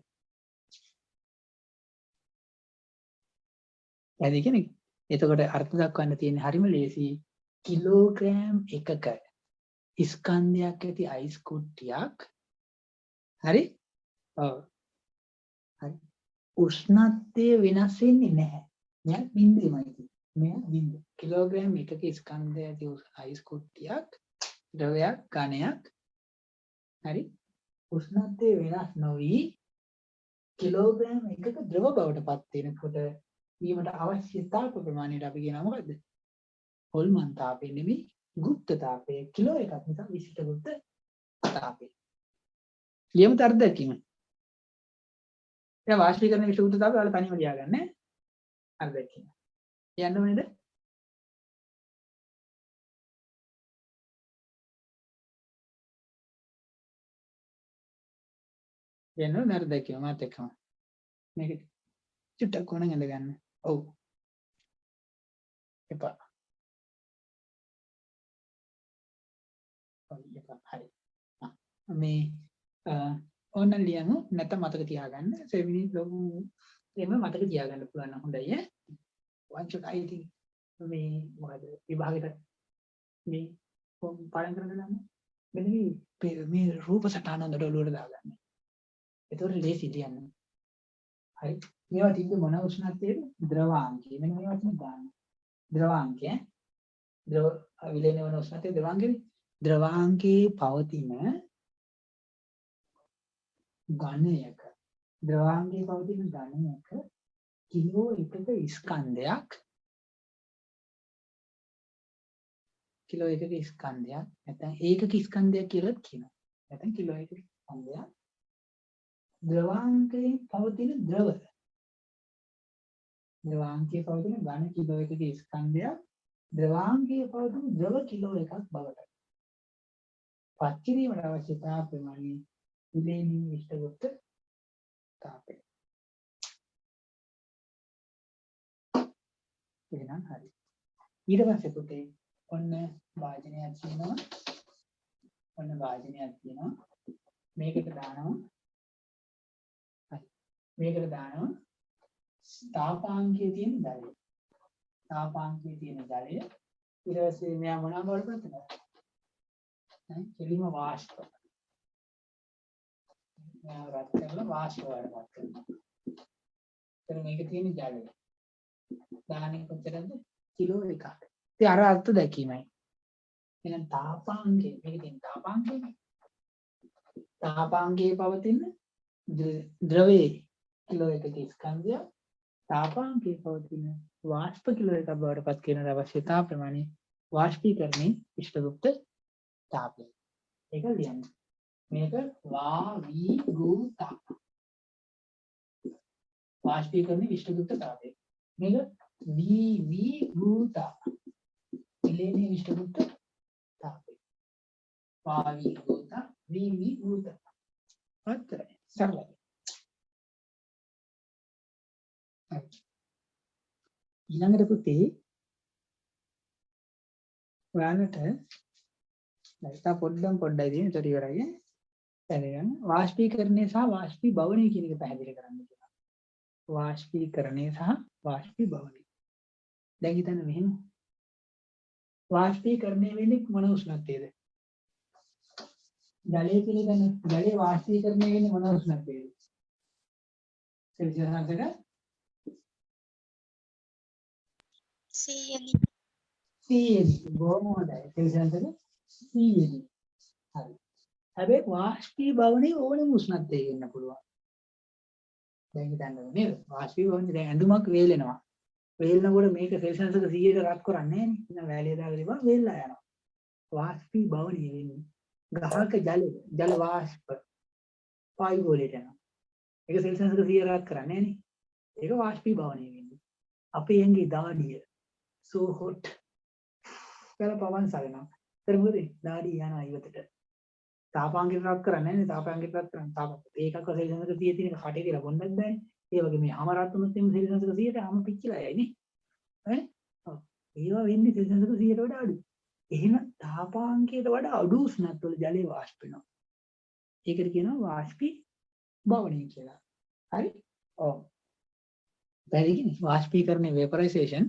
එතකොට කියන්නේ එතකොට අර්ථ දක්වන්න තියෙන හරිම ලේසි කිලෝග්‍රෑම් එකක ස්කන්ධයක් ඇති අයිස් කුට්ටියක් හරි ඔව් හරි උෂ්ණත්වය වෙනස් වෙන්නේ නැහැ මෙයා බිඳුවමයි කියන්නේ මෙයා බිඳුව කිලෝග්‍රෑම් එකක ස්කන්ධය ඇති අයිස් කුට්ටියක් ද්‍රවයක් ඝනයක් හරි උෂ්ණත්වය වෙනස් නොවි කිලෝග්‍රෑම් එකක ද්‍රව බවට පත් වෙනකොට වීමට අවශ්‍ය තාප ප්‍රමාණයට අපි කියනවා මොකද්ද හොල්මන් තාපය නෙමෙයි ගුප්ත තාපය කිලෝ එකක් නිසා විශිෂ්ට ගුප්ත තාපය. ලියමු අර්ධකින්. දැන් වාෂ්පීකරණ විශිෂ්ට ගුප්ත තාපය වල තනියම ලියාගන්න අර්ධකින්. කියන්න ඕනේද? කියන්න ඕනේ අර්ධකින් මාත් එක්කම. මේක චුට්ටක් කොනන් ඇඳ ගන්න. ඔව්. එපා. හරි මේ ඕන ලියමු නැත්නම් මතක තියාගන්න සෙමිනි ලොකු එහෙම මතක තියාගන්න පුළුවන් නම් හොඳයි ඈ වංශක අයිති මේ මොකද විභාගෙට මේ පාඩම් කරගෙන යන්න මෙන්න මේ රූප සටහන හොඳට ඔලුවට දාගන්න ඒතකොට ලේසි ලියන්න හරි මේවා තිබ්බ මොන උෂ්ණත්වයේද ද්‍රවාංකය මෙන්න මේ වචනේ දාන්න ද්‍රවාංකය ද්‍රව විලේන වන උෂ්ණත්වයේ ද්‍රවාංකනේ ද්‍රවාංකයේ පවතින ඝනයක ද්‍රවාංගයේ පවතින ඝනයක කිලෝ එකක ස්කන්ධයක් නැත්නම් ඒකක ස්කන්ධයක් කියලාත් කියනවා නැත්නම් කිලෝ එකක ස්කන්ධයක් ද්‍රවාංකයේ පවතින ද්‍රාංකයේ පවතින ඝන කිලෝ එකක ස්කන්ධයක් ද්‍රවාංගයේ පවතින ද්‍රව කිලෝ එකක් බවට පත් කිරීමට අවශ්‍ය තාප ප්‍රමාණය ඉලෙනින් විශ්ලේෂිත තාපය. එහෙනම් හරි. ඊට පස්සේ පුතේ ඔන්න වාජනයක් තියෙනවා. ඔන්න වාජනයක් තියෙනවා. මේකට දානවා. හරි. මේකට දානවා තාපාංකයේ තියෙන ජලය. තාපාංකයේ තියෙන ජලය ඊට පස්සේ මෙයා මොනවා බවට පත් වෙනවද? කෙලිම වාෂ්ප. මෙයා රත් කරලා වාෂ්ප වලට පත් කරනවා. එතන මේක තියෙන ජලය. දාහනේ කොච්චරද? කිලෝ එකක්. ඉතින් අර අර්ථ දැකීමයි. එහෙනම් තාපාංකය මේක තියෙන තාපාංකයනේ. තාපාංකයේ පවතින ද්‍රවයේ කිලෝ එකක ස්කන්ධය තාපාංකයේ පවතින වාෂ්ප කිලෝ එකක් බවට පත් කරන අවශ්‍යතාව ප්‍රමාණය වාෂ්පීකරණයේ විශ්ලේෂිත තාපය. ඒක ලියන්න. මේක වාවිගුතා. වාෂ්පීකරණයේ විශ්ලේෂිත තාපය. මේක විවිගුතා. ඉලෙනිය විශ්ලේෂිත තාපය. වාවිගුතා විවිගුතා. අත්‍යයි සරලයි. ඊළඟට පුතේ ඔයාලට නැත්නම් පොඩ්ඩයි තියෙන ඒතර ඉවරයි. දැනගන්න වාෂ්පීකරණය සහ වාෂ්පීභවනය කියන එක පැහැදිලි කරන්න කියලා. වාෂ්පීකරණය සහ වාෂ්පීභවනය. දැන් හිතන්න මෙහෙම. වාෂ්පීකරණය වෙන්නේ මොන උෂ්ණත්වයේද? ජලයේ පිළිගන්න ජලයේ වාෂ්පීකරණය වෙන්නේ මොන උෂ්ණත්වයේද? සෙල්සියස් අංශක 100 බොහොම හොඳයි. සෙල්සියස් අංශක 100. හරි. හැබැයි වාෂ්පීභවනයේ ඕනෙම උෂ්ණත්වයක ඉන්න පුළුවන්. දැන් හිතන්න නේද? වාෂ්පීභවනයේ දැන් ඇඳුමක් වේලෙනවා. වේලනකොට මේක සෙල්සියස් අංශක 100ට රත් කරන්නේ නැහැ නේ. ඉතින් වැලිය දාගෙන ඉබන් වේලලා යනවා. වාෂ්පීභවනයේ වෙන්නේ ගහක ජල වාෂ්ප වායු ගෝලයට යනවා. ඒක සෙල්සියස් අංශක 100 රත් කරන්නේ නැහැ නේ. ඒක වාෂ්පීභවනයේ වෙන්නේ. අපේ ඇඟේ දාඩිය so hot කියලා පවන් සලනවා. ඒතර මොකද? දාඩිය යනවා ඉවතට. තාපාංගික රත් කරන්නේ නැහැ නේ. තාපාංගික රත් කරන්නේ තාප. ඒකක් සෙල්සියස් අංශක 100 තියෙන එක කටේ කියලා බොන්නත් බෑනේ. ඒ වගේ මේ හැම රත් වුණොත් එimhe සෙල්සියස් අංශක 100ට හැම පිච්චිලා යයි නේ. ඈ? ඔව්. ඒවා වෙන්නේ සෙල්සියස් අංශක 100ට වඩා අඩුයි. එහෙම තාපාංකයට වඩා අඩු උෂ්ණත්වවල ජලය වාෂ්ප වෙනවා. ඒකට කියනවා වාෂ්පීභවනය කියලා. හරි? ඔව්. බැරිගිනේ වාෂ්පීකරණයේ වේපරයිසේෂන්.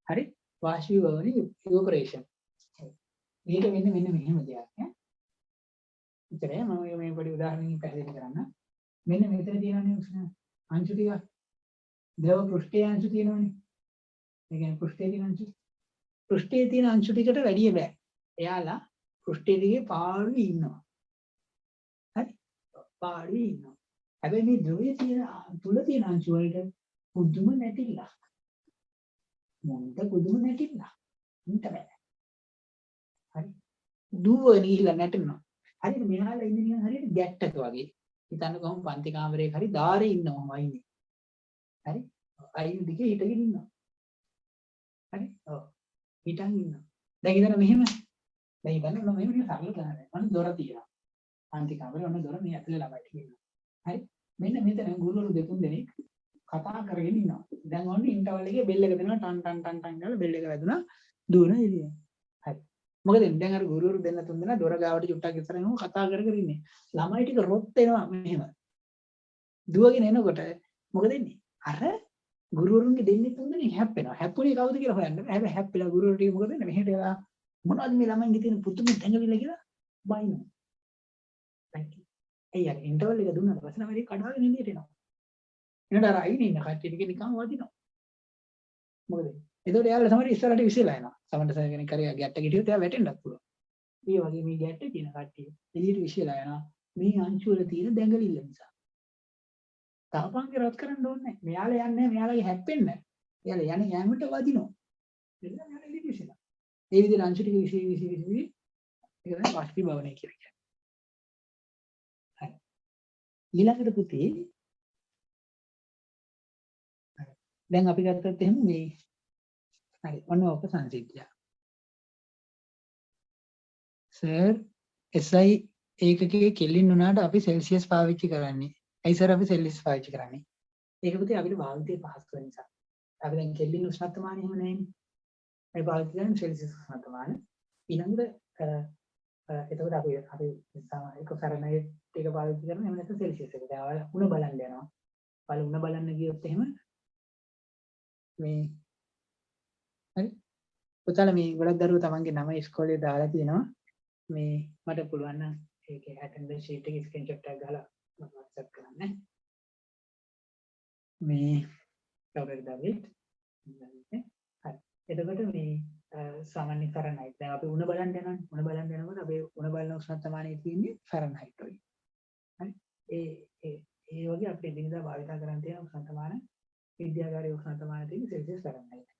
හරි? වාෂ්පීභවනයේ ඉවපොරේෂන්. මේක වෙන්නේ මෙන්න මෙහෙම දෙයක් ඈ. ඉතින් මම මේ පොඩි උදාහරණයක් පැහැදිලි කරන්න. මෙන්න මෙතන තියෙනනේ උෂ්ණ අංශු ටික. ද්‍රව පෘෂ්ඨයේ අංශු තියෙනවනේ. ඒ කියන්නේ පෘෂ්ඨයේ තියෙන අංශු. පෘෂ්ඨයේ තියෙන අංශු ටිකට වැඩිය බෑ. එයාලා පෘෂ්ඨයේ දිගේ පාළුවේ ඉන්නවා. හරි? පාළුවේ ඉන්නවා. හැබැයි මේ ද්‍රවයේ තියෙන තුල තියෙන අංශු වලට පුදුම නැටිලා. මොන්ට පුදුම නැටිලා. උන්ට බෑ. හරි? දුවගෙන ගිහිල්ලා නැටෙනවා. හරියට මෙයාලා ඉන්නේ නිකන් හරියට ගැට්ටක වගේ. හිතන්න කොහොම පන්ති කාමරයක හරි ධාරේ ඉන්නවම අයිනේ. හරි? අයින් දිගේ හිටගෙන ඉන්නවා. හරි? ඔව්. හිටන් ඉන්නවා. දැන් හිතන්න මෙහෙම. දැන් හිතන්න ඔන්න මෙහෙම නිකන් සරල ගහනවා. ඔන්න දොර තියෙනවා. පන්ති කාමරේ ඔන්න දොර මේ ඇතුලේ ළමයි ටික ඉන්නවා. හරි? මෙන්න මෙතන ගුරුවරු දෙතුන් දෙනෙක් කතා කරගෙන ඉන්නවා. දැන් ඔන්න ඉන්ටර්වල් එකේ බෙල් එක දෙනවා ටන් ටන් ටන් ටන් ගාලා බෙල් එක වැදුනා දුවන එළිය. හරි. මොකද දැන් අර ගුරුවරු දෙන්න තුන් දෙනා දොර ගාවට චුට්ටක් ඉස්සරහින් කතා කර කර ඉන්නේ. ළමයි ටික රොත් වෙනවා මෙහෙම. දුවගෙන එනකොට මොකද වෙන්නේ? අර ගුරුවරුන්ගේ දෙන්නේ තුන් දෙනෙක් හැප්පෙනවා. හැප්පුණේ කවුද කියලා හොයන්න බෑ. හැබැයි හැප්පිලා ගුරුවරු ටික මොකද වෙන්නේ? මෙහෙට එලා මොනවද මේ ළමයින්ගේ තියෙන පුදුම දැඟවිල්ල කියලා බයිනවා. thank you. අයියා ඉන්ටර්වල් එක දුන්නාට පස්සේ නම් වැඩි කඩාගෙන එළියට එනවා. එනට අර අයිනේ ඉන්න කට්ටිය ටික නිකන් වදිනවා. මොකද? ඒතකොට එයාලා සමහර ඉස්සරහට විසිලා යනවා. සමහර කෙනෙක් කරේ ගැට්ට ගිටියොත් එයා වැටෙන්නත් පුළුවන්. ඒ වගේ මේ ගැට්ට කියන කට්ටිය එළියට විසිලා යනවා. මේ අංශු වල තියෙන දැඟලිල්ල නිසා. තාපාංගය රත් කරන්න ඕනේ නැහැ. මෙයාලා යන්නේ නැහැ. මෙයාලගේ හැප්පෙන්නේ නැහැ. එයාලා යන්නේ යෑමට වදිනවා. එන්න යන එළියට විසිලා. ඒ විදිහට අංශු ටික විසි ඒක තමයි වාෂ්පීභවනය කියලා කියන්නේ. හරි. ඊළඟට පුතේ දැන් අපි ගත්තත් එහෙම මේ හරි ඔන්න ඔක සංසිද්ධිය. සර් SI ඒකකයේ කෙලින් වුණාට අපි සෙල්සියස් පාවිච්චි කරන්නේ. ඇයි සර් අපි සෙල්සියස් පාවිච්චි කරන්නේ? ඒක පුතේ අපිට භාවිතයේ පහසු වෙන නිසා. අපි දැන් කෙලින් උෂ්ණත්වමානය එහෙම නැහැනේ. අපි පාවිච්චි කරන්නේ සෙල්සියස් උෂ්ණත්වමාන. ඊළඟට එතකොට අපි සාමාන්‍යක ෆැරනහයිට් එක පාවිච්චි කරන එහෙම නැත්නම් සෙල්සියස් එක. දැන් ඔයාලා උණ බලන්න යනවා. ඔයාලා උණ බලන්න ගියොත් එහෙම මේ හරි. පුතාලා මේ ගොඩක් දරුවෝ තමන්ගේ නම ඉස්කෝලේ දාලා තියෙනවා. මේ මට පුළුවන් නම් ඒකේ ඇටෙන්ඩන්ස් ෂීට් එකේ ස්ක්‍රීන්ෂොට් එකක් ගහලා මම WhatsApp කරන්න. මේ කවුරුද ඩේවිඩ්? හරි. එතකොට මේ සාමාන්‍ය ෆැරනහයිට්. දැන් අපි උණ බලන්න යනවානේ. උණ බලන්න යනකොට අපි උණ බලන උෂ්ණත්වමානය තියෙන්නේ ෆැරනහයිට් වලින්. හරි. ඒ වගේ අපිට දිනදා භාවිත කරන් තියෙන උෂ්ණත්වමාන විද්‍යාගාරයේ උෂ්ණත්වමාන තියෙන්නේ සෙල්සියස් ෆැරනහයිට්.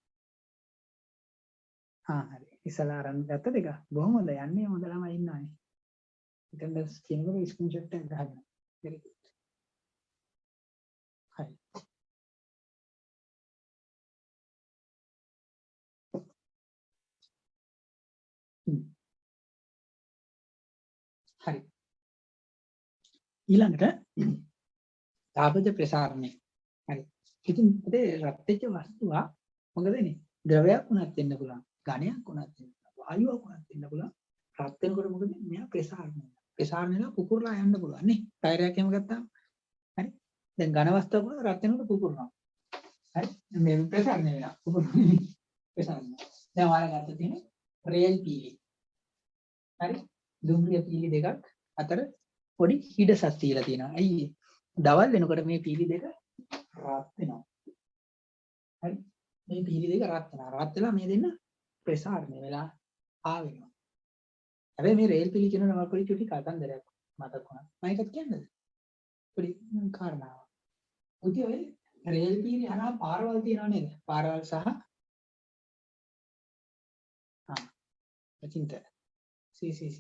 හරි. ඉස්සලා ආරම්භ ගත්තද එක? බොහොම හොඳ යන්නේ හොඳ ළමයි ඉන්නවානේ. ඇටෙන්ඩන්ස් කියනකොට ස්ක්‍රීන්ෂොට් එකක් ගහන්න. very good. හරි. හරි. ඊළඟට තාපජ ප්‍රසාරණය. හරි. ඉතින් මේ රත් වෙච්ච වස්තුව මොකද වෙන්නේ? ද්‍රවයක් වුණත් වෙන්න පුළුවන්. ඝනයක් වුණත් වෙන්න පුළුවන්. වායුවක් වුණත් වෙන්න පුළුවන්. රත් වෙනකොට මොකද වෙන්නේ? මෙයා ප්‍රසාරණය වෙනවා. ප්‍රසාරණයලා පුපුරලා යන්න පුළුවන් නේ. ටයරයක් එහෙම ගත්තාම. හරි. දැන් ඝන වස්තුවක් වුණා රත් වෙනකොට පුපුරනවා. හරි. මේ ප්‍රසාරණය වෙනවා. පුපුරනවා. ප්‍රසාරණය. දැන් ඔයාලා ගත්ත තියෙන රේල් පීලි. හරි. දුම්රිය පීලි දෙකක් අතර පොඩි හිඩසක් තියලා තියෙනවා. අයියේ. දවල් වෙනකොට මේ පීලි දෙක රත් වෙනවා. හරි. මේ පීලි දෙක රත් වෙනවා. රත් වෙලා මේ දෙන්න ප්‍රසාරණය වෙලා ආවෙනවා. හැබැයි මේ රේල් පීලි කියන නම පොඩි චුටි කතන්දරයක් මතක් වුණා. මම ඒකත් කියන්නද? පොඩි කාරණාවක්. උදේ ඔය රේල් පීලි හරහා පාරවල් තියනවා නේද? පාරවල් සහ අචින්ත CCC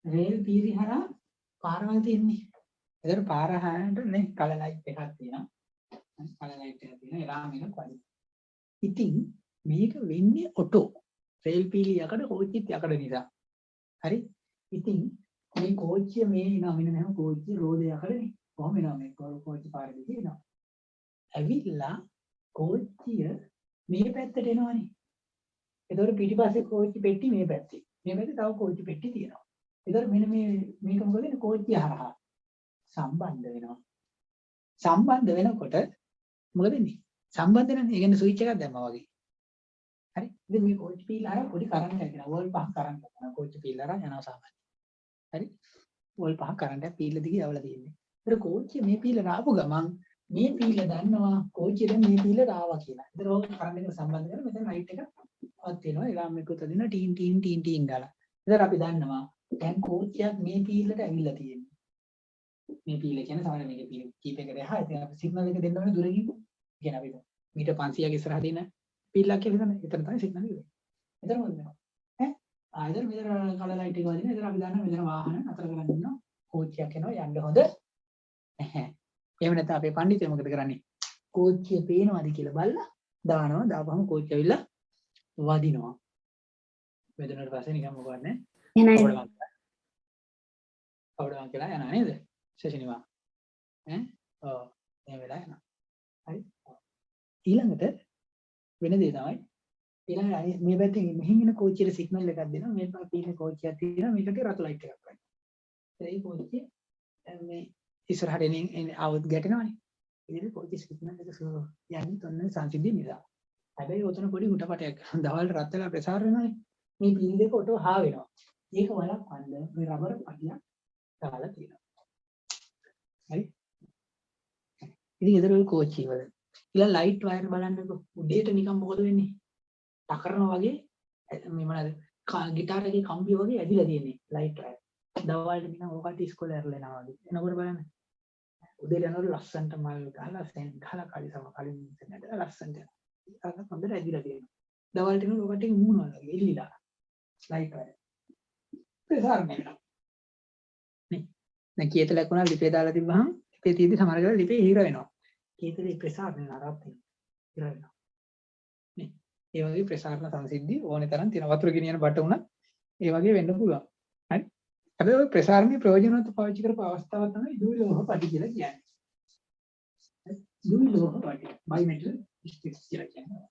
රේල් පීලි හරහා පාරවල් තියෙන්නේ. ඒතර පාර හරහාට නේ කලර් ලයිට් එකක් තියෙනවා. කලර් ලයිට් එකක් තියෙනවා. එරාම එක පරි. ඉතින් මේක වෙන්නේ ඔටෝ. රේල් පීලි යකඩ කෝච්චිත් යකඩ නිසා. හරි. ඉතින් මේ කෝච්චිය මේ එනවා මෙන්න මෙහෙම කෝච්චිය රෝද යකඩනේ. කොහොම එනවා මේ කෝච්චි පාරේ දිහා. ඇවිල්ලා කෝච්චිය මේ පැත්තට එනවනේ. ඒතකොට පිටිපස්සේ කෝච්චි පෙට්ටි මේ පැත්තේ. මේ පැත්තේ තව කෝච්චි පෙට්ටි තියෙනවා. ඒතකොට මෙන්න මේක මොකද වෙන්නේ? කෝච්චිය හරහා සම්බන්ධ වෙනවා. සම්බන්ධ වෙනකොට මොකද වෙන්නේ? සම්බන්ධ වෙනනේ. ඒ කියන්නේ ස්විච් එකක් දැම්මා වගේ. හරි. ඉතින් මේ කෝච්චි පීල හරහා පොඩි කරන්ට් එකක් යනවා. වෝල්ට් 5 කරන්ට් එකක් යනවා. කෝච්චි පීල හරහා යනවා සාමාන්‍යයෙන්. හරි. වෝල්ට් 5 කරන්ට් එක පීල දිගේ යවලා තියෙන්නේ. ඒතර කෝච්චිය මේ පීලට ආපු ගමන් මේ පීල දන්නවා කෝච්චිය දැන් මේ පීලට ආවා කියලා. ඒතර ඕක කරන්ට් එක සම්බන්ධ කරලා මෙතන ලයිට් එක ඔත් වෙනවා. එලාම් එකකුත් දෙනවා ටීන් ටීන් ටීන් ටීන් ගාලා. ඒතර අපි දන්නවා දැන් කෝච්චියක් මේ පීලට ඇවිල්ලා තියෙනවා. මේ පීල කියන්නේ සාමාන්‍ය මේකේ පීල කීපයකට එහා. ඉතින් අපි සිග්නල් එක දෙන්න ඕනේ දුරකින්. කියන අපි මීටර් 500ක ඉස්සරහ දෙන පීලක් කියලා හිතන්න. එතන තමයි සිග්නල් එක. එතන මොකද වෙනවා? ආයෙත් මෙතන කලර් ලයිට් එක වදින. එතන අපි දන්නවා මෙතන වාහන අතර කරන් ඉන්නවා. කෝච්චියක් එනවා යන්න හොඳ නැහැ. එහෙම නැත්නම් අපේ පඬිතුය මොකද කරන්නේ? කෝච්චිය පේනවාද කියලා බලලා දානවා. දාපුවම කෝච්චිය ඇවිල්ලා වදිනවා. වැදුනට පස්සේ නිකන් මොකවත් නැහැ. අවුඩම් කියලා යනවා නේද? ශේෂිනිවා. ඔව්. එහෙම වෙලා යනවා. හරි. ඊළඟට වෙන දේ තමයි ඊළඟ මේ පැත්තෙන් මෙහින් එන කෝච්චියට සිග්නල් එකක් දෙනවා. මේ පැත්තේ කෝච්චියක් තියෙනවා. මේකට රතු ලයිට් එකක් වදිනවා. ඒ කෝච්චිය මේ ඉස්සරහට එන આવුත් ගැටෙනවනේ. ඉතින් කෝච්චි සිග්නල් එක යන්නේ තොන්න සංසිද්ධිය නිසා. හැබැයි ඔතන පොඩි හුටපටයක් දවල් රත් වෙලා ප්‍රසාර වෙනවනේ. මේ පීන් දෙක ඔටෝ හා වෙනවා. ඒක වළක්වන්න මේ රබර් පටියක් දාලා තියෙනවා. හරි. ඉතින් ඒතර ඔය කෝච්චි වල ඊළඟ ලයිට් වයර් බලන්නකො. උඩේට නිකන් මොකද වෙන්නේ? ටකරනවා වගේ මේ මොනවාද? ගිටාර එකේ කම්බිය වගේ ඇදිලා තියෙන්නේ ලයිට් වයර්. දවල්ට නිකන් ඕකට ඉස්කෝලේ ඇරලා යනවා වගේ. එනකොට බලන්න. උදේට යනකොට ලස්සන්ට මල් ගහලා සෙන් ගහලා කලින් නැදලා ලස්සන්ට. ඒක හොඳට ඇදිලා තියෙනවා. දවල්ට එනකොට ඕකට මූණවල වගේ එල්ලිලා. Light wire. ප්‍රසාරණය වෙනවා. නේ. දැන් කීතලක් වුණා ලිපේ දාලා තිබ්බහම ලිපේ තියෙද්දි සමහර වෙලාවට ලිපේ හිර වෙනවා. කීතලේ ප්‍රසාරණය නරත් වෙනවා. හිර වෙනවා. නේ. ඒ වගේ ප්‍රසාරණ සංසිද්ධි ඕනේ තරම් තියෙනවා. වතුර ගෙනියන බට උනත් ඒ වගේ වෙන්න පුළුවන්. හරි. හැබැයි ඔය ප්‍රසාරණයේ ප්‍රයෝජනවත් පාවිච්චි කරපු අවස්ථාව තමයි දුවිලෝහ පටි කියලා කියන්නේ. දුවිලෝහ පටි. බයිමෙටල් ස්ටික්ස් කියලා කියන්නේ.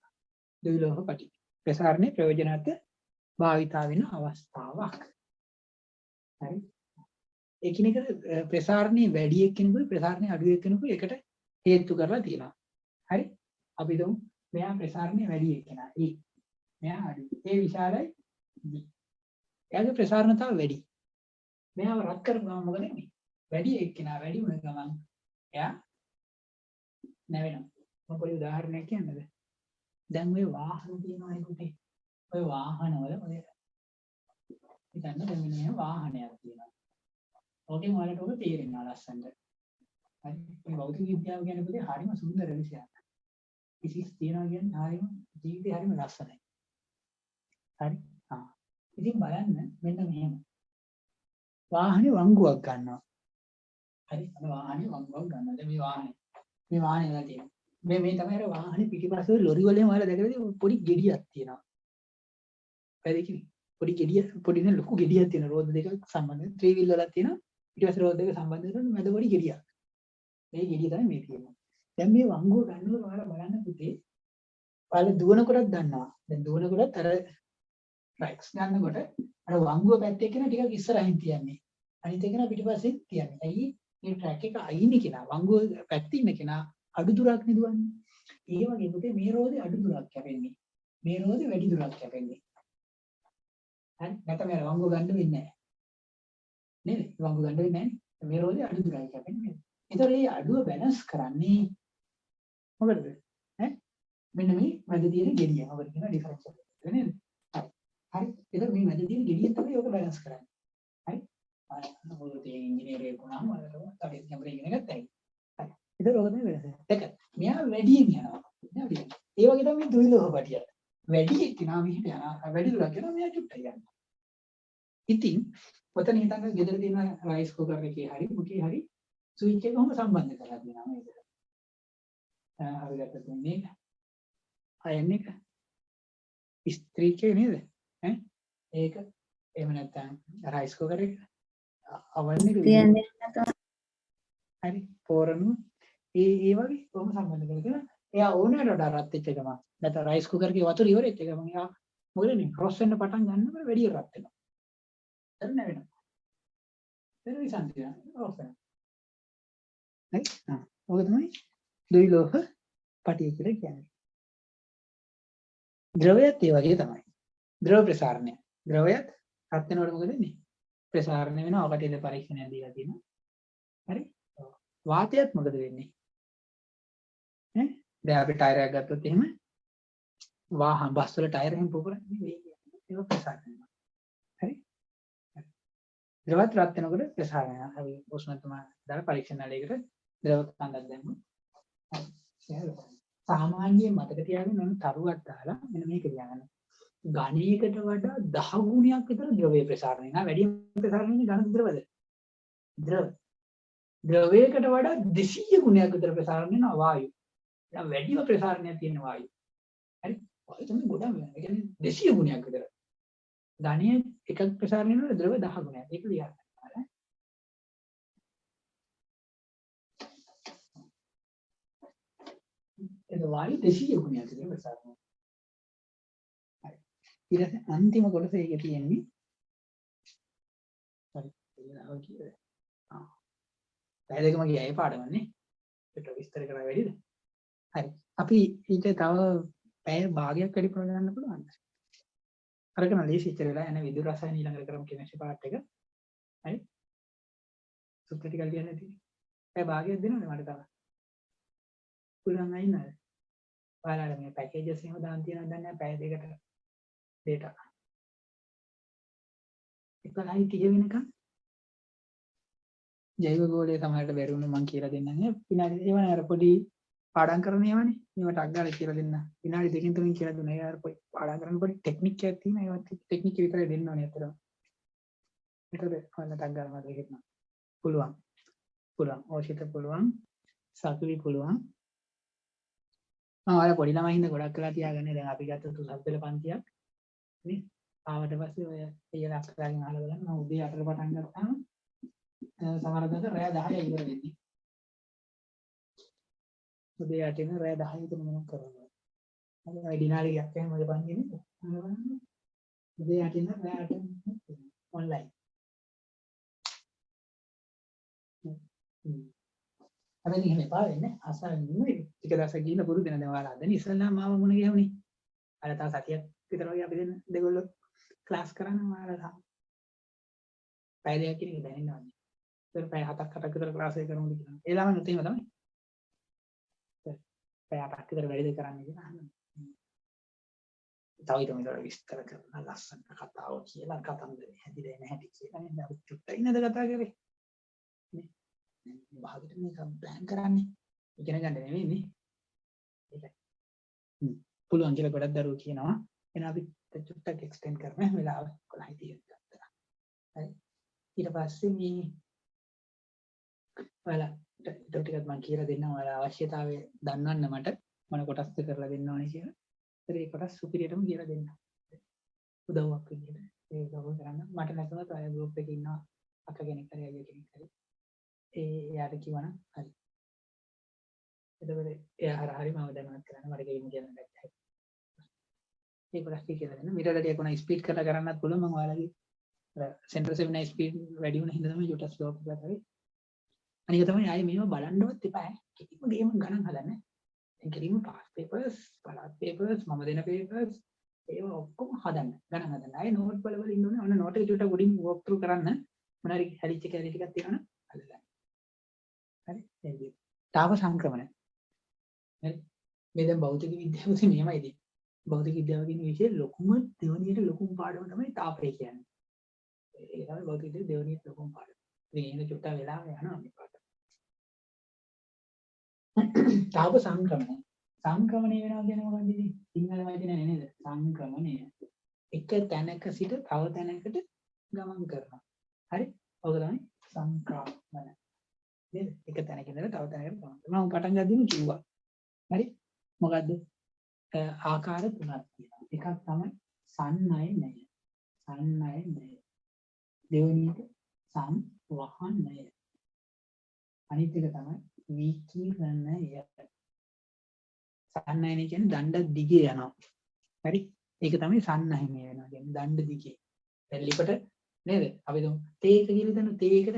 දුවිලෝහ පටි. ප්‍රසාරණයේ ප්‍රයෝජනවත් භාවිතා වෙන අවස්ථාවක්. හරි. එකිනෙක ප්‍රසාරණයේ වැඩි එක්කෙනෙකුයි ප්‍රසාරණයේ අඩු එක්කෙනෙකුයි එකට හේතු කරලා තියෙනවා. හරි. අපි දුමු මෙයා ප්‍රසාරණයේ වැඩි එක්කෙනා. මෙයා අඩු. ඒ විශාලයි B. එයාගේ ප්‍රසාරණතාව වැඩි. මෙයාව රත් කරපුවම මොකද වෙන්නේ? වැඩි එක්කෙනා වැඩි වුණ ගමන් එයා නැවෙනවා. මම පොඩි උදාහරණයක් කියන්නද? දැන් ওই වාහන තියෙනවා ඒකට. ওই වාහනවල ඔය හිතන්න දැන් මෙන්න වාහනයක් තියෙනවා. ඕකෙන් වලට ඔක තේරෙනවා ලස්සනට. හරි. මේ භෞතික විද්‍යාව කියන්නේ පොතේ හරිම සුන්දර විෂයක්. ෆිසික්ස් තියනවා කියන්නේ හරිම ජීවිතේ හරිම ලස්සනයි. හරි. ඉතින් බලන්න මෙන්න මෙහෙම. වාහනේ වංගුවක් ගන්නවා. හරි. අර වාහනේ වංගුවක් ගන්නවා. දැන් මේ වාහනේ වල තියෙනවා. මේ තමයි අර වාහනේ පිටිපස්සේ ලොරි වලින් වල දැකලා පොඩි ගෙඩියක් තියෙනවා. පැහැදිලිද? පොඩි ගෙඩිය පොඩි නේ ලොකු ගෙඩියක් තියෙන රෝද දෙකක් සම්බන්ධ. ත්‍රී වීල් වලක් තියෙනවා. ඊට පස්සේ රෝද දෙක සම්බන්ධ කරන මැද පොඩි ගෙඩියක්. මේ ගෙඩිය තමයි මේ තියෙන්නේ. දැන් මේ වංගුව ගන්නකොට ඔයාලා බලන්න පුතේ. ඔයාලා දුවන කොටත් දන්නවා. දැන් දුවන කොටත් අර රයිට්ස් ගන්නකොට අර වංගුව පැත්තේ කෙනා ටිකක් ඉස්සරහින් තියන්නේ. අනිත් එකන පිටිපස්සෙන් තියන්නේ. ඇයි මේ ට්‍රැක් එක අයිනේ කෙනා වංගුව පැත්තේ ඉන්න කෙනා අඩු දුරක් නෙදුවන්නේ. ඒ වගේ පුතේ මේ රෝදේ අඩු දුරක් කැපෙන්නේ. මේ රෝදේ වැඩි දුරක් කැපෙන්නේ. හරි නැත්නම් මේ වංගුව ගන්න වෙන්නේ නැහැ. නේද? වංගුව ගන්න වෙන්නේ නැහැ. මේ රෝදේ අඩු දුරයි කැපෙන්නේ. ඒතර මේ අඩුව බැලන්ස් කරන්නේ මොකටද? මෙන්න මේ මැද තියෙන ගෙඩිය. ඔකට කියන ඩිෆරන්ෂියල් එක නේද? හරි. ඒතර මේ මැද තියෙන ගෙඩිය තමයි ඔක බැලන්ස් කරන්නේ. හරි. මොකද ඒ ඉංජිනේරියෙක් වුණාම අරකට තඩේ කැමරේ ඉගෙන ගත්තා. හරි. ඒතර ඔක තමයි වෙනස. දෙක. මෙයා වැඩියෙන් යනවා. ඒ වගේ තමයි දුවිලෝහ පටිය. වැඩි එක්කෙනා මෙහෙට යනවා. වැඩි දුරක් යනවා මෙයා චුට්ටක් යනවා. ඉතින් ඔතන හිතන්න ගෙදර තියෙන රයිස් කුකර් එකේ හරි මොකේ හරි ස්විච් එක කොහොම සම්බන්ධ කරලා දෙනවා මේකට. අපි ගත්ත මේක. අයන් එක. ස්ත්‍රී එකේ නේද? ඒක එහෙම නැත්නම් රයිස් කුකර් එක අවන් එක තියන්නේ නැතව. හරි. පෝරණු ඒ වගේ කොහොම සම්බන්ධ කරගෙන එයා ඕනෑමට වඩා රත් වෙච්ච ගමන් නැත්නම් රයිස් කුකර් එකේ වතුර ඉවරෙච්ච ගමන් එයා මොකද වෙන්නේ? ක්‍රොස් වෙන්න පටන් ගන්නකොට වැඩි රත් වෙනවා. එතන නැවෙනවා. එතන විසන්තිය. ඔෆ් වෙනවා. හරි. ඔක තමයි දුවිලෝහ පටිය කියලා කියන්නේ. ද්‍රවයත් ඒ වගේ තමයි. ද්‍රව ප්‍රසාරණය. ද්‍රවයත් රත් වෙනකොට මොකද වෙන්නේ? ප්‍රසාරණය වෙනවා. ඔකට ඉද පරීක්ෂණයක් දීලා තියෙනවා. හරි. වාතයත් මොකද වෙන්නේ? දැන් අපි ටයර් එකක් ගත්තොත් එහෙම වාහන බස් වල ටයර් එකෙන් පුපුරන්නේ වේගය. ඒක ප්‍රසාරණය වෙනවා. හරි. ද්‍රවත් රත් වෙනකොට ප්‍රසාරණය. අපි උෂ්ණත්වය දාලා පරීක්ෂණාලයකට ද්‍රව කන්දක් දැම්මොත් සාමාන්‍යයෙන් මතක තියාගන්න ඕන තරුවක් දාලා මෙන්න මේක තියාගන්න. ඝනයකට වඩා 10 ගුණයක් විතර ද්‍රවයේ ප්‍රසාරණය වෙනවා. වැඩි ප්‍රසාරණය වෙන්නේ ඝන ද්‍රවද? ද්‍රව. ද්‍රවයකට වඩා 200 ගුණයක් විතර ප්‍රසාරණය වෙනවා වායු. දැන් වැඩිම ප්‍රසාරණයක් තියෙන වායු. හරි. වායු තමයි ගොඩක් වෙනවා. ඒ කියන්නේ 200 ගුණයක් විතර. ඝනයේ එකක් ප්‍රසාරණය වෙනවා ද්‍රව 10 ගුණයක්. ඒක ලියන්න. ඒක වායු 200 ගුණයක් විතර ප්‍රසාරණය. හරි. ඊට පස්සේ අන්තිම කොටස ඒකේ තියෙන්නේ හරි. ඒක කීයද? පැය දෙකම ගියා ඒ පාඩමනේ. ඒක විස්තර කරලා වැඩිද? හරි. අපි ඊට තව පැය භාගයක් වැඩි කරලා ගන්න පුළුවන්ද? අරගෙන ලීසිච්ච වෙලා යන විදුලි රසායන ඊළඟට කරමු කෙනෙක්ෂි පාර්ට් එක. හරි. සුත්‍ර ටිකක් ලියන්න තියෙන්නේ. පැය භාගයක් දෙනවද මට තව? පුළුවන් අයින්නද? ඔයාලා මේ පැකේජස් එහෙම දාන් තියනවද දන්නේ නැහැ පැය දෙකට data. 11:30 වෙනකම් ජෛව ගෝලයේ සමහරට බැරිුණු මම කියලා දෙන්නම් නේ. විනාඩි ඒවනේ අර පොඩි පාඩම් කරන ඒවානේ. මේවට අග්ගාලා කියලා දෙන්න. විනාඩි 2-3 කියලා දුන්නා. ඒ අර පොඩි පාඩම් කරන පොඩි ටෙක්නික් එකක් තියෙනවා. ඒවත් ටෙක්නික් එක විතරයි දෙන්න ඕනේ අතට. ඒකද ඔයාලට අග්ගාලා මතක හිටිනවා. පුළුවන්. පුළුවන්. ඕෂිත පුළුවන්. සතුවි පුළුවන්. මම ඔයාලා පොඩි ළමයි හින්දා ගොඩක් වෙලා තියාගන්නේ දැන් අපි ගත්ත තුසක් පෙළ පන්තියක් නේ ආවට පස්සේ ඔය ඊයල අක්කලාගෙන් අහලා බලන්න මම උදේ 8ට පටන් ගත්තාම සමහර දවස් රෑ 10 ඉවර වෙන්නේ උදේ 8 ඉඳන් රෑ 10 විතර මම කරනවා හරි ඩිනාරි එකක් එහෙම ඔය පන්තිනේ උදේ 8 ඉඳන් රෑ 8 ඔන්ලයින් හැබැයි එහෙම එපා වෙන්නේ අසන්න නෙමෙයි ටික දවසක් ගිහින් පුරුදු වෙන දැන් ඔයාලා දැන් ඉස්සෙල්ලා මාව මුණ ගැහුනේ අර තව සතියක් විතර වගේ අපි දෙගොල්ලෝ ක්ලාස් කරන්න ඔයාලා පැය දෙකක් කියන එක දැනෙනවා ඉතින් පැය 7ක් 8ක් විතර ක්ලාස් එක කරමුද කියලා ඒ ළමයි උත් එහෙම තමයි පැය 8ක් විතර වැඩි කරන්නේ කියලා අහනවා තව ඊට මෙතන විස්තර කරන ලස්සන කතාව කියලා කතන්දරේ හැදිලා එන හැටි කියලා නේද අපි චුට්ටක් ඉන්නද කතා කරේ නේ භාගයට මේක ප්ලෑන් කරන්නේ ඉගෙන ගන්න නෙවෙයි නේ ඒකයි පුළුවන් කියලා ගොඩක් දරුවෝ කියනවා එහෙනම් අපි චුට්ටක් එක්ස්ටෙන්ඩ් කරන වෙලාව 11යි 30 ගත්තා හරි ඊට පස්සේ මේ ඔයාලා ටිකක් මම කියලා දෙන්නම් ඔයාලා අවශ්‍යතාවය දන්වන්න මට මොන කොටස්ද කරලා දෙන්න ඕනේ කියලා ඒ කොටස් සුපිරියටම කියලා දෙන්න උදව්වක් විදියට ඒක ගොඩ කරන්න මට නැතුවත් ඔය ගෲප් එකේ ඉන්න අක්ක කෙනෙක් හරි අයියා කෙනෙක් හරි එයාට කිව්වනම් හරි එතකොට එයා හරි මම දැනවත් කරන්න මට ගේම් කියන්න බැහැ ඒක රස්ටි කියලා දෙන්න මීටර් ටික කොන ස්පීඩ් කරලා කරන්නත් පුළුවන් මම ඔයාලගේ සෙන්ටර් 7 ස්පීඩ් වැඩි වුණ හින්දා තමයි යුටස් ස්ලෝ කරලා කරේ අනික තමයි ආයේ මේව බලන්නවත් එපා කිසිම ගේම් ගණන් හදන්න දැන් කෙලින්ම පාස් පේපර්ස් පළාත් පේපර්ස් මම දෙන පේපර්ස් ඒවා ඔක්කොම හදන්න ගණන් හදන්න ආයේ නෝට් බල ඉන්න ඕනේ ඔන්න නෝට් එක චුට්ටක් උඩින් වොක් ත්‍රූ කරන්න මොනාරි හැලිච්ච කැලි ටිකක් තියෙනවනේ අල්ලගන්න හරි එන්නේ තාව සංක්‍රමණ හරි මේ දැන් භෞතික විද්‍යාවේ මෙහෙමයිදී භෞතික විද්‍යාව කියන විෂය ලොකුම දෙවනියට ලොකුම පාඩම තමයි තාපය කියන්නේ ඒ තමයි භෞතික විද්‍යාවේ දෙවනියට ලොකුම පාඩම ඉතින් ඒක චුට්ටක් වෙලාව යනවා මේ පාඩම තාප සංක්‍රමණය වෙනවා කියන්නේ මොකක්ද ඉතින් සිංහල වචනේ නේද සංක්‍රමණය එක තැනක සිට තව තැනකට ගමන් කරනවා හරි ඔක තමයි සංක්‍රමණ නේද එක තැනක ඉඳලා තව තැනකට ගමන් කරනවා මම පටන් ගද්දිම කිව්වා හරි මොකද්ද ආකාර තුනක් තියෙනවා එකක් තමයි සන්නයනය දෙවෙනි එක සංවහනය අනිත් එක තමයි විකිරණය සන්නයනය කියන්නේ දණ්ඩ දිගේ යනවා හරි ඒක තමයි සන්නයනය වෙනවා කියන්නේ දණ්ඩ දිගේ දැන් ලිපට නේද අපි දුම් තේක කියලා දන්න තේකට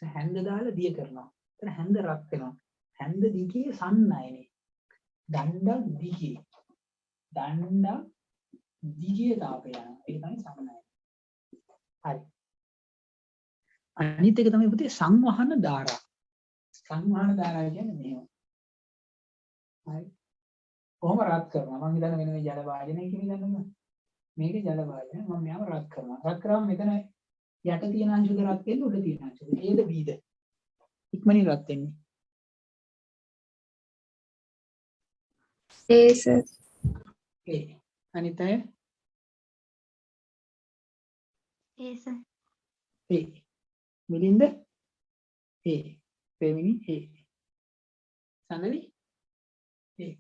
හැන්ද දාලා දිය කරනවා එතන හැන්ද රත් වෙනවා හැන්ද දිගේ සන්නයනේ දණ්ඩ දිගේ තාපය යනවා ඒක තමයි සන්නයනය හරි අනිත් එක තමයි පුතේ සංවහන ධාරා කියන්නේ මේව හරි කොහොම රත් කරනවා මම හිතන්නේ වෙන මේ ජල වාජනය කියලා ගන්නවා මේක ජල වාජනය මම මෙයාම රත් කරාම මෙතන යට තියෙන අංශුද රත් වෙන්නේ උඩ තියෙන අංශුද ඒද බීද ඉක්මනින් රත් වෙන්නේ ඒ සර් ඒ අනිත් අය ඒ සර් ඒ මිලින්ද ඒ පෙමිනි ඒ සඳලි ඒ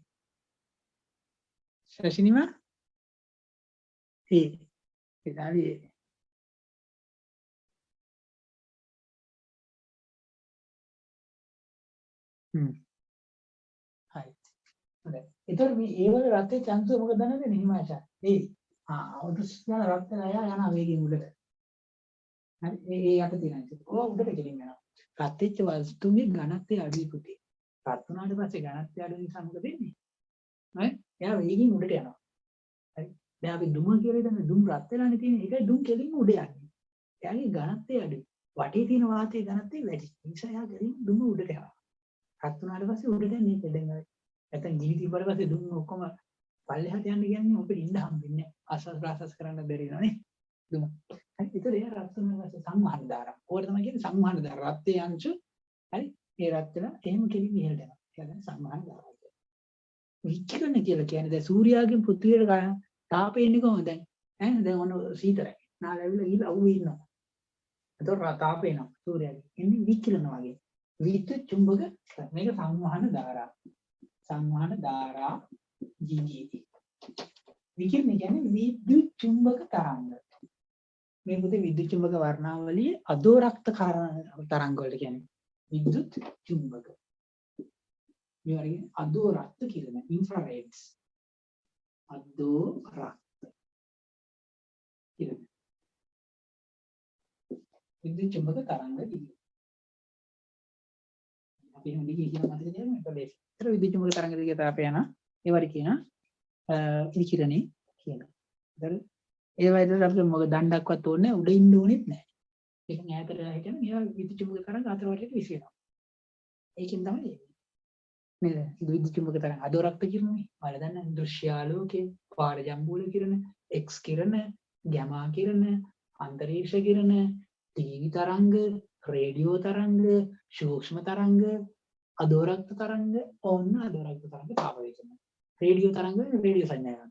ශෂිනිමා ඒ එදාලි ඒ හරි හොඳයි ඒතර මේ ඒ වල රත්ේ chance මොකද දන්නද නිමාෂා ඒ ඔටුස්ලා රත් වෙලා යන වේගයෙන් උඩට හරි ඒ යට තියෙන ඉතින් ඔය උඩට ගෙලින් යනවා රත් වෙච්ච වස්තුන්ගේ ඝනත්වය අඩුයි පුතේ රත් වුණාට පස්සේ ඝනත්වය අඩු නිසා මොකද වෙන්නේ හරි එයා වේගයෙන් උඩට යනවා හරි දැන් අපි දුම කියලා ඉතින් දුම් රත් වෙලානේ තියෙන්නේ ඒකයි දුම් කෙලින්ම උඩ යන්නේ එයාගේ ඝනත්වය අඩුයි වටේ තියෙන වාතයේ ඝනත්වය වැඩි නිසා එයා කෙලින්ම දුම උඩට යනවා රත් වුණාට පස්සේ උඩට යන්නේ දැන් නැත්නම් ගිනි තිබ්බට පස්සේ දුම් ඔක්කොම පල්ලෙහාට යන්න කියන්නේ ඔබට ඉන්න හම්බෙන්නේ ආස්වාද ප්‍රාසස් කරන්න බැරි වෙනවනේ දුම හරි ඒතර ඒ රත් වුණාට පස්සේ සංවහන ධාරා ඕකට තමයි කියන්නේ සංවහන ධාරා රත්යේ අංශු හරි ඒ රත් වෙලා එහෙම කෙලින් ඉහළට යනවා කියන්නේ සංවහන ධාරා විකිරණ කියලා කියන්නේ දැන් සූර්යාගෙන් පෘථිවියට තාපය එන්නේ කොහොමද දැන් දැන් ඔන්න සීතරයි නාල ඇවිල්ලා ඊළ අවුවේ ඉන්නවා එතකොට තාපය එනවා සූර්යාගෙන් එන්නේ විකිරණ වගේ විද්‍යුත් චුම්බක මේක සංවහන ධාරා GGT. විකිරණ කියන්නේ විද්‍යුත් චුම්බක තරංග. මේ පුතේ විද්‍යුත් චුම්බක වර්ණාවලියේ අදෝරක්ත තරංග වලට කියන්නේ විද්‍යුත් චුම්බක. මේ වගේ අදෝරක්ත කිරණ ඉන්ෆ්‍රාරෙඩ්ස්. අදෝරක්ත කිරණ. විද්‍යුත් චුම්බක තරංග කිරණ. අපි හොඳින් කියන මතක තියාගන්න එක බේස්. ඒතර විද්‍යුත් චුම්බක තරංග දිගේ තාපය යන ඒවට කියන විකිරණේ කියන. ඒතර ඒ වයිදට අපිට මොකද දණ්ඩක්වත් ඕනේ උඩ ඉන්න ඕනෙත් නැහැ. ඒක ඈතට හිටියම මේවා විද්‍යුත් චුම්බක තරංග අතර වටේට විසිරෙනවා. ඒකෙන් තමයි එන්නේ. නේද? විද්‍යුත් චුම්බක තරංග අදෝරක්ත කිරණනේ. ඔයාලා දන්න දෘශ්‍යාලෝකේ, පාරජම්බුල කිරණ, එක්ස් කිරණ, ගැමා කිරණ, අන්තරීක්ෂ කිරණ, ටීවී තරංග, රේඩියෝ තරංග, සූක්ෂම තරංග, අදෝරක්ත තරංග, ඕන්න අදෝරක්ත තරංග තාප වේගන. රේඩියෝ තරංග වලින් රේඩියෝ සංඥා යනවා.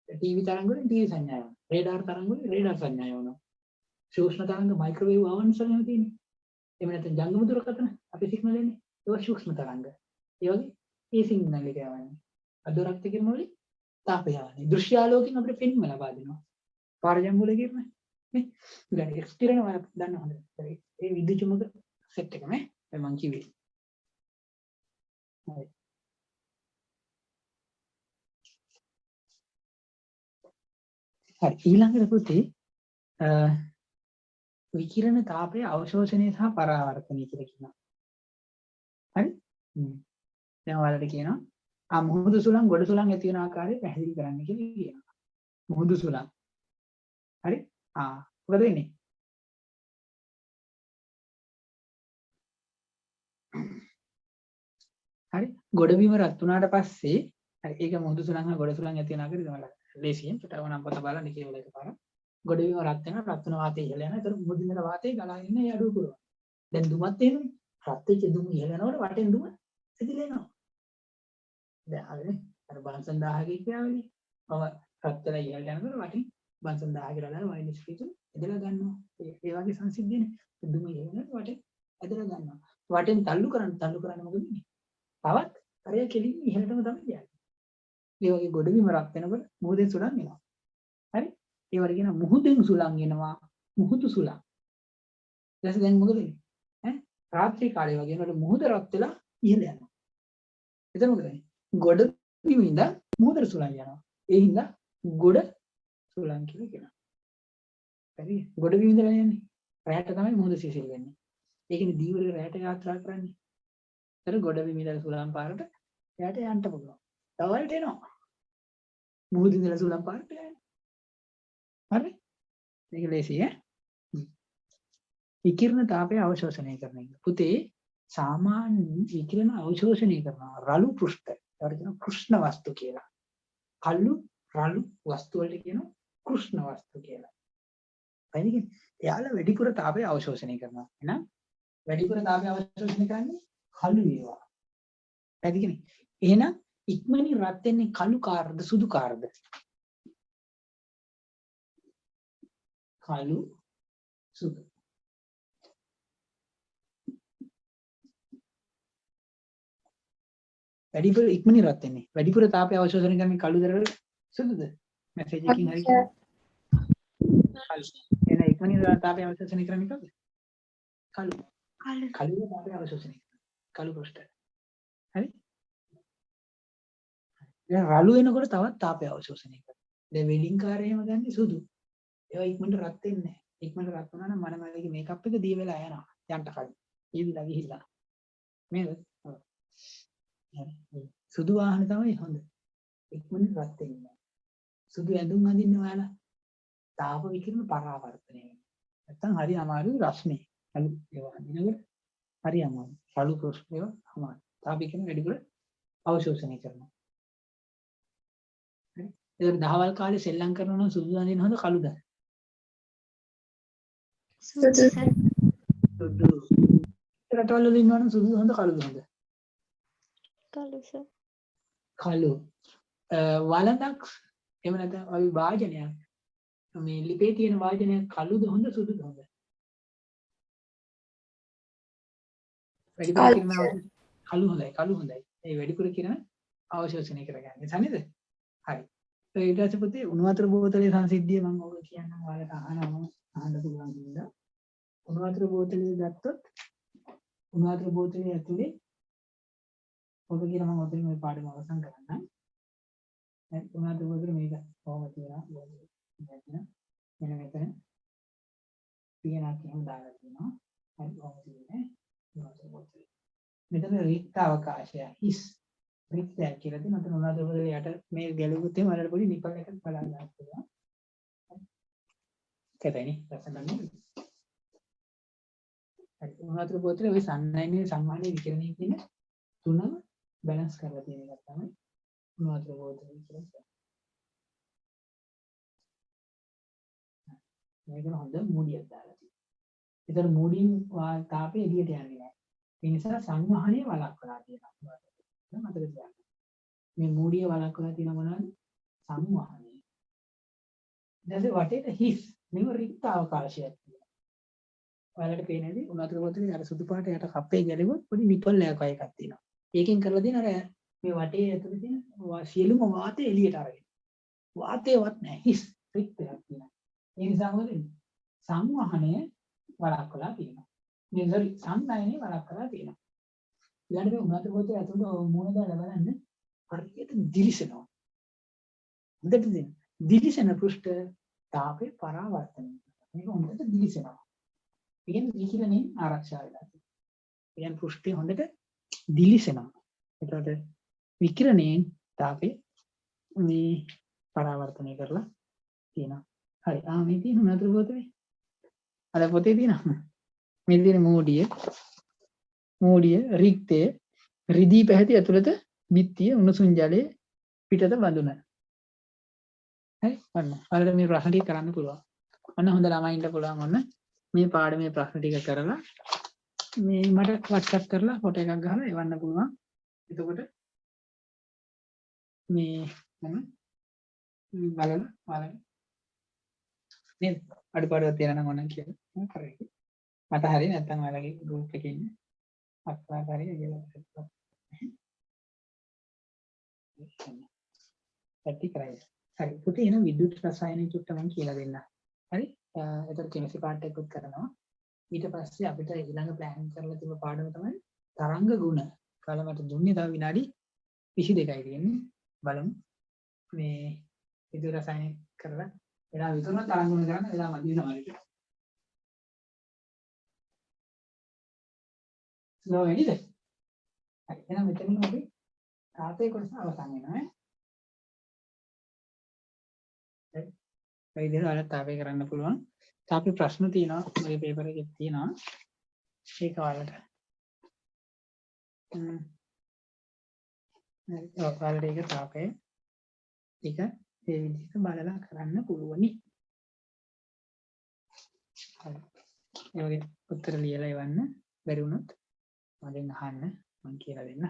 ටීවී තරංග වලින් ටීවී සංඥා යනවා. රේඩාර් තරංග වලින් රේඩාර් සංඥා යනවා. සූක්ෂම තරංග මයික්‍රෝවේව් ආවර්ණසලම තියෙන්නේ. එහෙම නැත්නම් ජංගම දුරකථන අපි සිග්නල් එන්නේ. ඒක සූක්ෂම තරංග. ඒ වගේ ඒ සිග්නල් එක යවන්නේ. අදෝරක්ත කිරණ වලින් තාපය යවන්නේ. දෘශ්‍යාලෝකයෙන් අපිට පෙන්වීම ලබා දෙනවා. පාරජම්බුල කිරණ නේ. ඊළඟ එක්ස් කිරණ වල දන්න හොඳ. ඒ විද්‍යුත් චුම්බක සෙට් එක නේ. මම කිව්වේ. හරි. හරි ඊළඟට පුතේ විකිරණ තාපය අවශෝෂණය සහ පරාවර්තනය කියලා කියනවා. හරි? දැන් ඔයාලට කියනවා මුහුදු සුළං ගොඩ සුළං ඇති වෙන ආකාරය පැහැදිලි කරන්න කියලා කියනවා. මුහුදු සුළං. හරි? මොකද වෙන්නේ? හරි? ගොඩබිම රත් වුණාට පස්සේ හරි ඒක මුහුදු සුළං හා ගොඩ සුළං ඇති වෙන ආකාරය තමයි ලේසියෙන් පුතවනම් පොත බලන්න කියලා එකපාර. ගොඩබිම රත් වෙනවා රත් වෙන වාතය ඉහළ යනවා. ඒතර මුහුදු ඉඳලා වාතය ගලාගෙන ඉන්නේ අඩුව පුරවන. දැන් දුමත් එහෙමනේ. රත් වෙච්ච දුම ඉහළ යනකොට වටෙන් දුම ඇදිලා එනවා. දැන් අර බන්සන් 1000 කියාවනේ. මම රත් වෙලා ඉහළ යනකොට වටින් බන්සන් 1000 කියලා දාලා මයිනස් ෆීචර් ඇදලා ගන්නවා. ඒ වගේ සංසිද්ධියනේ. දුම ඉහළ යනකොට වටෙන් ඇදලා ගන්නවා. වටෙන් තල්ලු කරන්න මොකද වෙන්නේ? තවත් අරය කෙලින් ඉහළටම තමයි යන්නේ. ඒ වගේ ගොඩබිම රත් වෙනකොට මුහුදෙන් සුළං එනවා. හරි? ඒ වගේ කියන මුහුදෙන් සුළං එනවා. මුහුදු සුළං. ඊට දැන් මොකද වෙන්නේ? රාත්‍රී කාලේ වගේ වෙනකොට මුහුද රත් වෙලා ඉහළ යනවා. එතන මොකද වෙන්නේ? ගොඩබිම ඉඳන් මුහුදට සුළං යනවා. ඒ හින්දා ගොඩ සුළං කියලා කියනවා. හරි? ගොඩබිම ඉඳලා යන්නේ. රැයට තමයි මුහුද සිසිල් වෙන්නේ. ඒ කියන්නේ දීවල රැයට යාත්‍රා කරන්නේ. ඒතර ගොඩබිම ඉඳලා සුළං පාරට එයාට යන්න පුළුවන්. තවල්ට එනවා. මුහුද ඉඳලා සුළං පාරට යනවා. හරි? මේක ලේසි ඈ. විකිරණ තාපය අවශෝෂණය කරන එක. පුතේ සාමාන්‍ය විකිරණ අවශෝෂණය කරනවා රළු පෘෂ්ඨ. ඒවට කියනවා කෘෂ්ණ වස්තු කියලා. කළු රළු වස්තු වලට කියනවා කෘෂ්ණ වස්තු කියලා. හරිද? එයාලා වැඩිපුර තාපය අවශෝෂණය කරනවා. එහෙනම් වැඩිපුර තාපය අවශෝෂණය කරන්නේ කළු ඒවා. හරිද? එහෙනම් ඉක්මනින් රත් වෙන්නේ කළු කාර්ද සුදු කාර්ද? කළු සුදු. වැඩිපුර ඉක්මනින් රත් වෙන්නේ. වැඩිපුර තාපය අවශෝෂණය කරන්නේ කළුද සුදුද? මැසේජ් එකකින් හරි. කළු. එහෙනම් ඉක්මනින් තාපය අවශෝෂණය කරන්නේ කවුද? කළු. කළු තාපය අවශෝෂණය කරනවා. කළු පෘෂ්ඨ. හරි? දැන් රළු වෙනකොට තවත් තාපය අවශෝෂණය කරනවා. දැන් වෙඩින් කාර්යය එහෙම ගන්නේ සුදු. ඒවා ඉක්මනට රත් වෙන්නේ නැහැ. ඉක්මනට රත් වුණා නම් මනමලගේ මේකප් එක දිය වෙලා යනවා. යන්න කලින්. ඊවිලා ගිහිල්ලා. නේද? සුදු වාහන තමයි හොඳ. ඉක්මනට රත් වෙන්නේ. සුදු ඇඳුම් අඳින්න ඔයාලා තාප විකිරණ පරාවර්තනය වෙනවා. නැත්තම් හරි අමාරුයි රස්නේ. අලු ඒවා අඳිනකොට හරි අමාරුයි. රළු ප්‍රශ්න ඒවා අමාරුයි. තාප විකිරණ වැඩිපුර අවශෝෂණය කරනවා. හරි. ඒක දහවල් කාලේ සෙල්ලම් කරනවා නම් සුදු අඳින්න හොඳ කළුද? සුදු. සුදු. රටවල වල ඉන්නවනම් සුදු හොඳ කළුද හොඳ? කළු සර්. කළු. වලඳක් එහෙම නැත්නම් අපි වාජනයක් මේ ලිපේ තියෙන වාජනයක් කළුද හොඳ සුදුද හොඳ? වැඩිපුර කියනවා කළු හොඳයි. ඒ වැඩිපුර කියන අවශෝෂණය කරගන්නේ. හරිද? හරි. ඊට පස්සේ පුතේ උණු වතුර බෝතලේ සංසිද්ධිය මම ඔබ කියන්නම් ඔයාලට අහන්න පුළුවන් හින්දා. උණු වතුර බෝතලේ ගත්තොත් උණු වතුර බෝතලේ ඇතුලේ ඔබ කියන මම ඔතන මේ පාඩම අවසන් කරන්නම්. දැන් උණු වතුර බෝතලේ මේක කොහොම තියෙනවා මෙන්න මෙතන පියනක් එහෙම දාලා තියෙනවා. හරි කොහොමද තියෙන්නේ? උණු වතුර බෝතලේ. මෙතන රික්ත අවකාශය හිස් රික්තයක් කියලා තියෙනවා. මතන උණු වතුර බෝතලේ යට මේ ගැලුවොත් එහෙම වලට පොඩි නිපල් එකක් බලන්න ගන්න පුළුවන්. කැතයිනේ ලස්සනනේ. හරි උණු වතුර බෝතලේ ওই සන්ලයිනේ සංවහනයේ විකිරණය කියන තුනම බැලන්ස් කරලා තියෙන එක තමයි උණු වතුර බෝතලේ කියලා කියන්නේ. මේක හොඳ මූඩියක් දාලා තියෙනවා. ඒතර මූඩින් තාපේ එළියට යන්නේ නැහැ. ඒ නිසා සංවහනය වළක්වලා තියෙනවා. මතක තියාගන්න. මේ මූඩිය වළක්වලා තියෙන මොනවද? සංවහනය. ඊට වටේට හිස් මේව රික්ත අවකාශයක් තියෙනවා. ඔයාලට පේනේදී උණු වතුර බෝතලේ අර සුදු පාට යට කප්පේ ගැලුවොත් පොඩි නිපල් එකක් තියෙනවා. ඒකෙන් කරලා තියෙන අර මේ වටේ ඇතුලේ තියෙන සියලුම වාතය එළියට අරගෙන. වාතයවත් නැහැ හිස් රික්තයක් තියෙනවා. ඒ නිසා මොකද වෙන්නේ? සංවහනය වළක්වලා තියෙනවා. මේ සංනයනය වළක්වලා තියෙනවා. ඊළඟට මේ උණු වතුර බෝතලේ ඇතුළට මූණ දාලා බලන්න හරියට දිලිසෙනවා. හොඳට දින. දිලිසෙන පෘෂ්ඨ තාපේ පරාවර්තනය. මේක හොඳට දිලිසෙනවා. ඒ කියන්නේ විකිරණයෙන් ආරක්ෂා වෙලා තියෙනවා. ඒ කියන්නේ පෘෂ්ඨය හොඳට දිලිසෙනවා. ඒකට විකිරණයෙන් තාපේ මේ පරාවර්තනය කරලා තියෙනවා. හරි. මේ තියෙන උණු වතුර බෝතලේ. අර පොතේ තියෙනවා. මේ තියෙන මූඩිය රික්තය රිදී පැහැති ඇතුළත බිත්තිය උණුසුම් ජලයේ පිටත බඳුන. හරි ඔන්න. ඔයාලට මේ ප්‍රශ්න ටික කරන්න පුළුවන්. ඔන්න හොඳ ළමයින්ට පුළුවන් ඔන්න මේ පාඩමේ ප්‍රශ්න ටික කරලා මේ මට WhatsApp කරලා ෆොටෝ එකක් ගහලා එවන්න පුළුවන්. එතකොට මේ මම බලලා ඔයාලට නේද අඩුපාඩුවක් තියෙනවා නම් ඕනනම් කියලා මම කරේ. මට හරිය නැත්නම් ඔයාලගේ ගෲප් එකේ ඉන්න අක්කා හරිය කියලා හිතුවා. පැටි කරයි. හරි. පුතේ එන විද්‍යුත් රසායන චුට්ට මම කියලා දෙන්න. හරි. ඒතර කෙමිස්ට්‍රි පාර්ට් එකකුත් කරනවා. ඊට පස්සේ අපිට ඊළඟ ප්ලෑන් කරලා තිබ්බ පාඩම තමයි තරංග ගුණ. කාලේ මට දුන්නේ තව විනාඩි 22යි තියෙන්නේ. බලමු. මේ විද්‍යුත් රසායන කරලා එලා විතරම තරංග ගුණ කරන්න එලා මදි සමහරට. ස්ලෝ වෙයිද? හරි. එහෙනම් මෙතනින් අපි තාපේ කොටස අවසන් වෙනවා. හරි. ඒ විදිහට ඔයාලට තාපේ කරන්න පුළුවන්. තාපේ ප්‍රශ්න තියෙනවා. මගේ පේපර් එකේ තියෙනවා. ඒක ඔයාලට. හරි. ඔයාලට ඒක තාපේ ටික ඒ විදිහට බලලා කරන්න පුළුවනි. හරි. ඒ වගේ උත්තර ලියලා එවන්න බැරි වුණොත් මගෙන් අහන්න මම කියලා දෙන්න.